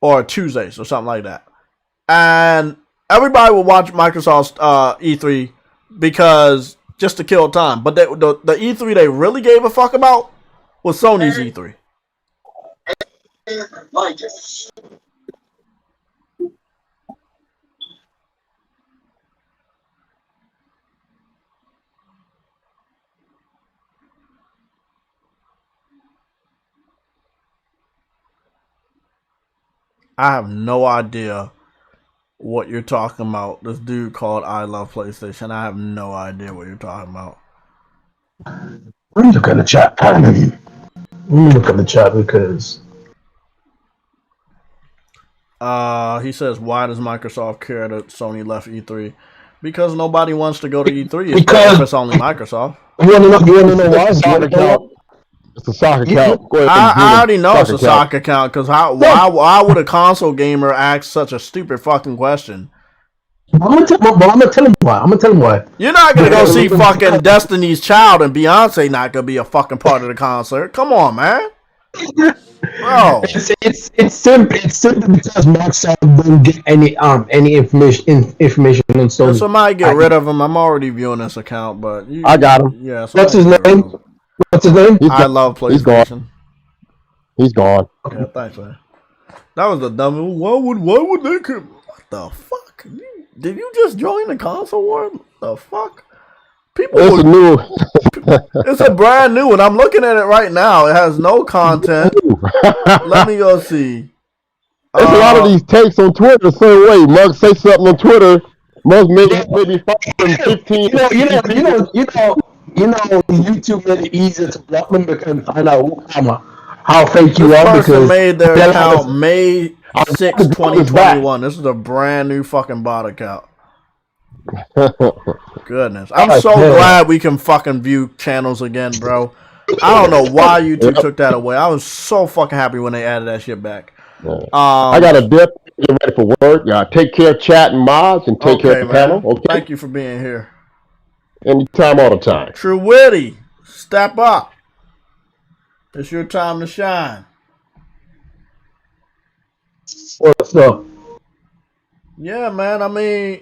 or Tuesdays or something like that. And everybody would watch Microsoft's E3 because just to kill time. But the E3 they really gave a fuck about was Sony's E3. I have no idea what you're talking about. This dude called I Love PlayStation. I have no idea what you're talking about. Let me look at the chat. Let me look at the chat because he says, why does Microsoft care that Sony left E3? Because nobody wants to go to E3 if it's only Microsoft. You want to know why? It's a soccer account. Go ahead I already know it's a soccer account because why would a console gamer ask such a stupid fucking question? I'm gonna tell him why. You're not gonna go see fucking Destiny's Child and Beyonce not gonna be a fucking part of the concert. Come on, man. Bro, it's simple. It's simple because Microsoft don't get any information on Sony. Somebody get rid of him. I'm already viewing this account, but I got him. Yeah. What's his name? I love PlayStation. He's gone. Yeah, thanks, man. That was the dumb. Why would they? What the fuck? Did you just join the console war? What the fuck? It's a brand new one. I'm looking at it right now. It has no content. Let me go see. There's a lot of these takes on Twitter the same way. Mug say something on Twitter. Mug maybe 15. YouTube made it easier to block them because find out how fake you are. This person Because made their account May 6, 2021. This is a brand new fucking bot account. Goodness. I'm so glad we can fucking view channels again, bro. I don't know why YouTube took that away. I was so fucking happy when they added that shit back. I got a dip. Get ready for work. Take care of chat and mods and take care of the panel. Okay. Thank you for being here. Anytime, all the time. True Witty, step up. It's your time to shine. What's up? Yeah, man. I mean,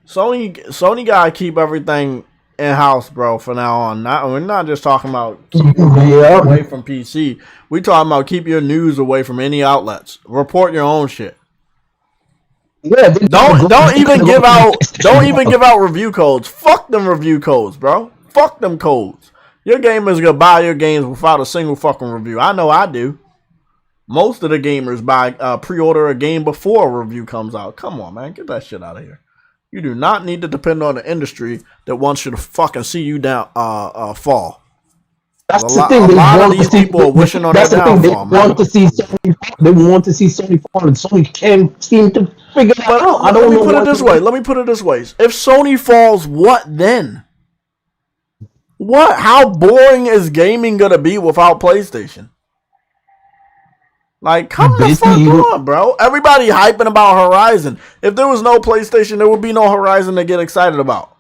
Sony gotta keep everything in house, bro. From now on, we're not just talking about keep away from PC. We talking about keep your news away from any outlets. Report your own shit. Yeah, don't even give out review codes. Fuck them review codes, bro. Fuck them codes. Your gamers gonna buy your games without a single fucking review. I know I do. Most of the gamers buy pre-order a game before a review comes out. Come on, man, get that shit out of here. You do not need to depend on the industry that wants you to fucking see you down fall. That's the thing. A lot of these people are wishing on their downfall. They want to see Sony fall, and Sony can't seem to figure it out. Let me put it this way. If Sony falls, what then? What? How boring is gaming gonna be without PlayStation? Like, come the fuck on, bro. Everybody hyping about Horizon. If there was no PlayStation, there would be no Horizon to get excited about.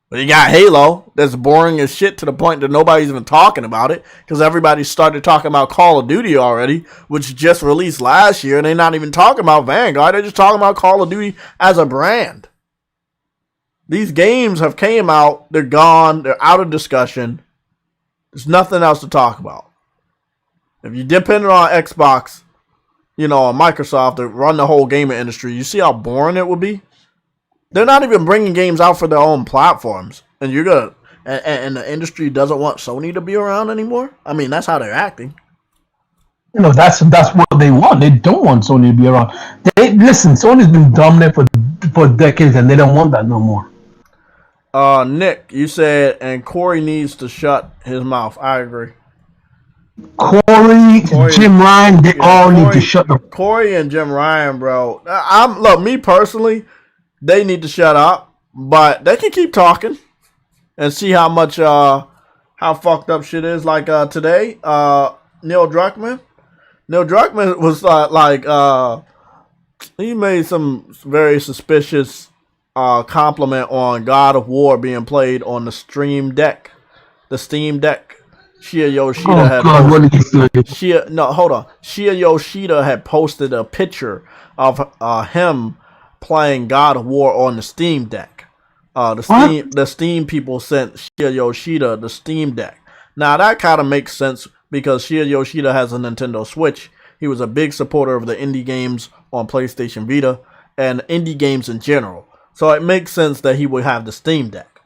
But you got Halo, that's boring as shit to the point that nobody's even talking about it because everybody started talking about Call of Duty already, which just released last year, and they're not even talking about Vanguard. They're just talking about Call of Duty as a brand. These games have came out, they're gone, they're out of discussion. There's nothing else to talk about. If you depended on Xbox, or Microsoft to run the whole gaming industry, you see how boring it would be? They're not even bringing games out for their own platforms. And and the industry doesn't want Sony to be around anymore? I mean, that's how they're acting. That's what they want. They don't want Sony to be around. Listen, Sony's been dominant for decades and they don't want that no more. Nick, you said, and Corey needs to shut his mouth. I agree. Corey, Jim Ryan, they all need to shut up. Corey and Jim Ryan, bro. Look, me personally, they need to shut up, but they can keep talking and see how much how fucked up shit is. Like today, Neil Druckmann was he made some very suspicious compliment on God of War being played on the Steam Deck. Shia Yoshida had posted a picture of him playing God of War on the Steam Deck. The Steam people sent Shia Yoshida the Steam Deck. Now that kind of makes sense because Shia Yoshida has a Nintendo Switch. He was a big supporter of the indie games on PlayStation Vita and indie games in general. So it makes sense that he would have the Steam Deck.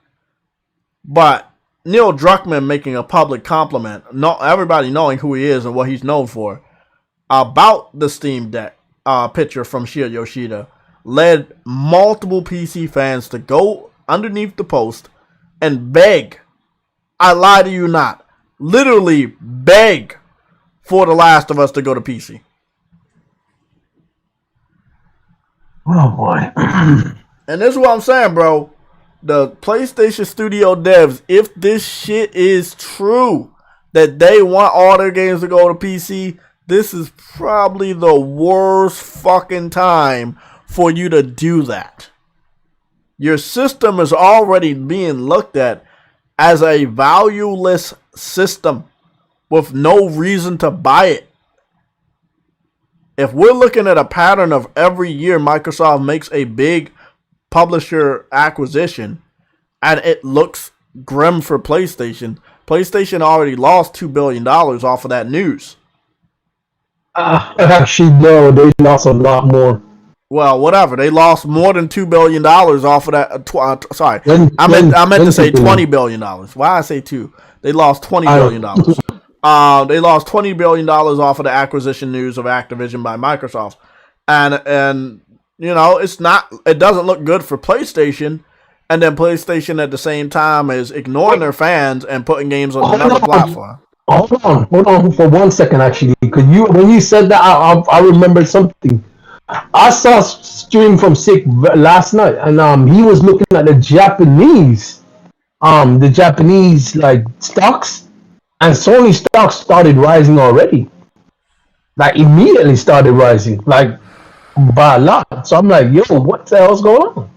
But Neil Druckmann making a public compliment, everybody knowing who he is and what he's known for, about the Steam Deck picture from Shia Yoshida, led multiple PC fans to go underneath the post and beg, I lie to you not, literally beg for The Last of Us to go to PC. Oh boy. And this is what I'm saying, bro. The PlayStation Studio devs, if this shit is true, that they want all their games to go to PC, this is probably the worst fucking time for you to do that. Your system is already being looked at as a valueless system with no reason to buy it. If we're looking at a pattern of every year Microsoft makes a big publisher acquisition and it looks grim for PlayStation, PlayStation already lost $2 billion off of that news. Actually, no, they lost a lot more. Well, whatever. They lost more than $2 billion off of that. I meant to say $20 billion. Why I say two? They lost $20 billion. They lost $20 billion off of the acquisition news of Activision by Microsoft. And you know, it doesn't look good for PlayStation. And then PlayStation at the same time is ignoring their fans and putting games on another platform. Hold on for 1 second, actually, because when you said that, I remembered something. I saw a stream from Sick last night, and he was looking at the Japanese like stocks, and Sony stocks started rising already, like immediately started rising, like by a lot. So I'm like, yo, what the hell's going on?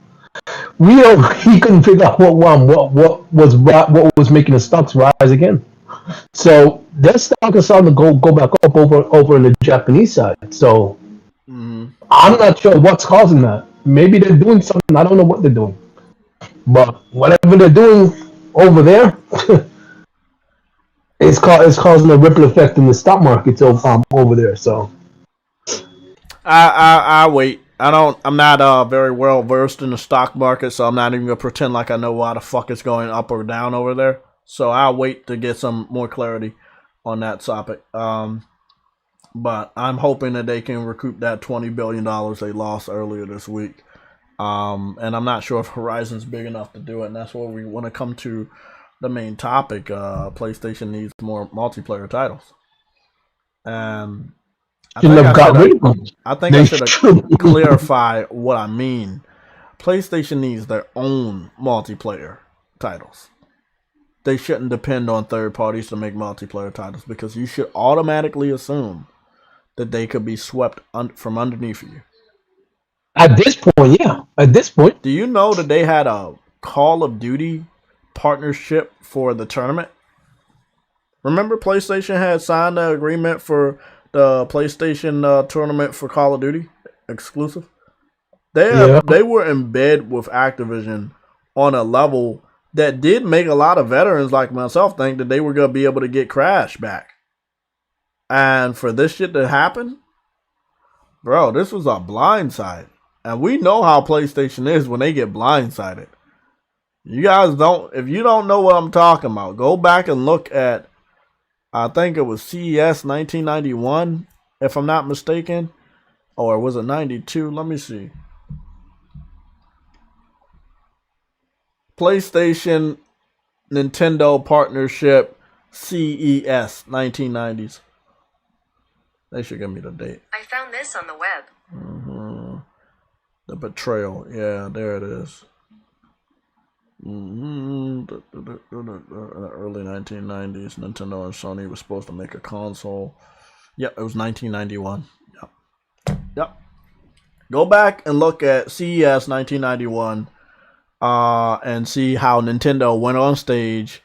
He couldn't figure out what was making the stocks rise again. So their stock is starting to go back up over in the Japanese side. So I'm not sure what's causing that. Maybe they're doing something. I don't know what they're doing. But whatever they're doing over there, it's causing a ripple effect in the stock markets over there. So I wait. I'm not very well versed in the stock market, so I'm not even gonna pretend like I know why the fuck it's going up or down over there. So I'll wait to get some more clarity on that topic. But I'm hoping that they can recoup that $20 billion they lost earlier this week. And I'm not sure if Horizon's big enough to do it. And that's where we want to come to the main topic. PlayStation needs more multiplayer titles. And I think I should clarify what I mean. PlayStation needs their own multiplayer titles. They shouldn't depend on third parties to make multiplayer titles, because you should automatically assume that they could be swept from underneath you. At this point, yeah. At this point. Do you know that they had a Call of Duty partnership for the tournament? Remember PlayStation had signed an agreement for the PlayStation tournament for Call of Duty exclusive? They were in bed with Activision on a level that did make a lot of veterans like myself think that they were going to be able to get Crash back. And for this shit to happen, bro, this was a blindside. And we know how PlayStation is when they get blindsided. You guys if you don't know what I'm talking about, go back and look at, I think it was CES 1991, if I'm not mistaken. Or was it 92? Let me see. PlayStation Nintendo partnership CES 1990s. They should give me the date. I found this on the web. The betrayal. Yeah, there it is. Early 1990s. Nintendo and Sony were supposed to make a console. Yep, it was 1991. Yep. Go back and look at CES 1991. And see how Nintendo went on stage,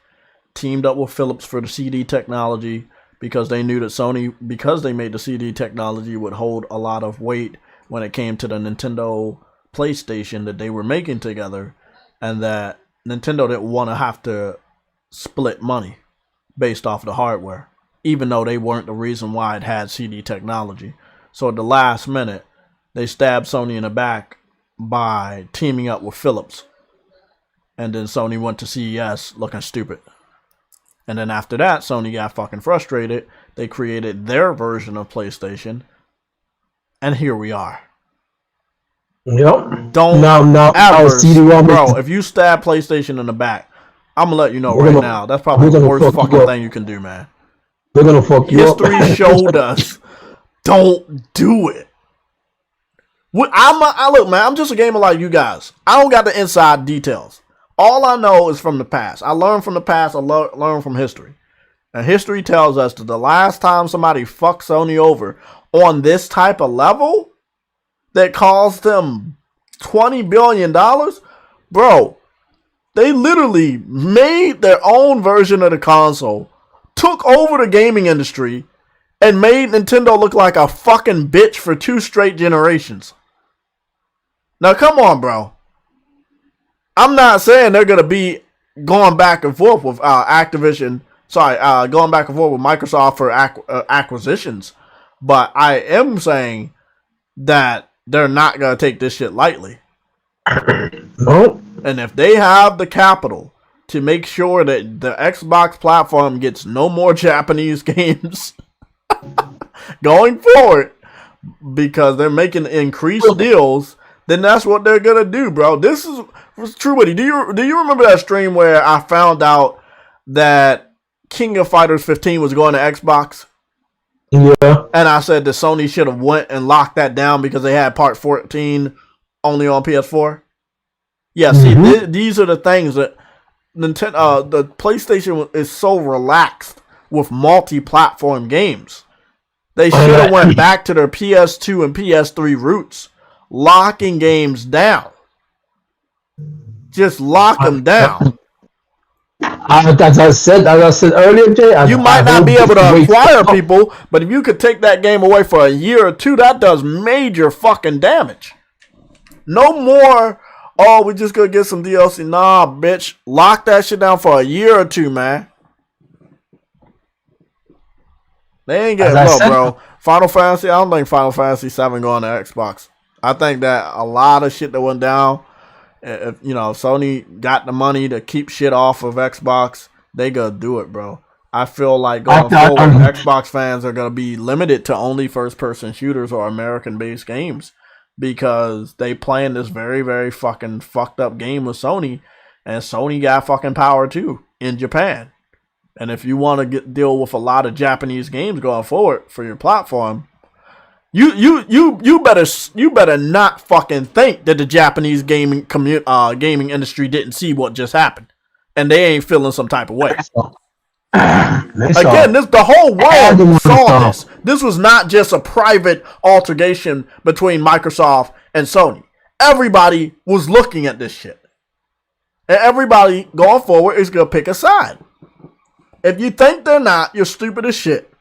teamed up with Philips for the CD technology, because they knew that Sony, because they made the CD technology, would hold a lot of weight when it came to the Nintendo PlayStation that they were making together, and that Nintendo didn't want to have to split money based off the hardware, even though they weren't the reason why it had CD technology. So at the last minute, they stabbed Sony in the back by teaming up with Philips. And then Sony went to CES looking stupid. And then after that, Sony got fucking frustrated. They created their version of PlayStation. And here we are. Yep. Don't ever, bro, if you stab PlayStation in the back, I'm going to let you know right now. That's probably the worst fucking thing you can do, man. They're going to fuck you up. History showed us, don't do it. Look, man, I'm just a gamer like you guys. I don't got the inside details. All I know is from the past. I learned from the past. I learned from history. And history tells us that the last time somebody fucked Sony over on this type of level that cost them $20 billion, bro, they literally made their own version of the console, took over the gaming industry, and made Nintendo look like a fucking bitch for 2 straight generations. Now, come on, bro. I'm not saying they're going to be going back and forth with Activision. Sorry, going back and forth with Microsoft for acquisitions. But I am saying that they're not going to take this shit lightly. No. And if they have the capital to make sure that the Xbox platform gets no more Japanese games going forward, because they're making increased deals, then that's what they're gonna do, bro. This is true, buddy. Do you remember that stream where I found out that King of Fighters 15 was going to Xbox? Yeah. And I said that Sony should have went and locked that down because they had part 14 only on PS4. Yeah, see, these are the things that Nintendo, the PlayStation is so relaxed with multi-platform games. They should have went back to their PS2 and PS3 roots, locking games down. Just lock them down. As I said earlier, Jay, you might not be able to acquire people, but if you could take that game away for a year or two, that does major fucking damage. No more, oh, we just gonna get some DLC. Nah, bitch. Lock that shit down for a year or two, man. They ain't getting low, bro. Final Fantasy, I don't think Final Fantasy 7 going to Xbox. I think that a lot of shit that went down, if Sony got the money to keep shit off of Xbox, they gonna do it, bro. I feel like going forward, Xbox fans are gonna be limited to only first-person shooters or American-based games because they playing this very, very fucking fucked up game with Sony, and Sony got fucking power too in Japan. And if you want to deal with a lot of Japanese games going forward for your platform, you better not fucking think that the Japanese gaming industry didn't see what just happened, and they ain't feeling some type of way. Again, the whole world saw this. This was not just a private altercation between Microsoft and Sony. Everybody was looking at this shit, and everybody going forward is gonna pick a side. If you think they're not, you're stupid as shit.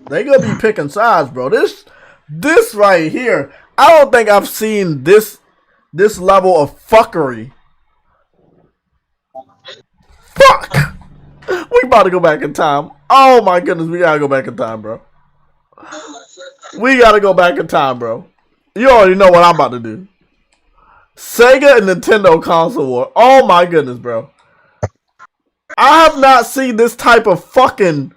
They gonna be picking sides, bro. This right here, I don't think I've seen this level of fuckery. Fuck! We about to go back in time. Oh my goodness, we gotta go back in time, bro. We gotta go back in time, bro. You already know what I'm about to do. Sega and Nintendo console war. Oh my goodness, bro. I have not seen this type of fucking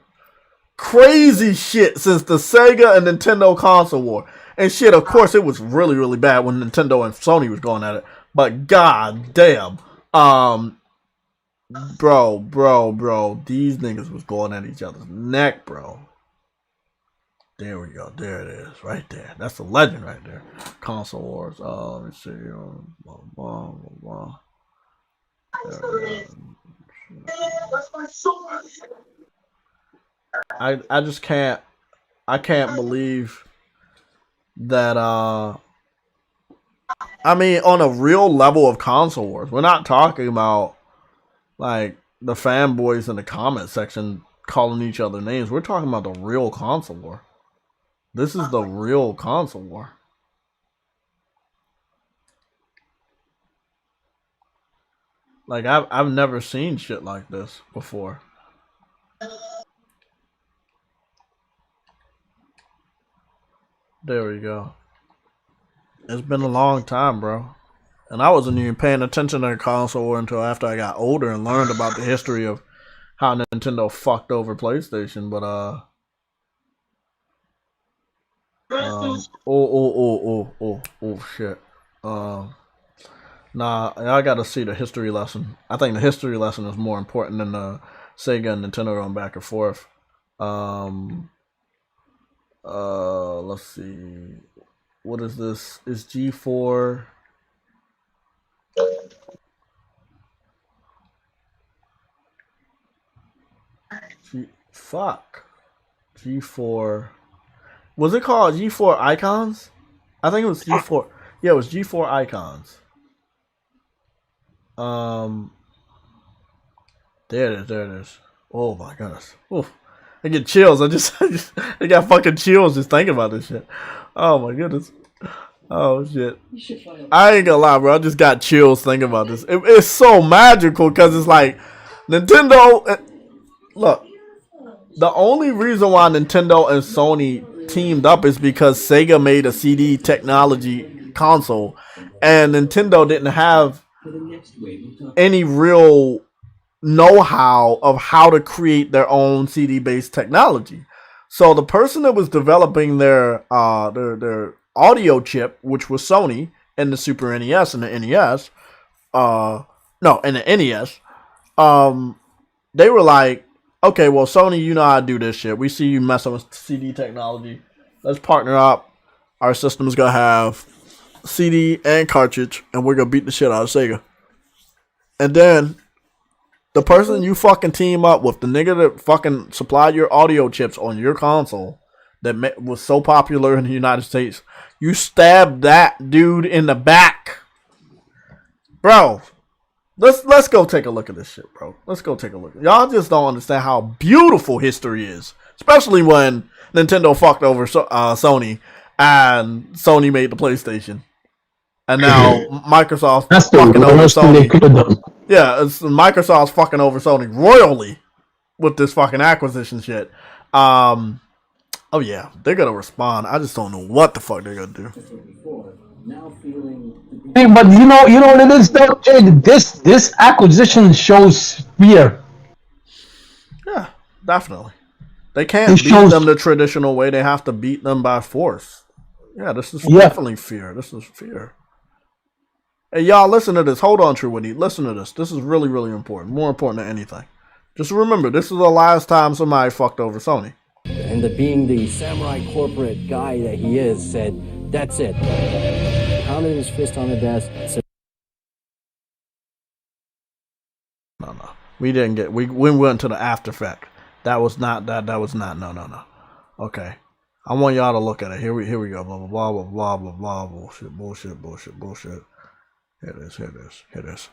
crazy shit since the Sega and Nintendo console war. And shit, of course, it was really, really bad when Nintendo and Sony was going at it. But god damn. Bro. These niggas was going at each other's neck, bro. There we go. There it is. Right there. That's a legend right there. Console wars. Let me see. I just can't. I can't believe that. I mean, on a real level of console wars, we're not talking about like the fanboys in the comment section calling each other names. We're talking about the real console war. This is the real console war. Like I've never seen shit like this before. There we go. It's been a long time, bro. And I wasn't even paying attention to the console war until after I got older and learned about the history of how Nintendo fucked over PlayStation, but shit. Nah, I gotta see the history lesson. I think the history lesson is more important than the Sega and Nintendo going back and forth. Let's see. What is this? Is G4? Fuck. G4. Was it called G4 Icons? I think it was G4. Yeah, it was G4 Icons. There it is. Oh my goodness. Oof. I get chills. I got fucking chills just thinking about this shit. Oh my goodness. Oh shit. I ain't gonna lie, bro. I just got chills thinking about this. It's so magical because it's like Nintendo. Look, the only reason why Nintendo and Sony teamed up is because Sega made a CD technology console, and Nintendo didn't have any real know-how of how to create their own CD-based technology. So the person that was developing their audio chip, which was Sony, and the Super NES and the NES, and the NES, they were like, okay, well, Sony, you know how to do this shit. We see you messing with CD technology. Let's partner up. Our system's gonna have CD and cartridge, and we're gonna beat the shit out of Sega. And then the person you fucking team up with, the nigga that fucking supplied your audio chips on your console that was so popular in the United States, you stabbed that dude in the back. Bro, let's go take a look at this shit, bro. Let's go take a look. Y'all just don't understand how beautiful history is. Especially when Nintendo fucked over Sony and Sony made the PlayStation. And now Microsoft's fucking over Sony. Yeah, Microsoft's fucking over Sony royally with this fucking acquisition shit. Oh yeah, they're gonna respond. I just don't know what the fuck they're gonna do. Hey, but you know what it is though, Jay? This acquisition shows fear. Yeah, definitely. They can't beat them the traditional way. They have to beat them by force. Yeah, this is definitely fear. This is fear. Hey, y'all, listen to this. Hold on, True Witty. Listen to this. This is really, really important. More important than anything. Just remember, this is the last time somebody fucked over Sony. And being the samurai corporate guy that he is, said, that's it. Pounded his fist on the desk. Said, No. We didn't get... We went to the after effect. That was not... No. Okay. I want y'all to look at it. Here we go. Blah, blah, blah, blah, blah, blah, bullshit. Here it is.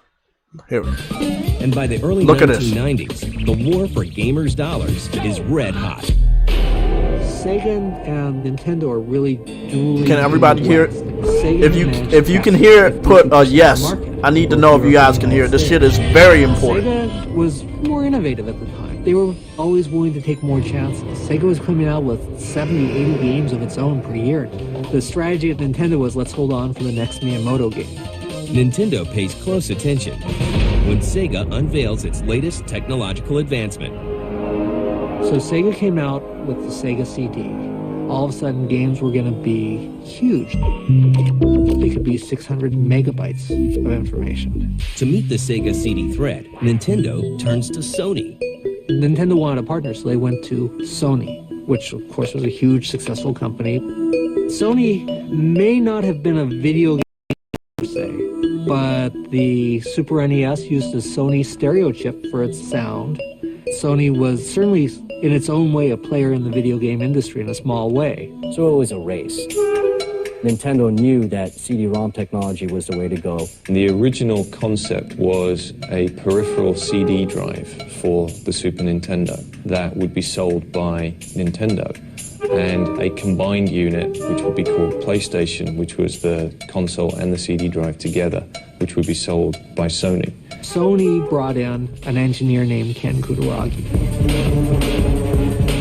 And by the early 1990s, the war for gamers' dollars is red hot. Sega and Nintendo are really dueling. Can everybody hear it? If you can hear it, put a yes. I need to know if you guys can hear it. This shit is very important. Sega was more innovative at the time. They were always willing to take more chances. Sega was coming out with 70, 80 games of its own per year. The strategy of Nintendo was, let's hold on for the next Miyamoto game. Nintendo pays close attention when Sega unveils its latest technological advancement. So Sega came out with the Sega CD. All of a sudden, games were going to be huge. They could be 600 megabytes of information. To meet the Sega CD threat, Nintendo turns to Sony. Nintendo wanted a partner, so they went to Sony, which of course was a huge, successful company. Sony may not have been a video game per se, but the Super NES used a Sony stereo chip for its sound. Sony was certainly, in its own way, a player in the video game industry in a small way. so it was a race. Nintendo knew that CD-ROM technology was the way to go. The original concept was a peripheral CD drive for the Super Nintendo that would be sold by Nintendo, and a combined unit which would be called PlayStation, which was the console and the CD drive together, which would be sold by Sony. Sony brought in an engineer named Ken Kutaragi.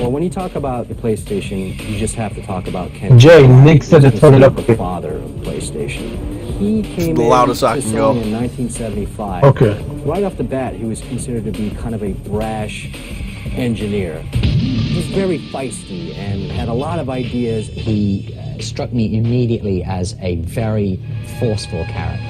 Well, when you talk about the PlayStation, you just have to talk about Ken. Jay, Nick said to turn it up. The father of PlayStation. He came The in loudest to I can Sony go. in 1975. Okay. Right off the bat, he was considered to be kind of a brash engineer. He was very feisty and had a lot of ideas. He struck me immediately as a very forceful character.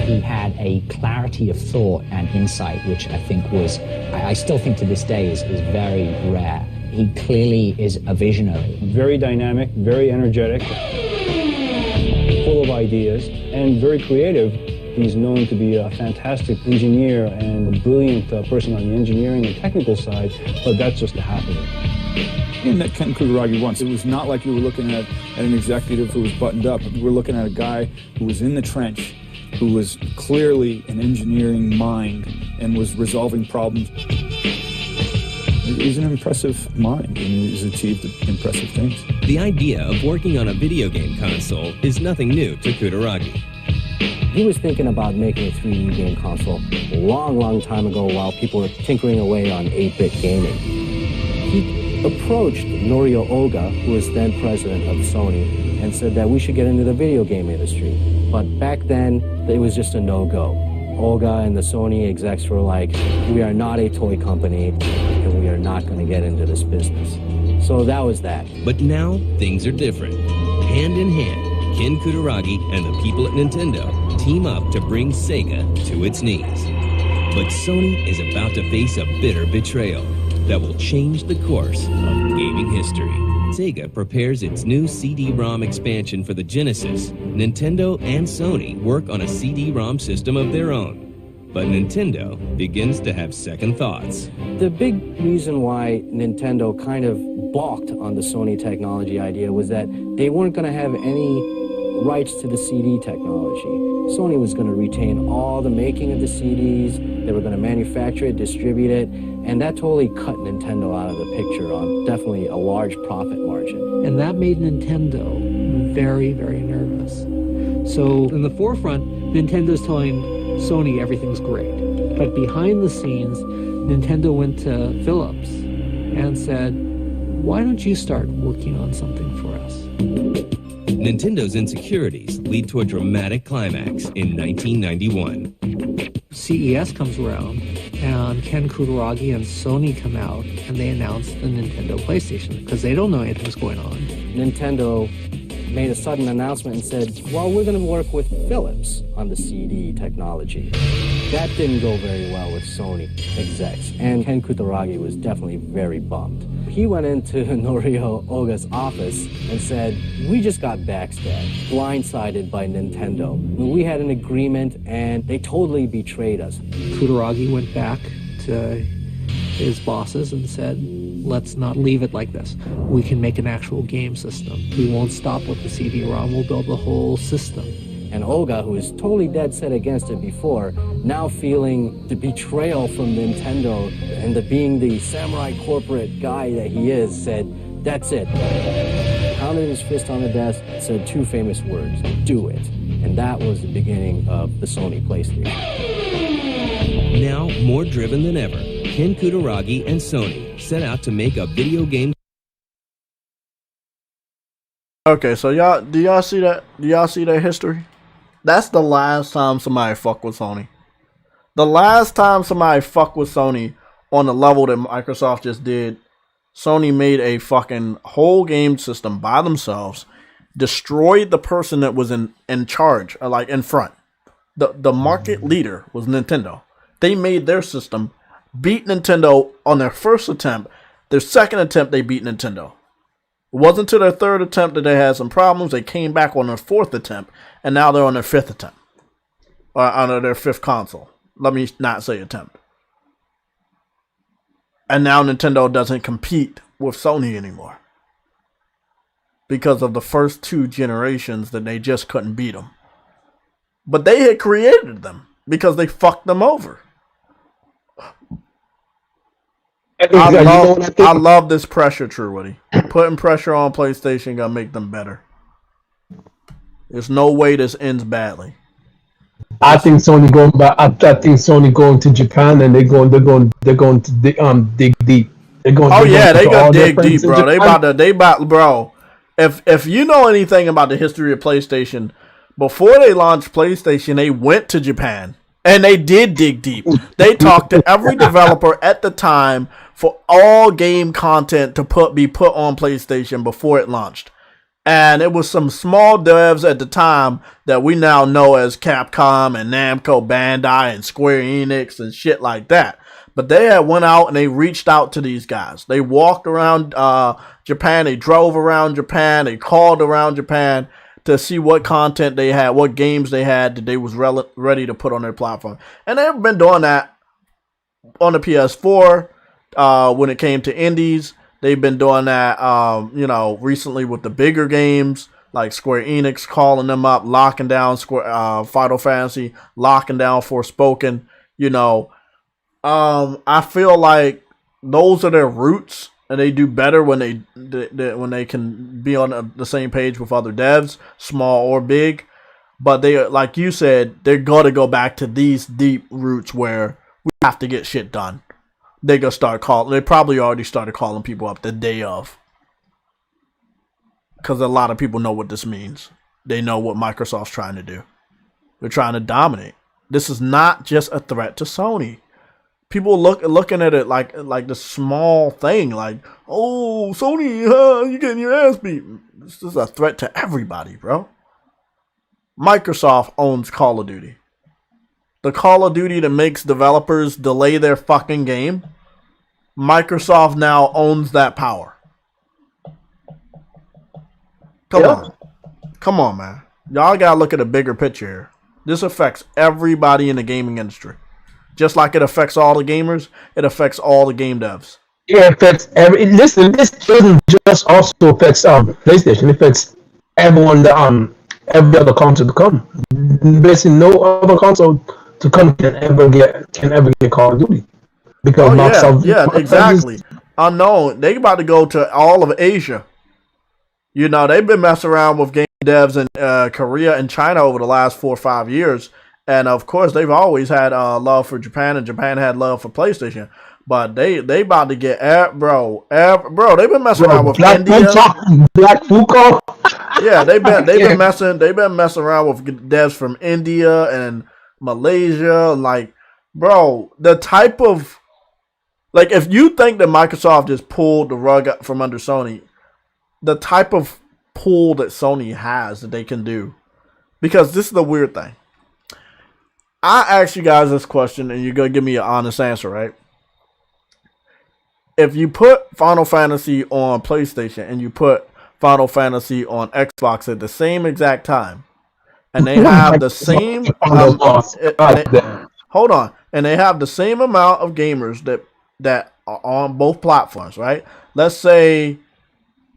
He had a clarity of thought and insight, which I think was, I still think to this day is very rare. He clearly is a visionary. Very dynamic, very energetic, full of ideas, and very creative He's known to be a fantastic engineer and a brilliant person on the engineering and technical side, but that's just a happening. In that Ken Kutaragi once, it was not like you were looking at an executive who was buttoned up. You were looking at a guy who was in the trench, who was clearly an engineering mind and was resolving problems. He's an impressive mind, and he's achieved impressive things. The idea of working on a video game console is nothing new to Kutaragi. He was thinking about making a 3D game console a long time ago while people were tinkering away on 8-bit gaming. He approached Norio Oga, who was then president of Sony, and said that we should get into the video game industry. But back then, it was just a no-go. Olga and the Sony execs were like, we are not a toy company, and we are not going to get into this business. So that was that. But now, things are different. Hand in hand, Ken Kutaragi and the people at Nintendo team up to bring Sega to its knees. But Sony is about to face a bitter betrayal that will change the course of gaming history. Sega prepares its new CD-ROM expansion for the Genesis. Nintendo and Sony work on a CD-ROM system of their own. But Nintendo begins to have second thoughts. The big reason why Nintendo kind of balked on the Sony technology idea was that they weren't going to have any rights to the CD technology. Sony was going to retain all the making of the CDs, they were going to manufacture it, distribute it, and that totally cut Nintendo out of the picture on definitely a large profit margin. And that made Nintendo very, very nervous. So in the forefront, Nintendo's telling Sony everything's great. But behind the scenes, Nintendo went to Philips and said, why don't you start working on something for us? Nintendo's insecurities lead to a dramatic climax in 1991. CES comes around, and Ken Kutaragi and Sony come out, and they announce the Nintendo PlayStation, because they don't know anything's going on. Nintendo made a sudden announcement and said, well, we're going to work with Philips on the CD technology. That didn't go very well with Sony execs, and Ken Kutaragi was definitely very bummed. He went into Norio Oga's office and said, we just got backstabbed, blindsided by Nintendo. We had an agreement, and they totally betrayed us. Kutaragi went back to his bosses and said, let's not leave it like this. We can make an actual game system. We won't stop with the CD-ROM, we'll build the whole system. And Olga, who was totally dead set against it before, now feeling the betrayal from Nintendo and being the samurai corporate guy that he is, said, that's it. Pounded his fist on the desk, said two famous words, do it. And that was the beginning of the Sony PlayStation. Now, more driven than ever, Ken Kutaragi and Sony set out to make a video game. Okay, so do y'all see that? Do y'all see that history? That's the last time somebody fucked with Sony. The last time somebody fucked with Sony on the level that Microsoft just did, Sony made a fucking whole game system by themselves, destroyed the person that was in charge, like in front. The market leader was Nintendo. They made their system, beat Nintendo on their first attempt. Their second attempt, they beat Nintendo. It wasn't until their third attempt that they had some problems. They came back on their fourth attempt, and now they're on their fifth attempt. Or on their fifth console. Let me not say attempt. And now Nintendo doesn't compete with Sony anymore. Because of the first two generations that they just couldn't beat them. But they had created them because they fucked them over. I love this pressure, True Woody. Putting pressure on PlayStation gonna make them better. There's no way this ends badly. I think Sony going back. I think Sony going to Japan and they're going to dig deep. They're going. Oh yeah, they gonna dig deep, bro. They about, bro. If you know anything about the history of PlayStation, before they launched PlayStation, they went to Japan. And they did dig deep. They talked to every developer at the time for all game content to be put on PlayStation before it launched. And it was some small devs at the time that we now know as Capcom and Namco Bandai and Square Enix and shit like that. But they had went out and they reached out to these guys. They walked around Japan. They drove around Japan. They called around Japan. to see what content they had, what games they had that they was ready to put on their platform. And they've been doing that on the PS4 when it came to indies. They've been doing that, recently with the bigger games, like Square Enix calling them up, locking down Final Fantasy, locking down Forspoken. I feel like those are their roots, and they do better when they can be on the same page with other devs, small or big. But they, like you said, they're going to go back to these deep roots where we have to get shit done. They gonna start calling. They probably already started calling people up the day of, because a lot of people know what this means. They know what Microsoft's trying to do. They're trying to dominate. This is not just a threat to Sony. People looking at it like the small thing, like, oh, Sony, you getting your ass beat. This is a threat to everybody, bro. Microsoft owns Call of Duty. The Call of Duty that makes developers delay their fucking game, Microsoft now owns that power. Come on, man. Y'all gotta look at a bigger picture here. This affects everybody in the gaming industry. Just like it affects all the gamers, it affects all the game devs. Yeah, it affects listen, this doesn't just also affects PlayStation. It affects everyone every other console to come. Basically, no other console to come can ever get Call of Duty, because Microsoft, exactly. Unknown. They about to go to all of Asia. They've been messing around with game devs in Korea and China over the last 4 or 5 years, and of course they've always had love for Japan, and Japan had love for PlayStation. But they about to get bro. They've been messing around with India. Black Fuko. Yeah, they've been messing around with devs from India and Malaysia. Like, bro, the type of, like, if you think that Microsoft just pulled the rug up from under Sony, the type of pull that Sony has that they can do, because this is the weird thing. I asked you guys this question, and you're gonna give me an honest answer, right? If you put Final Fantasy on PlayStation and you put Final Fantasy on Xbox at the same exact time, and they have the same hold on, and they have the same amount of gamers that are on both platforms, right? Let's say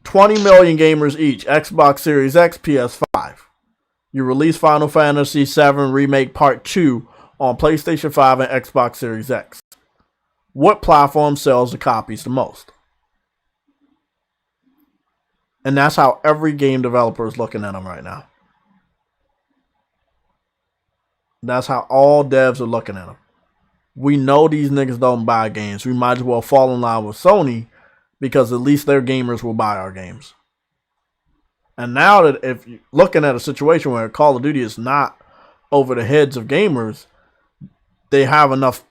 20 million gamers each, Xbox Series X, PS5. You release Final Fantasy VII Remake Part 2 on PlayStation 5 and Xbox Series X. What platform sells the copies the most? And that's how every game developer is looking at them right now. That's how all devs are looking at them. We know these niggas don't buy games. We might as well fall in line with Sony, because at least their gamers will buy our games. And now that if you're looking at a situation where Call of Duty is not over the heads of gamers, they have enough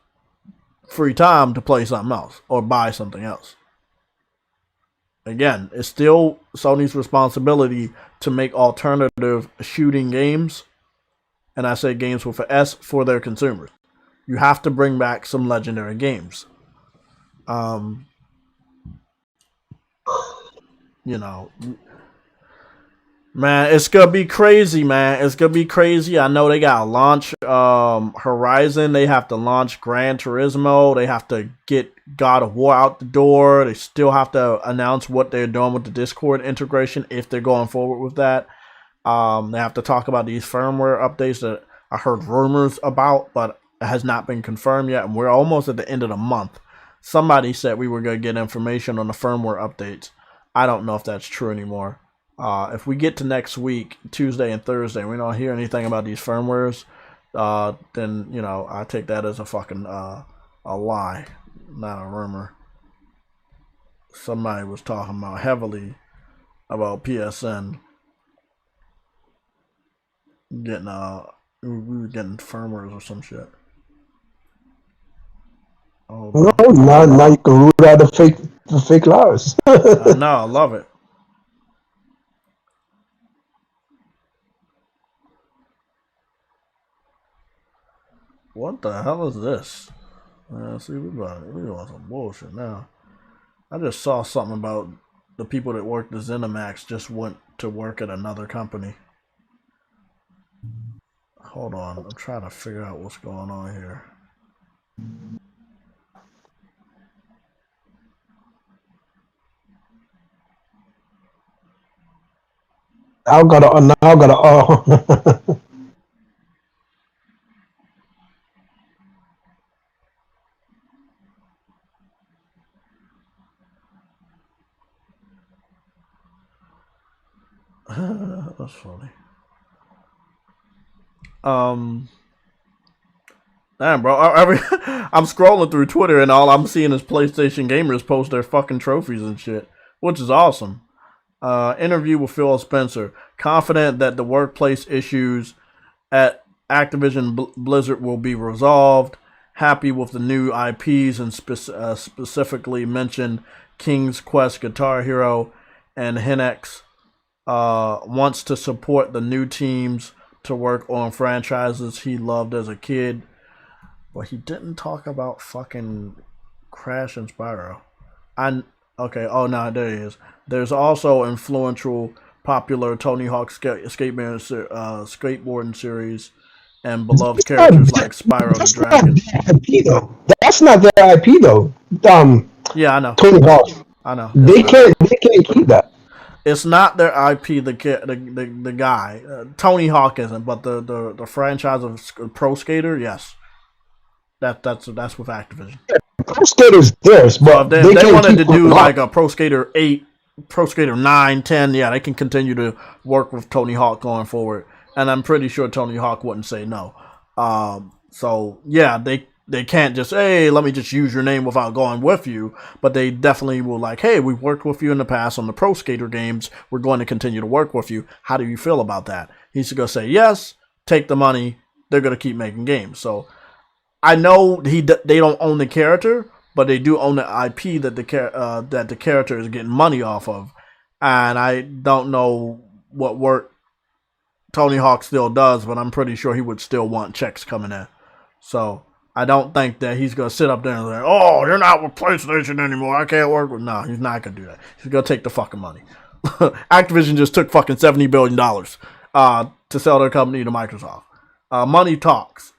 free time to play something else or buy something else. Again, it's still Sony's responsibility to make alternative shooting games, and I say games with an S, for their consumers. You have to bring back some legendary games. Man, it's gonna be crazy, man. It's gonna be crazy. I know they gotta launch Horizon. They have to launch Gran Turismo. They have to get God of War out the door. They still have to announce what they're doing with the Discord integration, if they're going forward with that. They have to talk about these firmware updates that I heard rumors about, but it has not been confirmed yet. And we're almost at the end of the month. Somebody said we were gonna get information on the firmware updates. I don't know if that's true anymore. If we get to next week, Tuesday and Thursday, we don't hear anything about these firmwares, then, I take that as a fucking a lie, not a rumor. Somebody was talking about heavily about PSN getting we were getting firmwares or some shit. Oh, no, now you can root out the fake liars. I know, I love it. What the hell is this? See, we on some bullshit now. I just saw something about the people that worked at ZeniMax just went to work at another company. Hold on. I'm trying to figure out what's going on here. Now gotta. That's funny. Damn, bro. I'm scrolling through Twitter and all I'm seeing is PlayStation gamers post their fucking trophies and shit, which is awesome. Interview with Phil Spencer. Confident that the workplace issues at Activision Blizzard will be resolved. Happy with the new IPs and specifically mentioned King's Quest Guitar Hero and Henex. Wants to support the new teams to work on franchises he loved as a kid. But he didn't talk about fucking Crash and Spyro. Okay, oh no, there he is. There's also influential, popular Tony Hawk skateboarding series and beloved characters like Spyro the Dragon. That's not their IP though. Yeah, I know. Tony Hawk. I know. They can't keep that. It's not their IP. The guy Tony Hawk isn't, but the franchise of Pro Skater, yes. That's with Activision. Pro Skater's theirs, but so if they wanted to do like a Pro Skater 8, Pro Skater 9, 10, yeah, they can continue to work with Tony Hawk going forward. And I'm pretty sure Tony Hawk wouldn't say no. So yeah, they can't just, hey, let me just use your name without going with you. But they definitely will like, hey, we've worked with you in the past on the Pro Skater games. We're going to continue to work with you. How do you feel about that? He's going to say yes, take the money. They're going to keep making games. So I know they don't own the character, but they do own the IP that the character is getting money off of. And I don't know what work Tony Hawk still does, but I'm pretty sure he would still want checks coming in. So I don't think that he's going to sit up there and say, oh, you're not with PlayStation anymore. I can't work with... No, he's not going to do that. He's going to take the fucking money. Activision just took fucking $70 billion to sell their company to Microsoft. Money talks.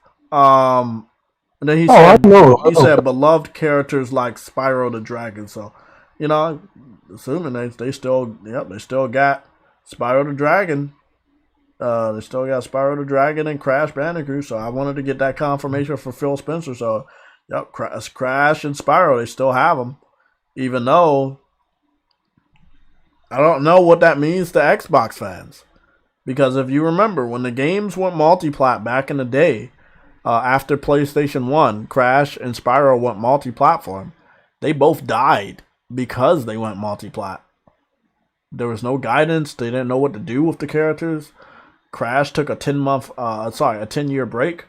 And then he said beloved characters like Spyro the Dragon. So, you know, assuming they still got Spyro the Dragon. They still got Spyro the Dragon and Crash Bandicoot. So I wanted to get that confirmation for Phil Spencer. So, yep, Crash and Spyro, they still have them. Even though I don't know what that means to Xbox fans. Because if you remember, when the games went multi-plat back in the day, after PlayStation 1, Crash and Spyro went multi-platform. They both died because they went multi-plat. There was no guidance. They didn't know what to do with the characters. Crash took a 10-year break.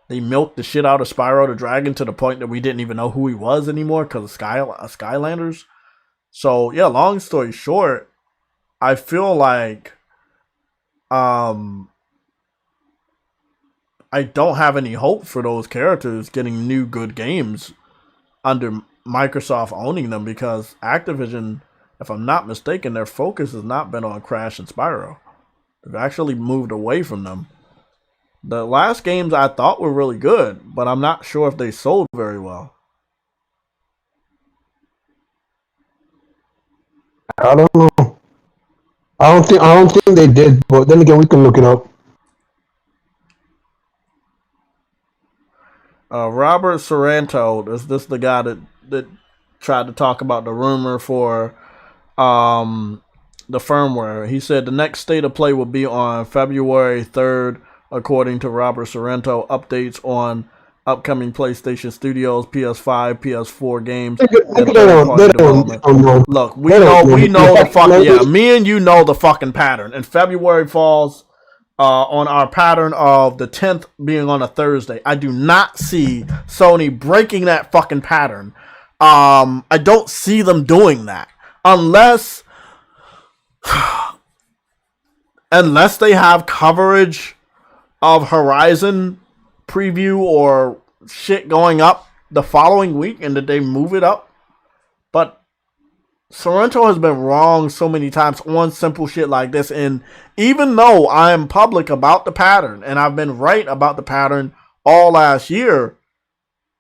They milked the shit out of Spyro the Dragon to the point that we didn't even know who he was anymore because of Skylanders. So, yeah, long story short, I feel like I don't have any hope for those characters getting new good games under Microsoft owning them because Activision, if I'm not mistaken, their focus has not been on Crash and Spyro. They've actually moved away from them. The last games I thought were really good, but I'm not sure if they sold very well. I don't know. I don't think they did, but then again, we can look it up. Robert Sorrento, is this the guy that tried to talk about the rumor for the firmware? He said the next state of play will be on February 3rd, according to Robert Sorrento. Updates on upcoming PlayStation Studios, PS5, PS4 games. Look, we know the fucking, yeah, me and you know the fucking pattern. And February falls on our pattern of the 10th being on a Thursday. I do not see Sony breaking that fucking pattern. I don't see them doing that unless they have coverage of Horizon preview or shit going up the following week and that they move it up. But Sorrento has been wrong so many times on simple shit like this, and even though I am public about the pattern, and I've been right about the pattern all last year,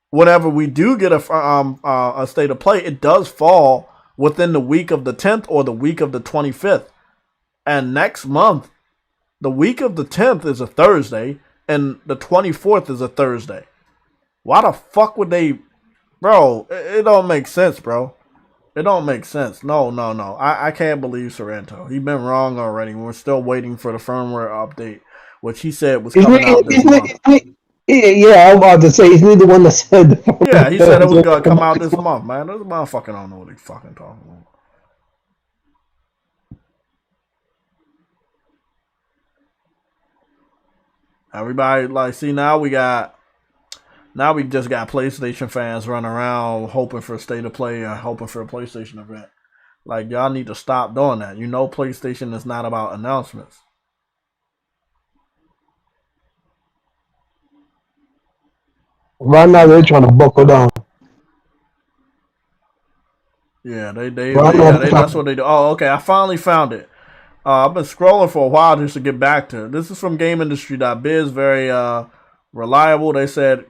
whenever we do get a state of play, it does fall within the week of the 10th or the week of the 25th. And next month, the week of the 10th is a Thursday, and the 24th is a Thursday. Why the fuck would they... Bro, it don't make sense, bro. It don't make sense. No. I can't believe Sorrento. He's been wrong already. We're still waiting for the firmware update, which he said was coming out this month. Yeah, I'm about to say, isn't he the one that said... Yeah, he said it was going to come out this month, man. Those motherfuckers don't know what they fucking talking about. Everybody, like, see, now we just got PlayStation fans running around hoping for a state of play and hoping for a PlayStation event. Like, y'all need to stop doing that. You know PlayStation is not about announcements. Right now, they're trying to buckle down. Yeah, that's what they do. Oh, okay, I finally found it. I've been scrolling for a while just to get back to it. This is from GameIndustry.biz, very reliable. They said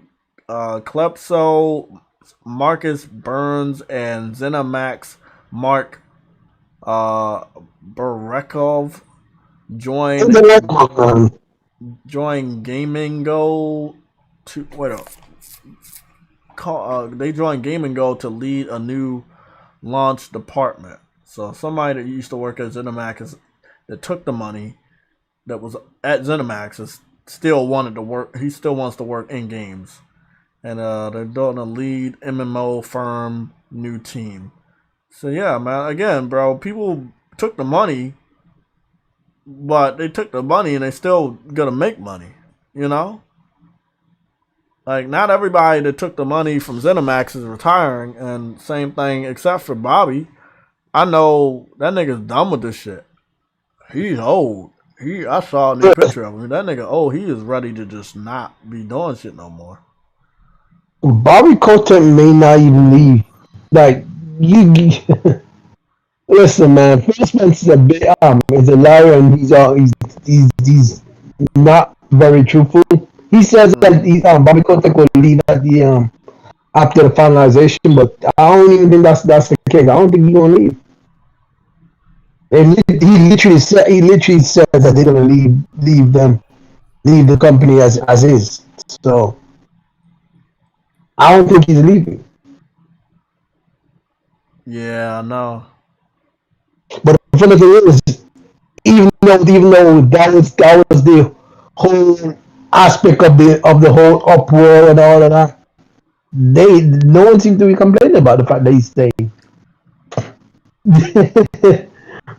Klepso, Marcus Burns, and ZeniMax Mark Barekov joined Gaming Go to they joined Gaming Go to lead a new launch department. So somebody that used to work at ZeniMax that took the money that was at ZeniMax is still wanted to work. He still wants to work in games, and they're doing a lead MMO firm new team. So yeah, man. Again, bro, people took the money, but they took the money and they still gonna make money. You know, like not everybody that took the money from ZeniMax is retiring, and same thing except for Bobby. I know that nigga's done with this shit. He's old. I saw a new picture of him. That nigga old. He is ready to just not be doing shit no more. Bobby Kotick may not even leave. Like you listen, man. Phil Spencer's a bit is a liar, and he's not very truthful. He says that Bobby Kotick will leave at the after the finalization, but I don't even think that's the case. I don't think he's gonna leave. And he literally said that they're gonna leave the company as is. So I don't think he's leaving. Yeah, I know. But the funny thing is, even though that was the whole aspect of the whole uproar and all of that, no one seemed to be complaining about the fact that he's staying.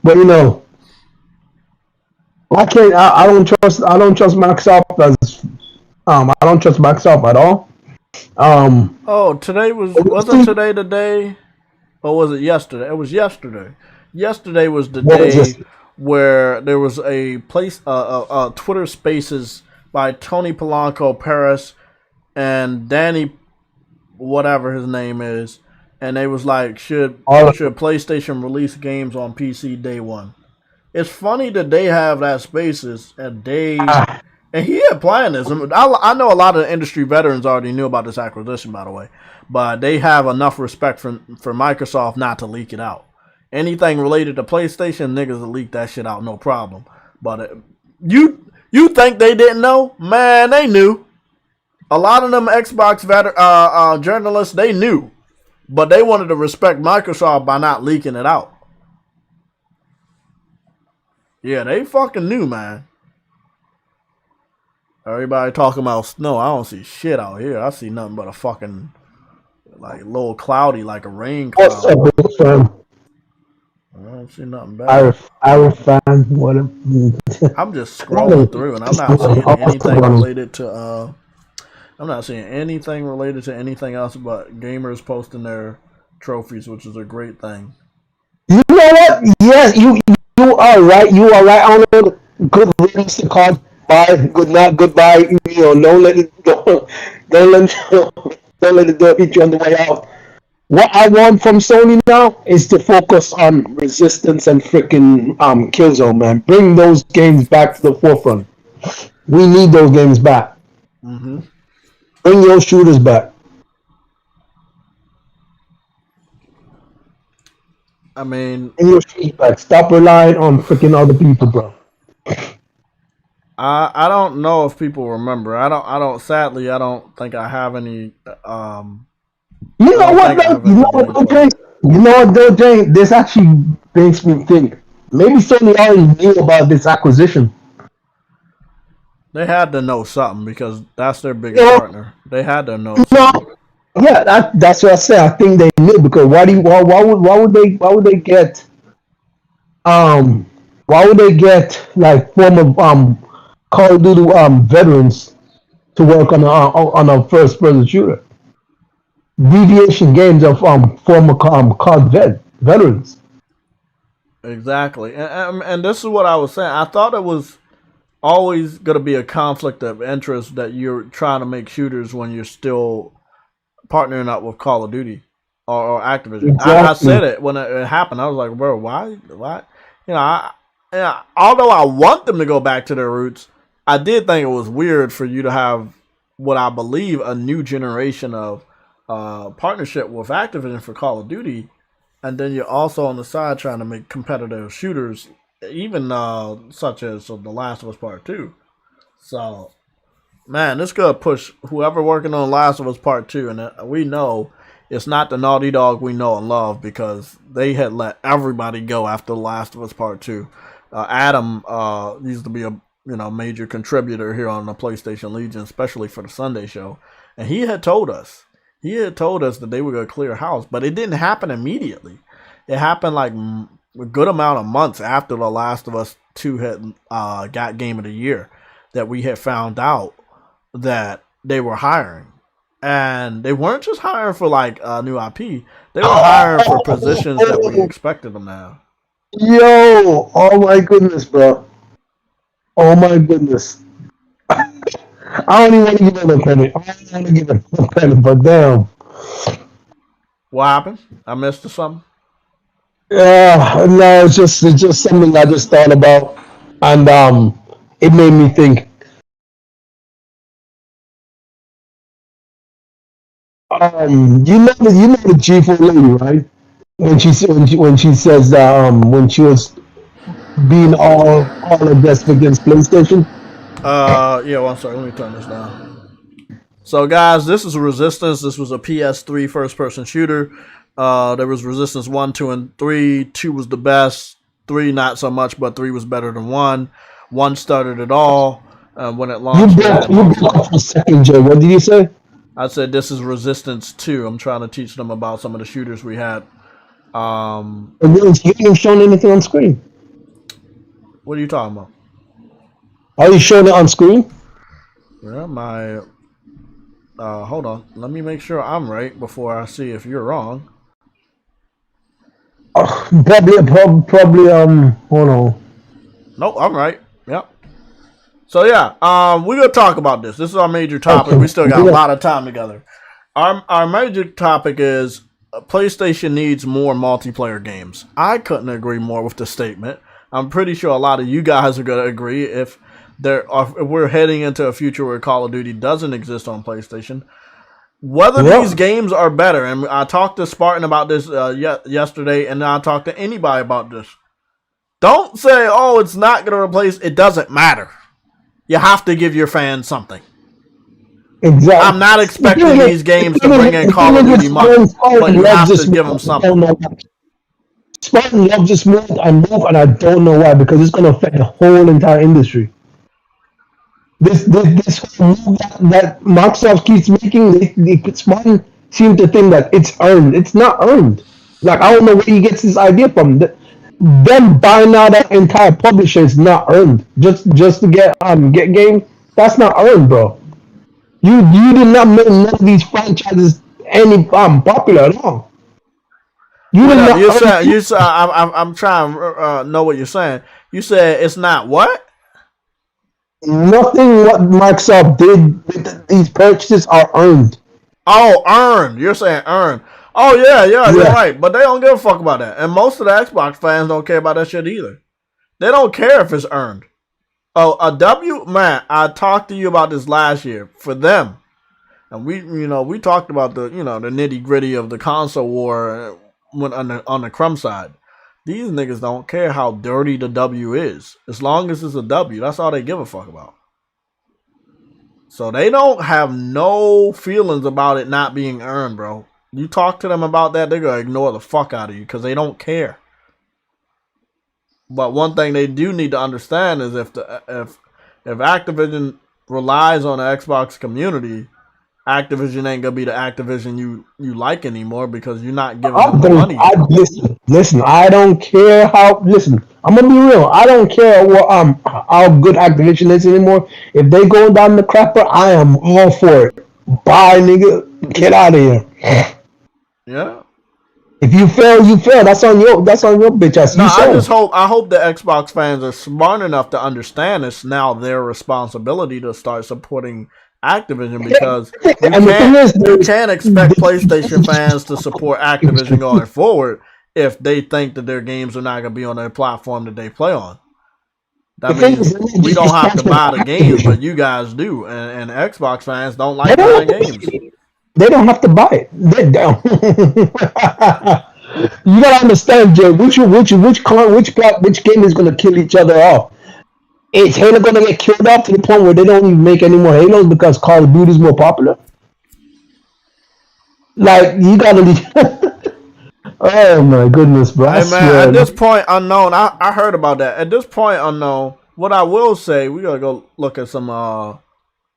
But you know, I don't trust Microsoft as I don't trust Microsoft at all. Today wasn't today the day, or was it yesterday? It was yesterday. Yesterday was the day where there was a Twitter Spaces by Tony Polanco Paris and Danny, whatever his name is, and they was like, should PlayStation release games on PC day one? It's funny that they have that Spaces and they and he had planned this. I know a lot of the industry veterans already knew about this acquisition, by the way, but they have enough respect for Microsoft not to leak it out. Anything related to PlayStation, niggas will leak that shit out, no problem. But you think they didn't know? Man, they knew. A lot of them Xbox journalists, they knew, but they wanted to respect Microsoft by not leaking it out. Yeah, they fucking knew, man. Everybody talking about snow. I don't see shit out here. I see nothing but a fucking like a little cloudy, like a rain cloud. What's up, fam? I don't see nothing bad. I'm just scrolling through, and I'm not seeing anything related to. I'm not seeing anything related to anything else but gamers posting their trophies, which is a great thing. You know what? Yes, you are right. You are right. I don't know. Good riddance to call. Bye. Good night. Goodbye. You know, don't let the door hit you on the way out. What I want from Sony now is to focus on Resistance and freaking Killzone, man. Bring those games back to the forefront. We need those games back. Mm-hmm. Bring those shooters back. I mean, Bring your shooters back. Stop relying on freaking other people, bro. I don't know if people remember. Sadly, I don't think I have any. You know what, though? You know what, though, Jay? This actually makes me think. Maybe Sony already knew about this acquisition. They had to know something because that's their biggest partner. They had to know something. Yeah, that's what I said. I think they knew because why would they get like former Call of Duty veterans to work on a first person shooter? Deviation games of former COD veterans. Exactly, and this is what I was saying. I thought it was always going to be a conflict of interest that you're trying to make shooters when you're still partnering up with Call of Duty or Activision. Exactly. I said it when it happened. I was like, bro, why? You know, although I want them to go back to their roots, I did think it was weird for you to have what I believe a new generation of partnership with Activision for Call of Duty, and then you're also on the side trying to make competitive shooters, even such as The Last of Us Part 2. So, man, this could push whoever working on Last of Us Part 2, and we know it's not the Naughty Dog we know and love because they had let everybody go after The Last of Us Part 2. Adam used to be a major contributor here on the PlayStation Legion, especially for the Sunday show, and he had told us that they were going to clear house, but it didn't happen immediately. It happened like a good amount of months after The Last of Us 2 had got Game of the Year that we had found out that they were hiring. And they weren't just hiring for like new IP. They were hiring for positions that we expected them to have. Yo, oh my goodness, bro. Oh my goodness. I don't even want to give him a penny. I don't want to give him a penny, but damn. What happened? I missed something? Yeah, no, it's just something I just thought about, and it made me think. You know the G4 lady, right? When she says that when she was being all against PlayStation. Yeah, well, I'm sorry. Let me turn this down. So, guys, this is Resistance. This was a PS3 first-person shooter. There was Resistance 1, 2, and 3. 2 was the best. 3, not so much, but 3 was better than 1. 1 started it all when it launched. You broke up for a second, Jay. What did you say? I said this is Resistance 2. I'm trying to teach them about some of the shooters we had. You haven't shown anything on screen. What are you talking about? Are you showing it on screen? Yeah, hold on. Let me make sure I'm right before I see if you're wrong. Probably, hold on. Nope, I'm right. Yep. So yeah, we're gonna talk about this. This is our major topic. We still got a lot of time together. Our major topic is PlayStation needs more multiplayer games. I couldn't agree more with the statement. I'm pretty sure a lot of you guys are gonna agree if we're heading into a future where Call of Duty doesn't exist on PlayStation. Whether these games are better, and I talked to Spartan about this yesterday, and I talked to anybody about this. Don't say, oh, it's not going to replace. It doesn't matter. You have to give your fans something. Exactly. I'm not expecting these games to bring in Call of Duty money, but you have to give them something. Spartan loves this move, and I don't know why, because it's going to affect the whole entire industry. This whole move that Microsoft keeps making, Spartan seems to think that it's earned. It's not earned. Like, I don't know where he gets this idea from. Them buying out that entire publisher is not earned. Just to get games, that's not earned, bro. You did not make none of these franchises any popular at all. I'm trying to know what you're saying. You said it's not what? Nothing what Microsoft did with these purchases are earned. Oh, earned. You're saying earned. Oh yeah, you're right. But they don't give a fuck about that. And most of the Xbox fans don't care about that shit either. They don't care if it's earned. Oh, a W, man, I talked to you about this last year. For them, and we talked about the nitty gritty of the console war on the Crumb side. These niggas don't care how dirty the W is. As long as it's a W, that's all they give a fuck about. So they don't have no feelings about it not being earned, bro. You talk to them about that, they're going to ignore the fuck out of you because they don't care. But one thing they do need to understand is if Activision relies on the Xbox community, Activision ain't gonna be the Activision you like anymore because you're not giving them the money. Listen, I don't care how. Listen, I'm gonna be real. I don't care how good Activision is anymore. If they going down the crapper, I am all for it. Bye, nigga. Get out of here. Yeah. If you fail, you fail. That's on your bitch ass. No, I hope the Xbox fans are smart enough to understand it's now their responsibility to start supporting Activision because you can't expect PlayStation fans to support Activision going forward if they think that their games are not going to be on their platform that they play on. That means we don't have to buy the games, but you guys do, and Xbox fans don't like buying games. They don't have to buy it. They don't. You gotta understand, Jay. Which game is gonna kill each other off? Is Halo gonna get killed off to the point where they don't even make any more Halos because Call of Duty is more popular? Like you gotta. Oh my goodness, bro! Hey man, at this point unknown, I heard about that. At this point unknown, what I will say, we gotta go look at some.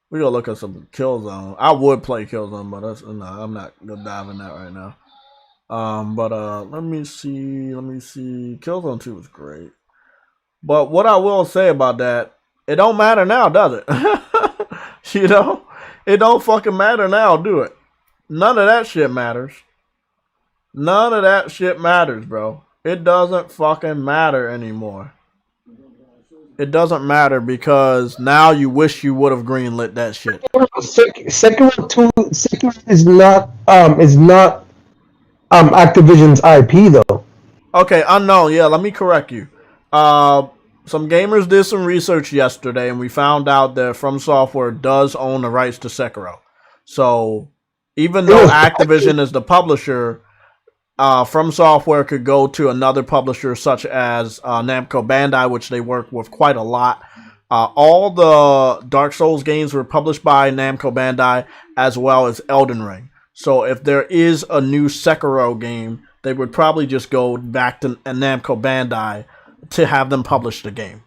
We gotta look at some Killzone. I would play Killzone, but I'm not gonna dive in that right now. But let me see. Killzone 2 was great. But what I will say about that, it don't matter now, does it? It don't fucking matter now, do it? None of that shit matters. None of that shit matters, bro. It doesn't fucking matter anymore. It doesn't matter because now you wish you would have greenlit that shit. Sekiro is not Activision's IP though. Okay, unknown. Yeah, let me correct you. Some gamers did some research yesterday, and we found out that From Software does own the rights to Sekiro. So even though Activision is the publisher, From Software could go to another publisher such as Namco Bandai, which they work with quite a lot. All the Dark Souls games were published by Namco Bandai, as well as Elden Ring. So if there is a new Sekiro game, they would probably just go back to Namco Bandai to have them publish the game.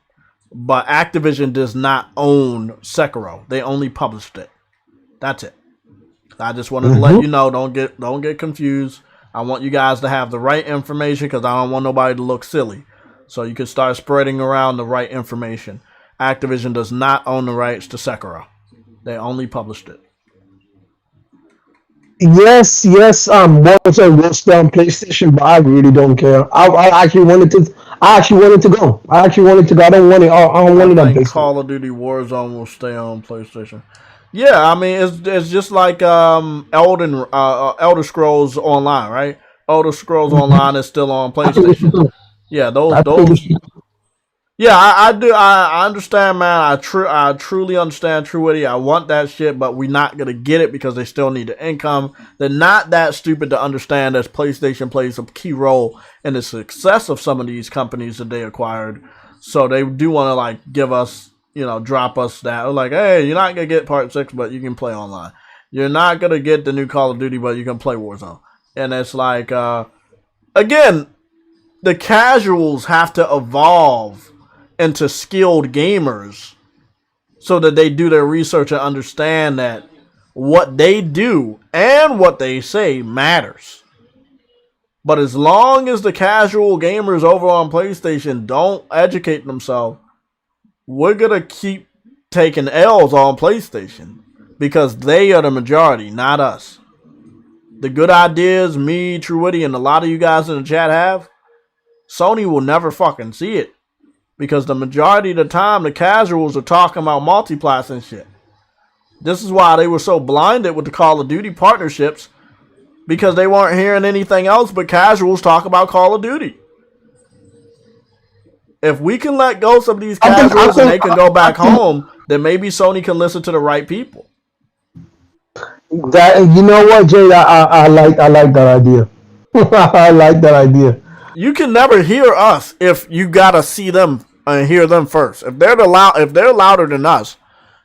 But Activision does not own Sekiro. They only published it. That's it. I just wanted to let you know, don't get confused. I want you guys to have the right information because I don't want nobody to look silly. So you can start spreading around the right information. Activision does not own the rights to Sekiro. They only published it. Yes. Warzone will stay on PlayStation, but I really don't care. I actually wanted to go. I don't want it. I don't want it on PlayStation. Call of Duty Warzone will stay on PlayStation. Yeah, I mean it's just like Elder Scrolls Online, right? Elder Scrolls Online is still on PlayStation. Yeah, those. Yeah, I do. I understand, man. I truly understand Truity. I want that shit, but we're not gonna get it because they still need the income. They're not that stupid to understand that PlayStation plays a key role in the success of some of these companies that they acquired. So they do want to like give us, drop us that. Like, hey, you're not gonna get Part 6, but you can play online. You're not gonna get the new Call of Duty, but you can play Warzone. And it's like, again, the casuals have to evolve into skilled gamers so that they do their research and understand that what they do and what they say matters. But as long as the casual gamers over on PlayStation don't educate themselves, we're gonna keep taking L's on PlayStation because they are the majority, not us. The good ideas me, Truity, and a lot of you guys in the chat have, Sony will never fucking see it. Because the majority of the time, the casuals are talking about multiplats and shit. This is why they were so blinded with the Call of Duty partnerships. because they weren't hearing anything else but casuals talk about Call of Duty. If we can let go some of these casuals and they can go back home, then maybe Sony can listen to the right people. That, you know what, Jay? I like that idea. I like that idea. You can never hear us if you gotta see them and hear them first. If they're louder than us,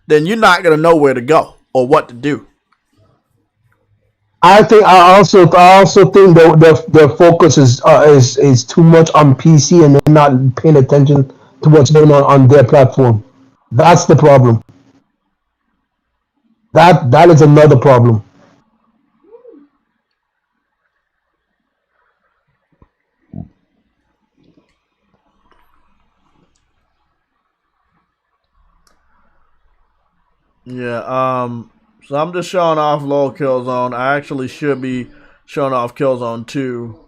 then you're not gonna know where to go or what to do. I also think that their focus is too much on PC and they're not paying attention to what's going on their platform. That's the problem. That is another problem. Yeah, so I'm just showing off low Killzone. I actually should be showing off Killzone 2.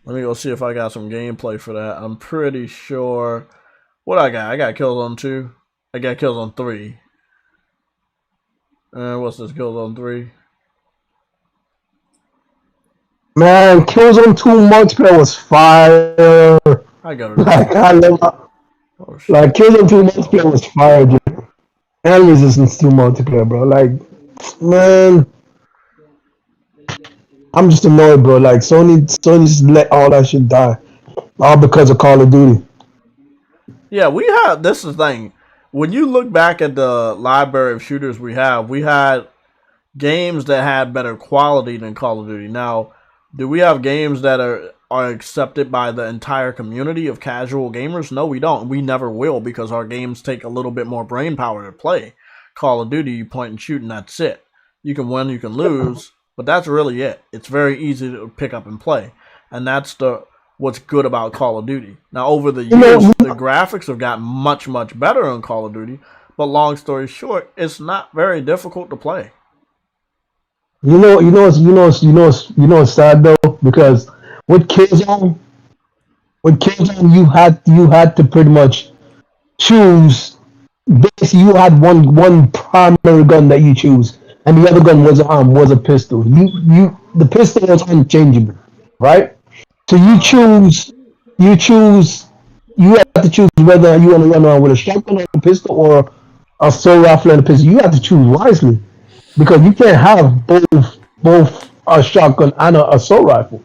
Let me go see if I got some gameplay for that. I'm pretty sure. What I got Killzone 2. I got Killzone 3. What's this, Killzone 3? Man, Killzone 2 multiplayer was fire. I got it. Like Killzone 2 multiplayer was fire, dude. And Resistance 2 multiplayer, bro. Like, man, I'm just annoyed, bro. Like, Sony just let all that shit die, all because of Call of Duty. Yeah, this is the thing. When you look back at the library of shooters we had games that had better quality than Call of Duty. Now, do we have games that are accepted by the entire community of casual gamers? No, we don't. We never will, because our games take a little bit more brain power to play. Call of Duty, you point and shoot and that's it. You can win, you can lose, but that's really it. It's very easy to pick up and play. And that's what's good about Call of Duty. Now, over the years, the graphics have gotten much, much better on Call of Duty, but long story short, it's not very difficult to play. You know what's sad though, because with Killzone, you had to pretty much choose. Basically, you had one primary gun that you choose, and the other gun was a pistol. The pistol was unchangeable, right? So you have to choose whether you want to run around with a shotgun or a pistol or a assault rifle and a pistol. You have to choose wisely, because you can't have both a shotgun and an assault rifle.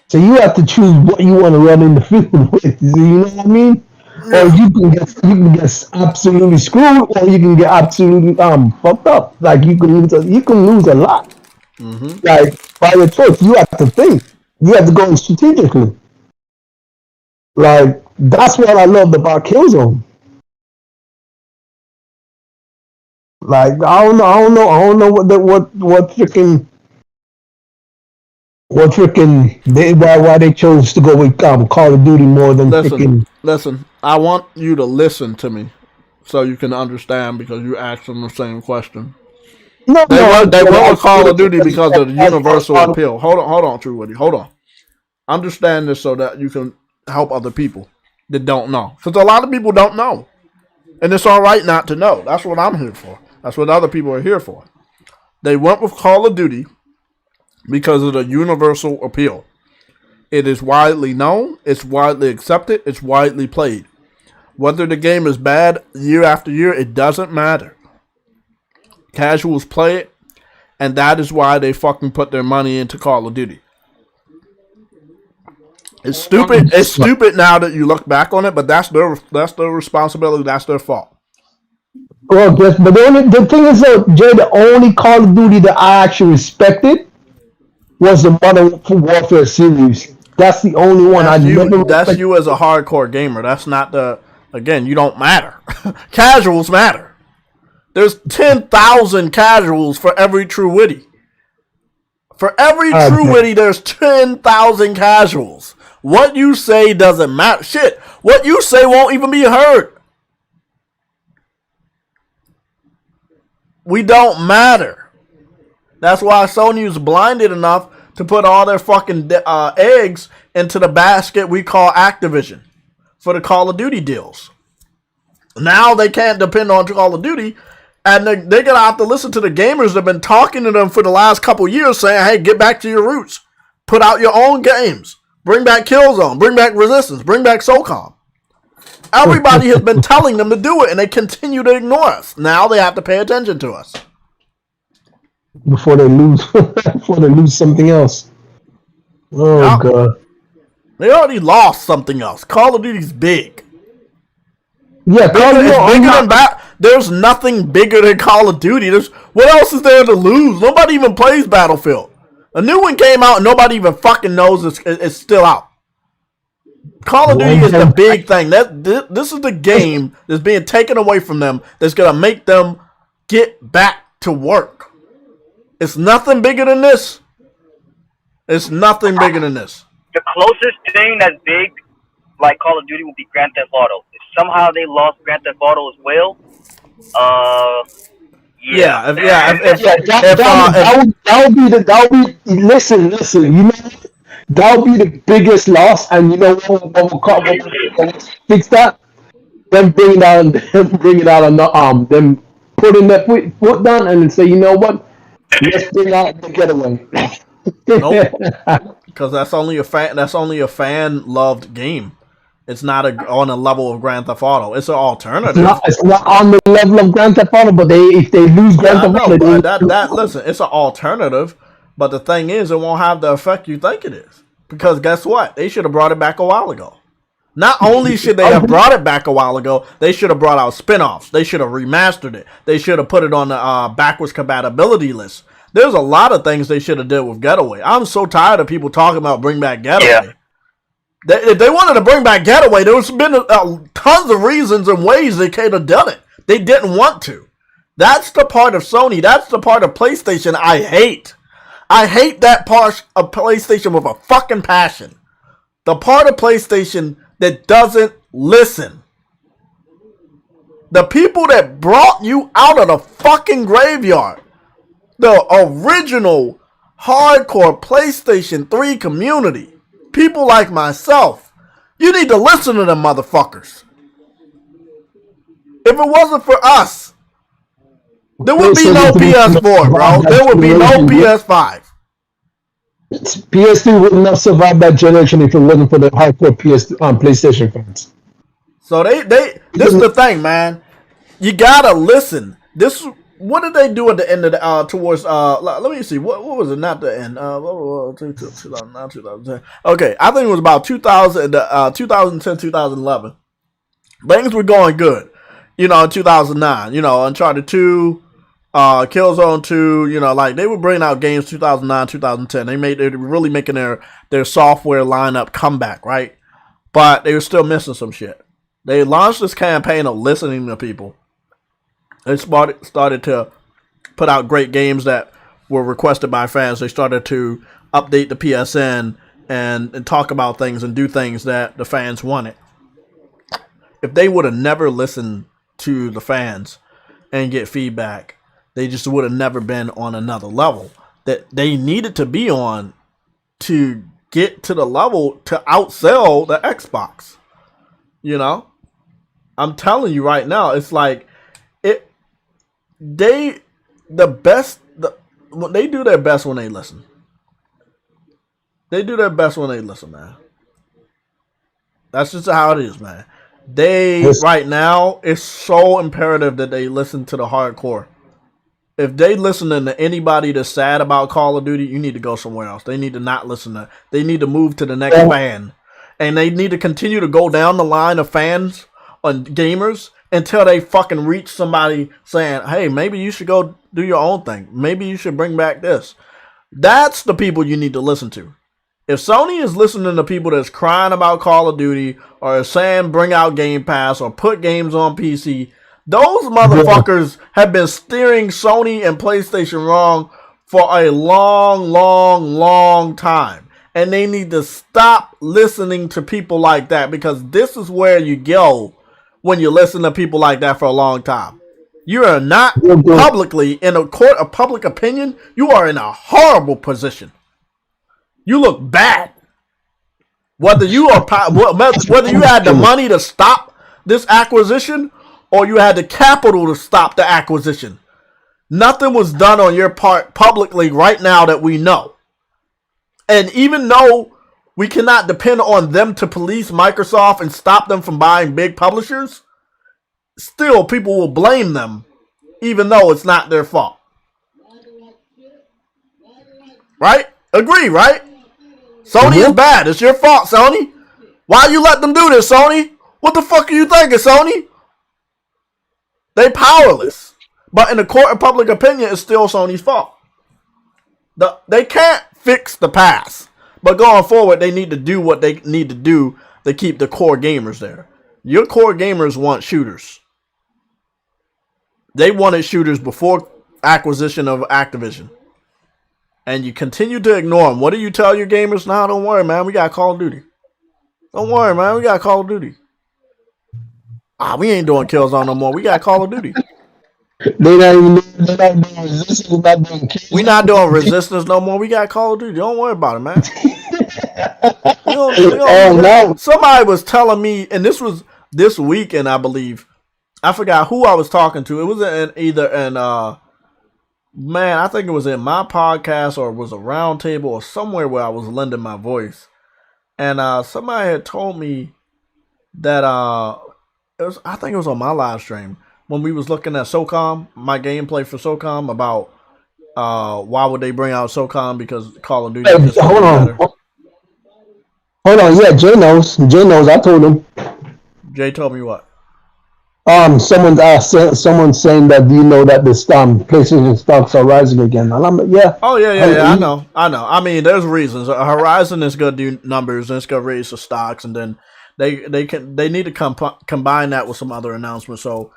So you have to choose what you want to run in the field with. You know what I mean? Or you can get absolutely screwed, or you can get absolutely fucked up. Like you can lose a lot. Mm-hmm. Like by your choice, you have to think. You have to go in strategically. Like that's what I loved about Killzone. Like I don't know why they chose to go with Call of Duty more than Listen, I want you to listen to me so you can understand, because you asked them the same question. They went with Call of Duty because of the universal appeal. Hold on, True Woody. Hold on. Understand this so that you can help other people that don't know. Because a lot of people don't know. And it's all right not to know. That's what I'm here for. That's what other people are here for. They went with Call of Duty because of the universal appeal. It is widely known, it's widely accepted, it's widely played. Whether the game is bad year after year, it doesn't matter. Casuals play it, and that is why they fucking put their money into Call of Duty. It's stupid. It's stupid now that you look back on it, but that's their responsibility. That's their fault. Well, yes, but the thing is, Jay, the only Call of Duty that I actually respected was the Modern Warfare series. That's the only one I never. That's you as a hardcore gamer. That's not again, you don't matter. Casuals matter. There's 10,000 casuals for every True Witty. For every True Witty, there's 10,000 casuals. What you say doesn't matter. Shit, what you say won't even be heard. We don't matter. That's why Sony is blinded enough to put all their fucking eggs into the basket we call Activision for the Call of Duty deals. Now they can't depend on Call of Duty And they're going to have to listen to the gamers that have been talking to them for the last couple years saying, hey, get back to your roots. Put out your own games. Bring back Killzone. Bring back Resistance. Bring back SOCOM. Everybody has been telling them to do it, and they continue to ignore us. Now they have to pay attention to us. Before they lose something else. Oh, God. They already lost something else. Call of Duty's big. Yeah, there's nothing bigger than Call of Duty. What else is there to lose? Nobody even plays Battlefield. A new one came out and nobody even fucking knows it's still out. Call of Duty is the big thing. This is the game that's being taken away from them that's going to make them get back to work. It's nothing bigger than this. It's nothing bigger than this. The closest thing that's big, like Call of Duty, would be Grand Theft Auto. If somehow they lost Grand Theft Auto as well, that would be listen, you know, that would be the biggest loss, and you know what will fix that? Them bring it out on them putting their foot down and say, you know what, let's bring out the getaway. Nope. Because that's only a fan loved game. It's not on a level of Grand Theft Auto. It's an alternative. It's not on the level of Grand Theft Auto, but if they lose Grand Theft Auto, listen, it's an alternative. But the thing is, it won't have the effect you think it is. Because guess what? They should have brought it back a while ago. Not only should they have brought it back a while ago, they should have brought out spin-offs. They should have remastered it. They should have put it on the backwards compatibility list. There's a lot of things they should have did with Getaway. I'm so tired of people talking about bring back Getaway. Yeah. If they wanted to bring back Getaway, there's been tons of reasons and ways they could have done it. They didn't want to. That's the part of Sony. That's the part of PlayStation I hate. I hate that part of PlayStation with a fucking passion. The part of PlayStation that doesn't listen. The people that brought you out of the fucking graveyard. The original hardcore PlayStation 3 community. People like myself. You need to listen to them motherfuckers. If it wasn't for us, there would be no PS4, bro. There would be no PS5. PS3 would not survive that generation if it wasn't for the hardcore PlayStation fans. So this is the thing, man. You gotta listen. What did they do at the end of the towards let me see, what was it, not the end, 2009, 2010. Okay, I think it was about 2010, 2011. Things were going good, you know, in 2009, you know, Uncharted 2, Killzone 2, you know, like they were bringing out games 2009, 2010. They were really making their software lineup comeback, right? But they were still missing some shit. They launched this campaign of listening to people. They started to put out great games that were requested by fans. They started to update the PSN and talk about things and do things that the fans wanted. If they would have never listened to the fans and get feedback, they just would have never been on another level that they needed to be on to get to the level to outsell the Xbox. You know? I'm telling you right now, it's like they do their best when they listen. They do their best when they listen, man. That's just how it is, man. Right now, it's so imperative that they listen to the hardcore. If they listen to anybody that's sad about Call of Duty, you need to go somewhere else. They need to not listen to. They need to move to the next fan, and they need to continue to go down the line of fans and gamers until they fucking reach somebody saying, hey, maybe you should go do your own thing. Maybe you should bring back this. That's the people you need to listen to. If Sony is listening to people that's crying about Call of Duty or is saying bring out Game Pass or put games on PC, those motherfuckers have been steering Sony and PlayStation wrong for a long, long, long time. And they need to stop listening to people like that, because this is where you go when you listen to people like that for a long time. You are not publicly in a court of public opinion. You are in a horrible position. You look bad. Whether you had the money to stop this acquisition, or you had the capital to stop the acquisition. Nothing was done on your part publicly right now that we know. And even though we cannot depend on them to police Microsoft and stop them from buying big publishers, still people will blame them even though it's not their fault. Right? Agree, right? Sony is bad. It's your fault, Sony. Why you let them do this, Sony? What the fuck are you thinking, Sony? They powerless. But in the court of public opinion, it's still Sony's fault. They can't fix the past. But going forward, they need to do what they need to do to keep the core gamers there. Your core gamers want shooters. They wanted shooters before acquisition of Activision. And you continue to ignore them. What do you tell your gamers? Nah, don't worry, man. We got Call of Duty. Don't worry, man. We got Call of Duty. We ain't doing Killzone no more. We got Call of Duty. They're not doing Resistance. We not doing Resistance no more. We got Call of Duty. Don't worry about it, man. Somebody was telling me, and this was this weekend, I believe. I forgot who I was talking to. It was I think it was in my podcast or it was a round table or somewhere where I was lending my voice. And somebody had told me that I think it was on my live stream when we was looking at SOCOM, my gameplay for SOCOM, about why would they bring out SOCOM because Call of Duty is hold on, yeah, Jay knows. I told him. Jay told me what? Someone saying that, do you know that the PlayStation stocks are rising again? And I'm like, yeah. Oh yeah. I know. I mean, there's reasons. Horizon is gonna do numbers and it's gonna raise the stocks, and then they need to combine that with some other announcements. So,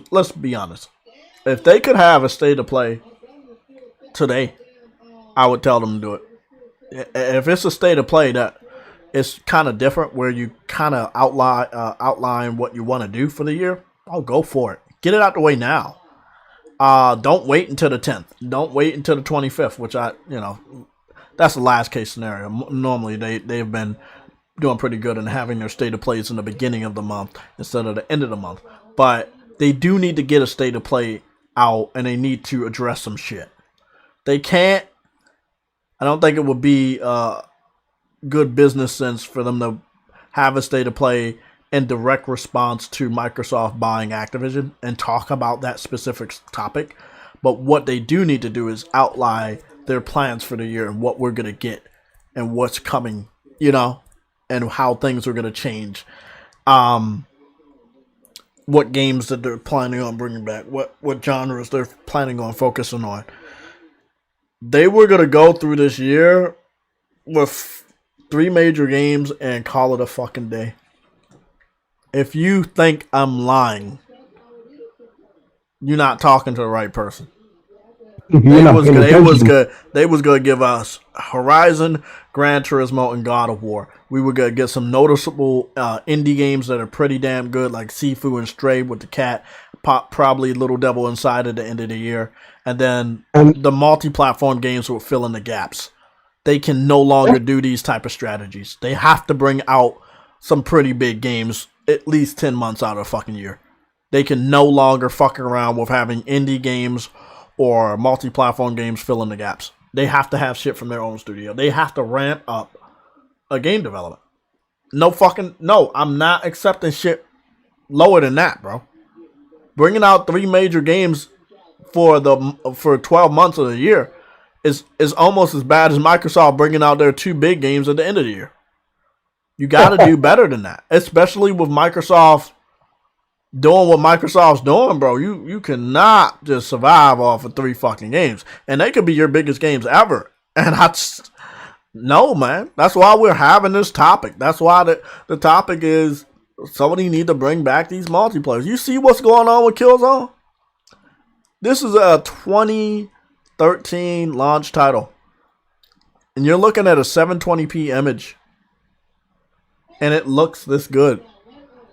let's be honest. If they could have a state of play today, I would tell them to do it. If it's a state of play that it's kind of different, where you kind of outline what you want to do for the year, I'll go for it. Get it out the way now. Don't wait until the 10th. Don't wait until the 25th, which that's the last case scenario. Normally they've been doing pretty good in having their state of plays in the beginning of the month instead of the end of the month. But they do need to get a state of play out, and they need to address some shit. They can't. I don't think it would be good business sense for them to have a state of play in direct response to Microsoft buying Activision and talk about that specific topic. But what they do need to do is outline their plans for the year and what we're going to get and what's coming, and how things are going to change. What games that they're planning on bringing back, what genres they're planning on focusing on. They were going to go through this year with 3 major games and call it a fucking day. If you think I'm lying, you're not talking to the right person. They was going to give us Horizon, Gran Turismo, and God of War. We were going to get some noticeable indie games that are pretty damn good, like Sifu and Stray with the cat, probably Little Devil Inside at the end of the year. And then the multi-platform games will fill in the gaps. They can no longer do these type of strategies. They have to bring out some pretty big games at least 10 months out of the fucking year. They can no longer fuck around with having indie games or multi-platform games fill in the gaps. They have to have shit from their own studio. They have to ramp up a game development. No, I'm not accepting shit lower than that, bro. Bringing out 3 major games for 12 months of the year is almost as bad as Microsoft bringing out their 2 big games at the end of the year. You got to do better than that, especially with Microsoft doing what Microsoft's doing, bro. You cannot just survive off of 3 fucking games, and they could be your biggest games ever. And no, man. That's why we're having this topic. That's why the topic is somebody need to bring back these multiplayers. You see what's going on with Killzone? This is a 2013 launch title, and you're looking at a 720p image, and it looks this good.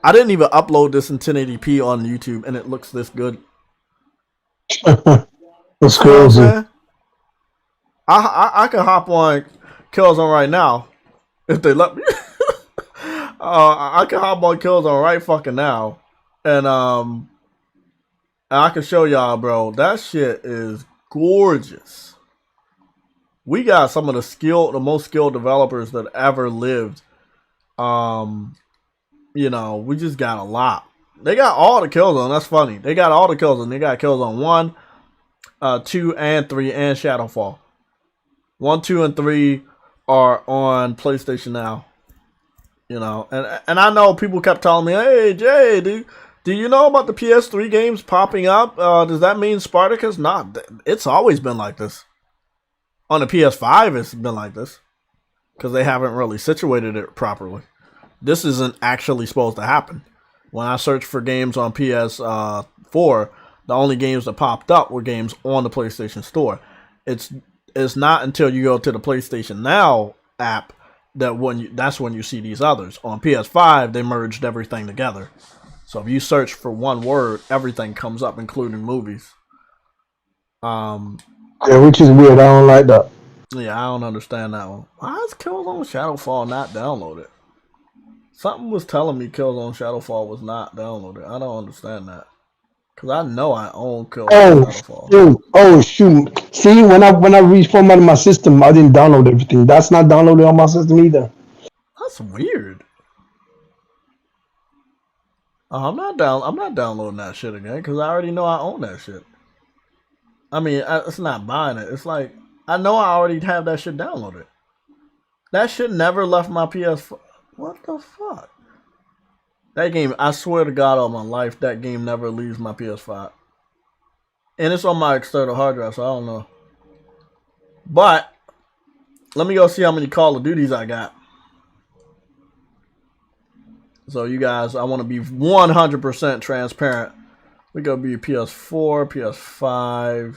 I didn't even upload this in 1080p on YouTube, and it looks this good. That's crazy. I can hop on Killzone right now if they let me. I can hop on Killzone right fucking now, and I can show y'all, bro. That shit is gorgeous. We got some of the most skilled developers that ever lived. You know, we just got a lot. They got all the Killzone. That's funny. They got all the Killzone. They got Killzone 1, 2, and 3, and Shadowfall. 1, 2, and 3 are on PlayStation now. You know, and I know people kept telling me, "Hey Jay, do you know about the PS3 games popping up? Does that mean Spartacus?" Nah, it's always been like this. On the PS5, it's been like this because they haven't really situated it properly. This isn't actually supposed to happen. When I searched for games on PS4, the only games that popped up were games on the PlayStation Store. It's not until you go to the PlayStation Now app that's when you see these others. On PS5, they merged everything together. So if you search for one word, everything comes up, including movies. Yeah, which is weird. I don't like that. Yeah, I don't understand that one. Why is Killzone Shadowfall not downloaded? Something was telling me Killzone Shadowfall was not downloaded. I don't understand that. Because I know I own Killzone Shadowfall. Shoot. See, when I reformatted my system, I didn't download everything. That's not downloaded on my system either. That's weird. I'm not downloading that shit again because I already know I own that shit. I mean, it's not buying it. It's like I know I already have that shit downloaded. That shit never left my PS4. What the fuck? That game, I swear to God on my life, that game never leaves my PS5. And it's on my external hard drive, so I don't know. But, let me go see how many Call of Duties I got. So you guys, I want to be 100% transparent. We go be PS4, PS5,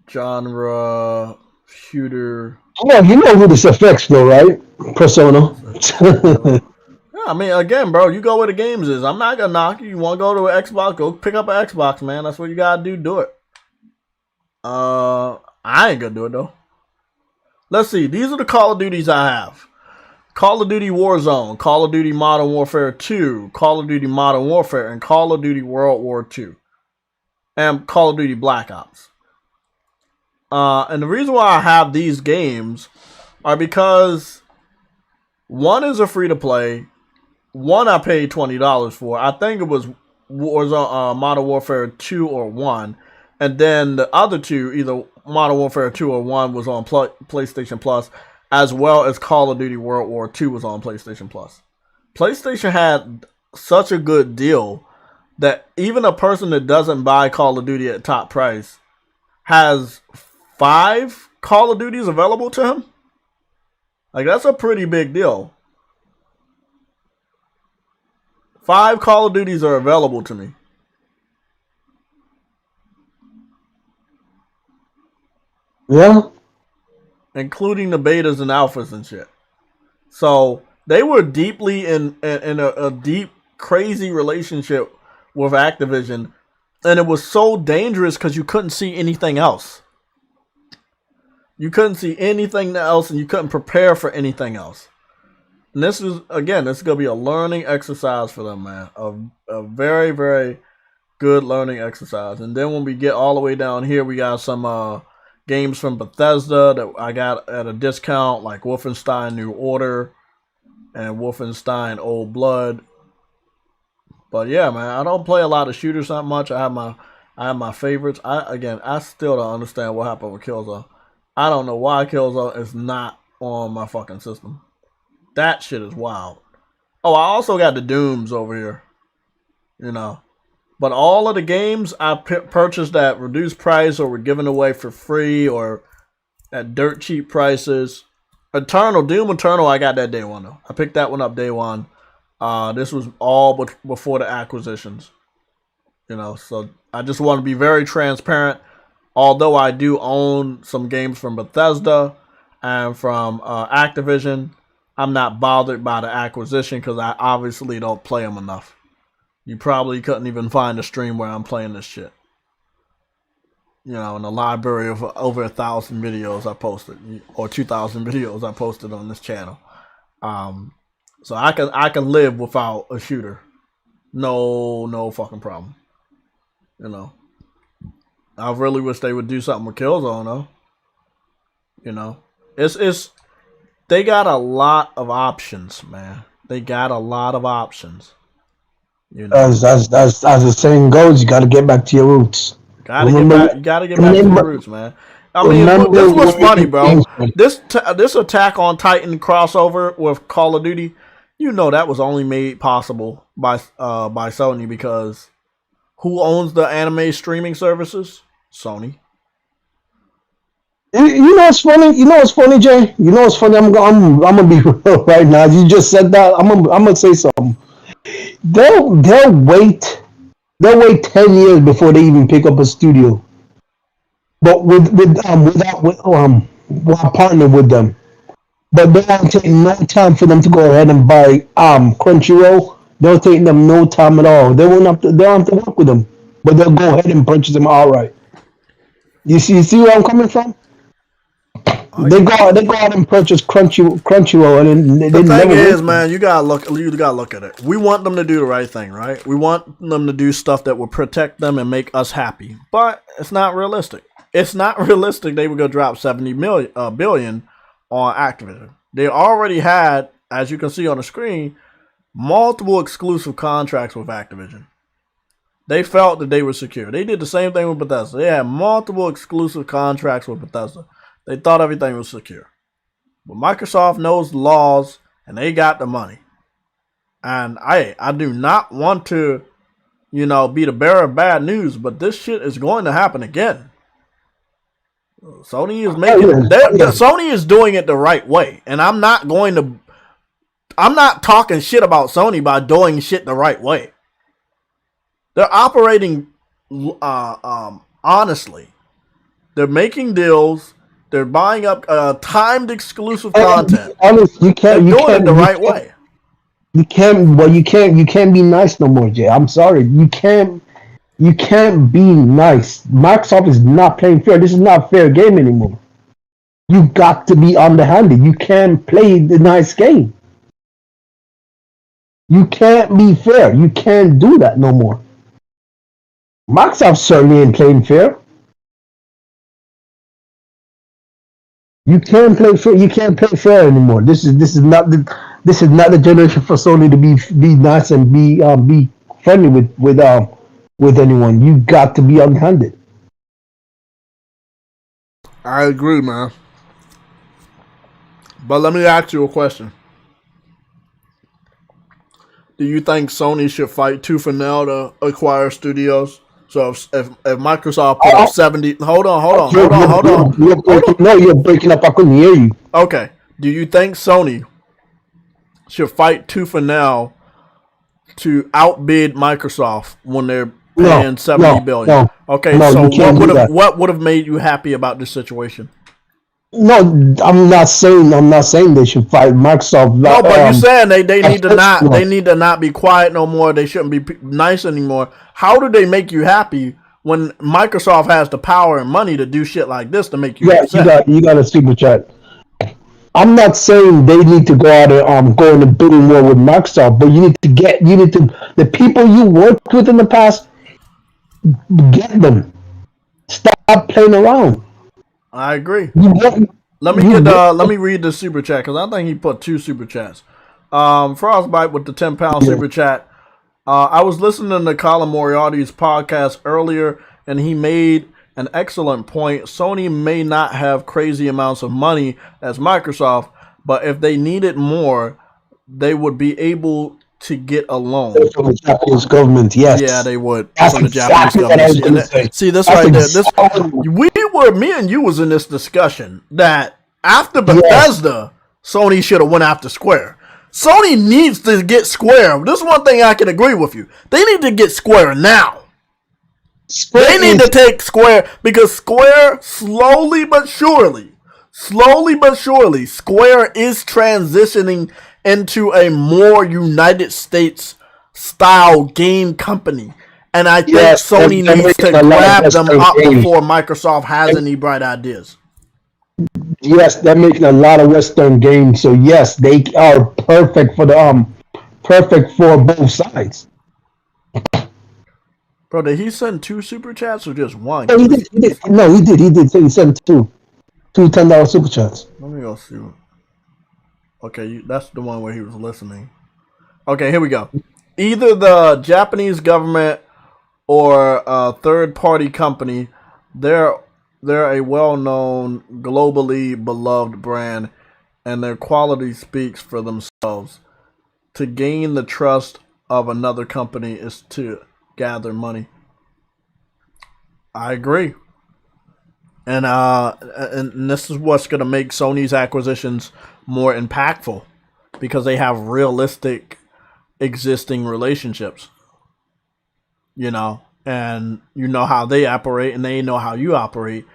genre, shooter. Yeah, you know who this affects though, right? Persona. Yeah, I mean, again, bro, you go where the games is. I'm not gonna knock you. You want to go to an Xbox? Go pick up an Xbox, man. That's what you gotta do. Do it. I ain't gonna do it though. Let's see. These are the Call of Duties I have. Call of Duty Warzone, Call of Duty Modern Warfare 2, Call of Duty Modern Warfare, and Call of Duty World War II. And Call of Duty Black Ops. And the reason why I have these games are because one is a free-to-play. One I paid $20 for. I think it was Modern Warfare 2 or 1. And then the other two, either Modern Warfare 2 or 1, was on PlayStation Plus, as well as Call of Duty World War II was on PlayStation Plus. PlayStation had such a good deal that even a person that doesn't buy Call of Duty at top price has 5 Call of Duties available to him. Like, that's a pretty big deal. 5 Call of Duties are available to me. Yeah. Including the betas and alphas and shit. So they were deeply in a deep, crazy relationship with Activision. And it was so dangerous because you couldn't see anything else. You couldn't see anything else and you couldn't prepare for anything else. And this is going to be a learning exercise for them, man. A very, very good learning exercise. And then when we get all the way down here, we got some games from Bethesda that I got at a discount, like Wolfenstein New Order and Wolfenstein Old Blood. But yeah, man, I don't play a lot of shooters that much. I have my favorites. I still don't understand what happened with Killzone. I don't know why Killzone is not on my fucking system. That shit is wild. Oh, I also got the Dooms over here. You know. But all of the games I purchased at reduced price or were given away for free or at dirt cheap prices. Doom Eternal, I got that day one though. I picked that one up day one. This was all before the acquisitions. You know, so I just want to be very transparent. Although I do own some games from Bethesda and from Activision, I'm not bothered by the acquisition because I obviously don't play them enough. You probably couldn't even find a stream where I'm playing this shit. You know, in a library of over 1,000 videos I posted, or 2,000 videos I posted on this channel. So I can live without a shooter. No fucking problem. You know. I really wish they would do something with Killzone though. You know. It's they got a lot of options, man. They got a lot of options. You know. As the saying goes, you gotta get back to your roots. You gotta get back to your roots, man. I mean, this was funny, bro. This Attack on Titan crossover with Call of Duty, you know that was only made possible by Sony because who owns the anime streaming services? Sony. You know what's funny? You know what's funny, Jay? You know what's funny? I'm gonna be real right now. You just said that. I'm gonna say something. They'll wait 10 years before they even pick up a studio. But we'll partner with them. But they won't take no time for them to go ahead and buy Crunchyroll. They'll take them no time at all. They don't have to work with them. But they'll go ahead and purchase them outright. You see where I'm coming from? They go out and purchase Crunchyroll, and then the thing is, man, you gotta look at it. We want them to do the right thing, right? We want them to do stuff that will protect them and make us happy, but it's not realistic. It's not realistic. They would go drop $70 billion on Activision. They already had, as you can see on the screen, multiple exclusive contracts with Activision. They felt that they were secure. They did the same thing with Bethesda. They had multiple exclusive contracts with Bethesda. They thought everything was secure. But Microsoft knows the laws, and they got the money. And I do not want to, be the bearer of bad news, but this shit is going to happen again. Sony is Sony is doing it the right way. And I'm not talking shit about Sony by doing shit the right way. They're operating honestly. They're making deals. They're buying up timed exclusive content. Honest, you can't doing it the right way. You can't be nice no more, Jay. I'm sorry. You can't be nice. Microsoft is not playing fair. This is not fair game anymore. You got to be underhanded. You can't play the nice game. You can't be fair. You can't do that no more. Microsoft certainly ain't playing fair. You can't play fair. You can't play fair anymore. This is not the generation for Sony to be nice and be friendly with anyone. You got to be unhanded. I agree, man. But let me ask you a question. Do you think Sony should fight tooth and nail to acquire studios? So if Microsoft put up 70, hold on. No, you're breaking up. I couldn't hear you. Okay. Do you think Sony should fight tooth and nail to outbid Microsoft when they're paying $70 billion? No, okay. no, so what would have made you happy about this situation? No, I'm not saying they should fight Microsoft. No, but you're saying they need to not be quiet no more. They shouldn't be nice anymore. How do they make you happy when Microsoft has the power and money to do shit like this to make you upset? You got a super chat. I'm not saying they need to go out and go in a bidding war with Microsoft, but you need to the people you worked with in the past, get them. Stop playing around. I agree. Let me read the super chat because I think he put 2 super chats. Frostbite with the £10 super chat. I was listening to Colin Moriarty's podcast earlier, and he made an excellent point. Sony may not have crazy amounts of money as Microsoft, but if they needed more, they would be able to get a loan. From the Japanese government, yes. Yeah, they would. That's from the exactly Japanese what I was government. say. This That's right exactly. there. Me and you was in this discussion that after Bethesda, Sony should have went after Square. Sony needs to get Square. This is one thing I can agree with you. They need to get Square now. They need to take Square because Square slowly but surely, Square is transitioning into a more United States style game company. And I think Sony needs to grab them up before Microsoft has any bright ideas. Yes, they're making a lot of Western games, so yes, they are perfect for the perfect for both sides. Bro, did he send 2 super chats or just one? No, he did. He did. No, he did. He did. So he sent two $10 super chats. Let me go see. Okay, that's the one where he was listening. Okay, here we go. Either the Japanese government or a third-party company, they're a well-known, globally beloved brand, and their quality speaks for themselves. To gain the trust of another company is to gather money. I agree. And this is what's going to make Sony's acquisitions more impactful, because they have realistic existing relationships, and you know how they operate and they know how you operate.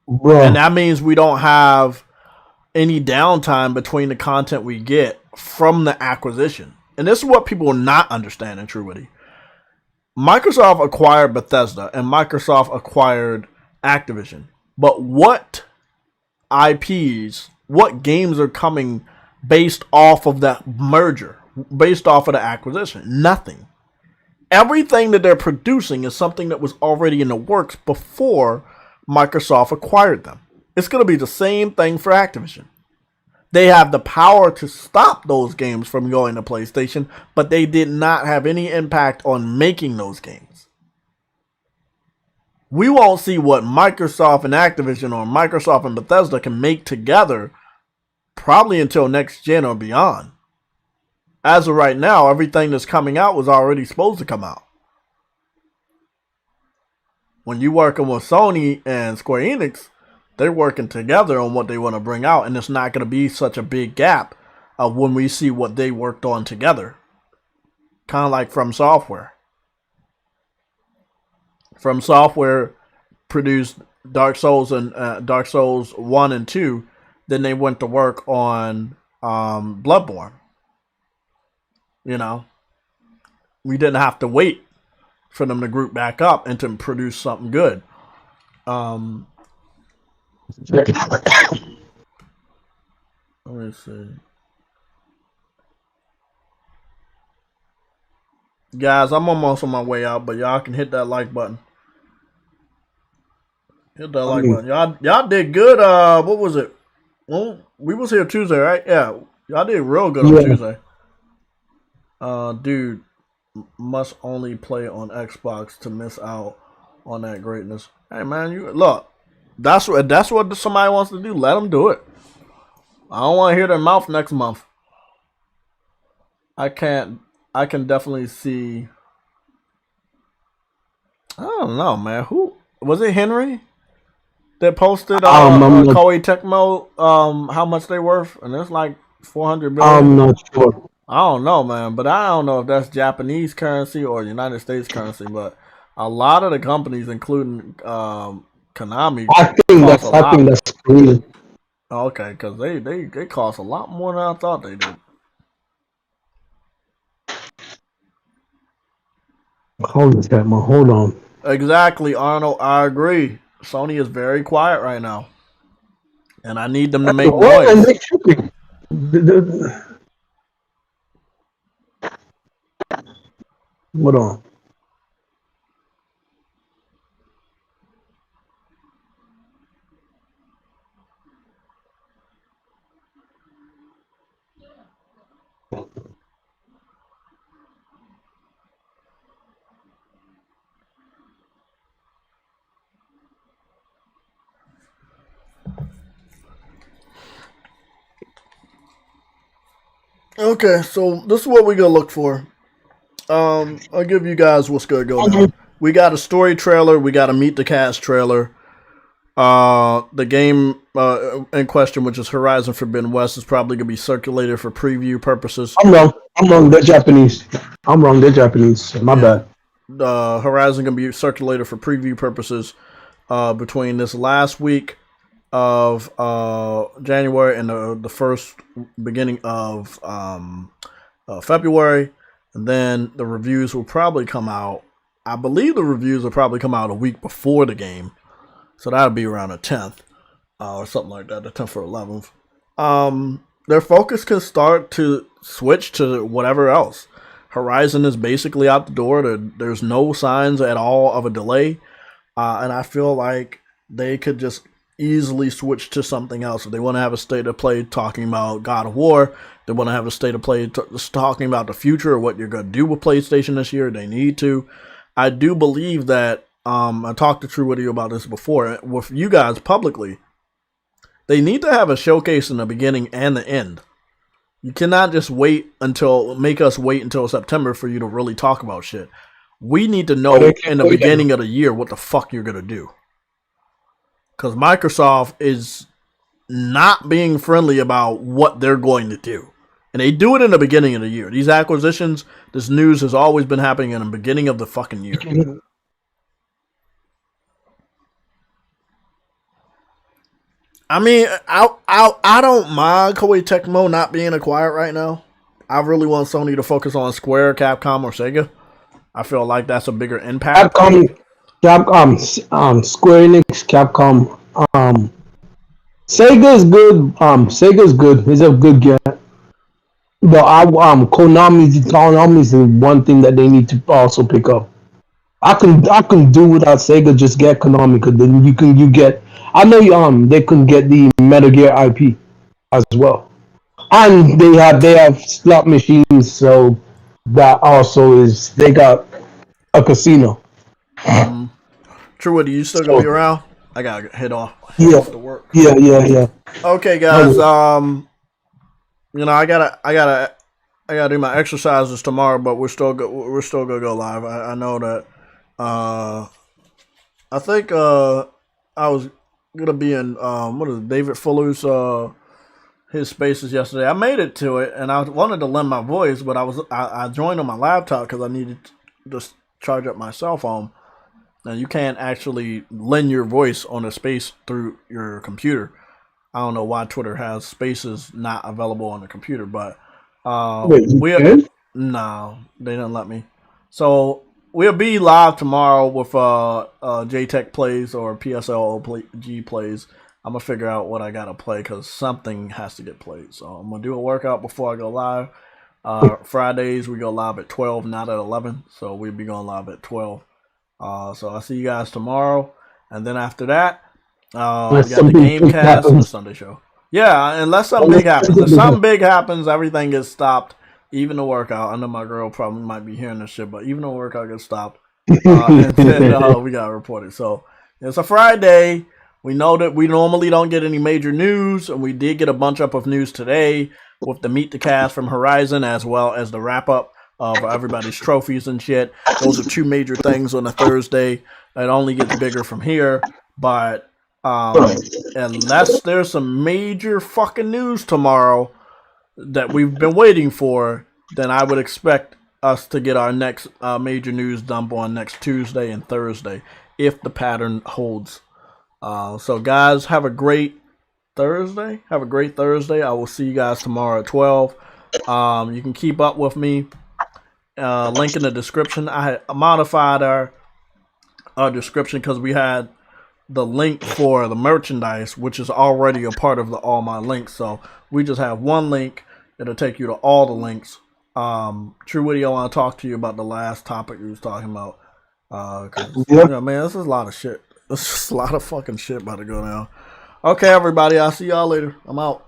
Bro. And that means we don't have any downtime between the content we get from the acquisition. And this is what people not understand in Truity. Microsoft acquired Bethesda and Microsoft acquired Activision. But what IPs, what games are coming based off of that merger, based off of the acquisition? Nothing. Everything that they're producing is something that was already in the works before Microsoft acquired them. It's going to be the same thing for Activision. They have the power to stop those games from going to PlayStation, but they did not have any impact on making those games. We won't see what Microsoft and Activision or Microsoft and Bethesda can make together probably until next gen or beyond. As of right now, everything that's coming out was already supposed to come out. When you're working with Sony and Square Enix, they're working together on what they want to bring out, and it's not going to be such a big gap of when we see what they worked on together. Kind of like From Software. From Software produced Dark Souls and Dark Souls 1 and 2. Then they went to work on Bloodborne. We didn't have to wait for them to group back up and to produce something good. Let me see. Guys, I'm almost on my way out, but y'all can hit that like button. Hit that like button. Y'all did good. What was it? Well, we was here Tuesday, right? Yeah. Y'all did real good on Tuesday. Dude, must only play on Xbox to miss out on that greatness. Hey man, you look. That's what somebody wants to do. Let them do it. I don't want to hear their mouth next month. I can definitely see. I don't know, man. Who was it? Henry that posted Koei Tecmo how much they worth, and it's like 400 billion. I'm not sure. I don't know, man, but I don't know if that's Japanese currency or United States currency. But a lot of the companies, including Konami, I think that's Korean. Okay, because they cost a lot more than I thought they did. Hold on. Exactly, Arnold. I agree. Sony is very quiet right now, and I need them to make noise. Hold on. Okay, so this is what we're gonna look for. I'll give you guys what's gonna go down. We got a story trailer. We got a meet the cast trailer. The game in question, which is Horizon Forbidden West, is probably gonna be circulated for preview purposes. I'm wrong. They're Japanese. They're Japanese. My bad. Horizon gonna be circulated for preview purposes between this last week of January and the first beginning of February, and then the reviews will probably come out. I believe the reviews will probably come out a week before the game, so that'll be around the 10th. or something like that, the 10th or 11th. Their focus can start to switch to whatever else. Horizon is basically out the door. There's no signs at all of a delay, and I feel like they could just easily switch to something else. If they want to have a state of play talking about God of War, they want to have a state of play talking about the future or what you're going to do with PlayStation this year, they need to. I do believe that, I talked to True with you about this before, with you guys publicly, they need to have a showcase in the beginning and the end. You cannot just make us wait until September for you to really talk about shit. We need to know in the beginning of the year what the fuck you're going to do. Because Microsoft is not being friendly about what they're going to do. And they do it in the beginning of the year. These acquisitions, this news has always been happening in the beginning of the fucking year. I mean, I don't mind Koei Tecmo not being acquired right now. I really want Sony to focus on Square, Capcom, or Sega. I feel like that's a bigger impact. Square Enix, Capcom, Sega's good. Sega's good. It's a good game. But Konami's the one thing that they need to also pick up. I can do without Sega. Just get Konami, because then you get. I know they can get the Metal Gear IP as well, and they have slot machines, so that also is they got a casino. True, do you still gonna be around? I gotta head off. Yeah. Off to work. Yeah. Okay, guys. I gotta do my exercises tomorrow, but we're still gonna go live. I know that. I think I was gonna be in David Fuller's his spaces yesterday. I made it to it, and I wanted to lend my voice, but I joined on my laptop because I needed to just charge up my cell phone. Now you can't actually lend your voice on a space through your computer. I don't know why Twitter has spaces not available on the computer, but no, they didn't let me. So we'll be live tomorrow with JTech Plays or PSLOG Plays. I'm gonna figure out what I gotta play because something has to get played. So I'm gonna do a workout before I go live. Fridays we go live at 12, not at 11. So we'll be going live at 12. So I'll see you guys tomorrow, and then after that, we got the Gamecast and the Sunday show. Yeah, unless something big happens. If something big happens, everything gets stopped. Even the workout. I know my girl probably might be hearing this shit, but even the workout gets stopped. And then we got reported. So it's a Friday. We know that we normally don't get any major news, and we did get a bunch up of news today with the Meet the Cast from Horizon, as well as the wrap up of everybody's trophies and shit. Those are two major things on a Thursday. It only gets bigger from here, but unless there's some major fucking news tomorrow that we've been waiting for, then I would expect us to get our next major news dump on next Tuesday and Thursday, if the pattern holds. So guys, have a great Thursday. I will see you guys tomorrow at 12. You can keep up with me. Link in the description. I had modified our description because we had the link for the merchandise, which is already a part of the all my links. So we just have one link. It'll take you to all the links. True Witty, I want to talk to you about the last topic you was talking about. Man, this is a lot of shit. This is a lot of fucking shit about to go down. Okay, everybody, I'll see y'all later. I'm out.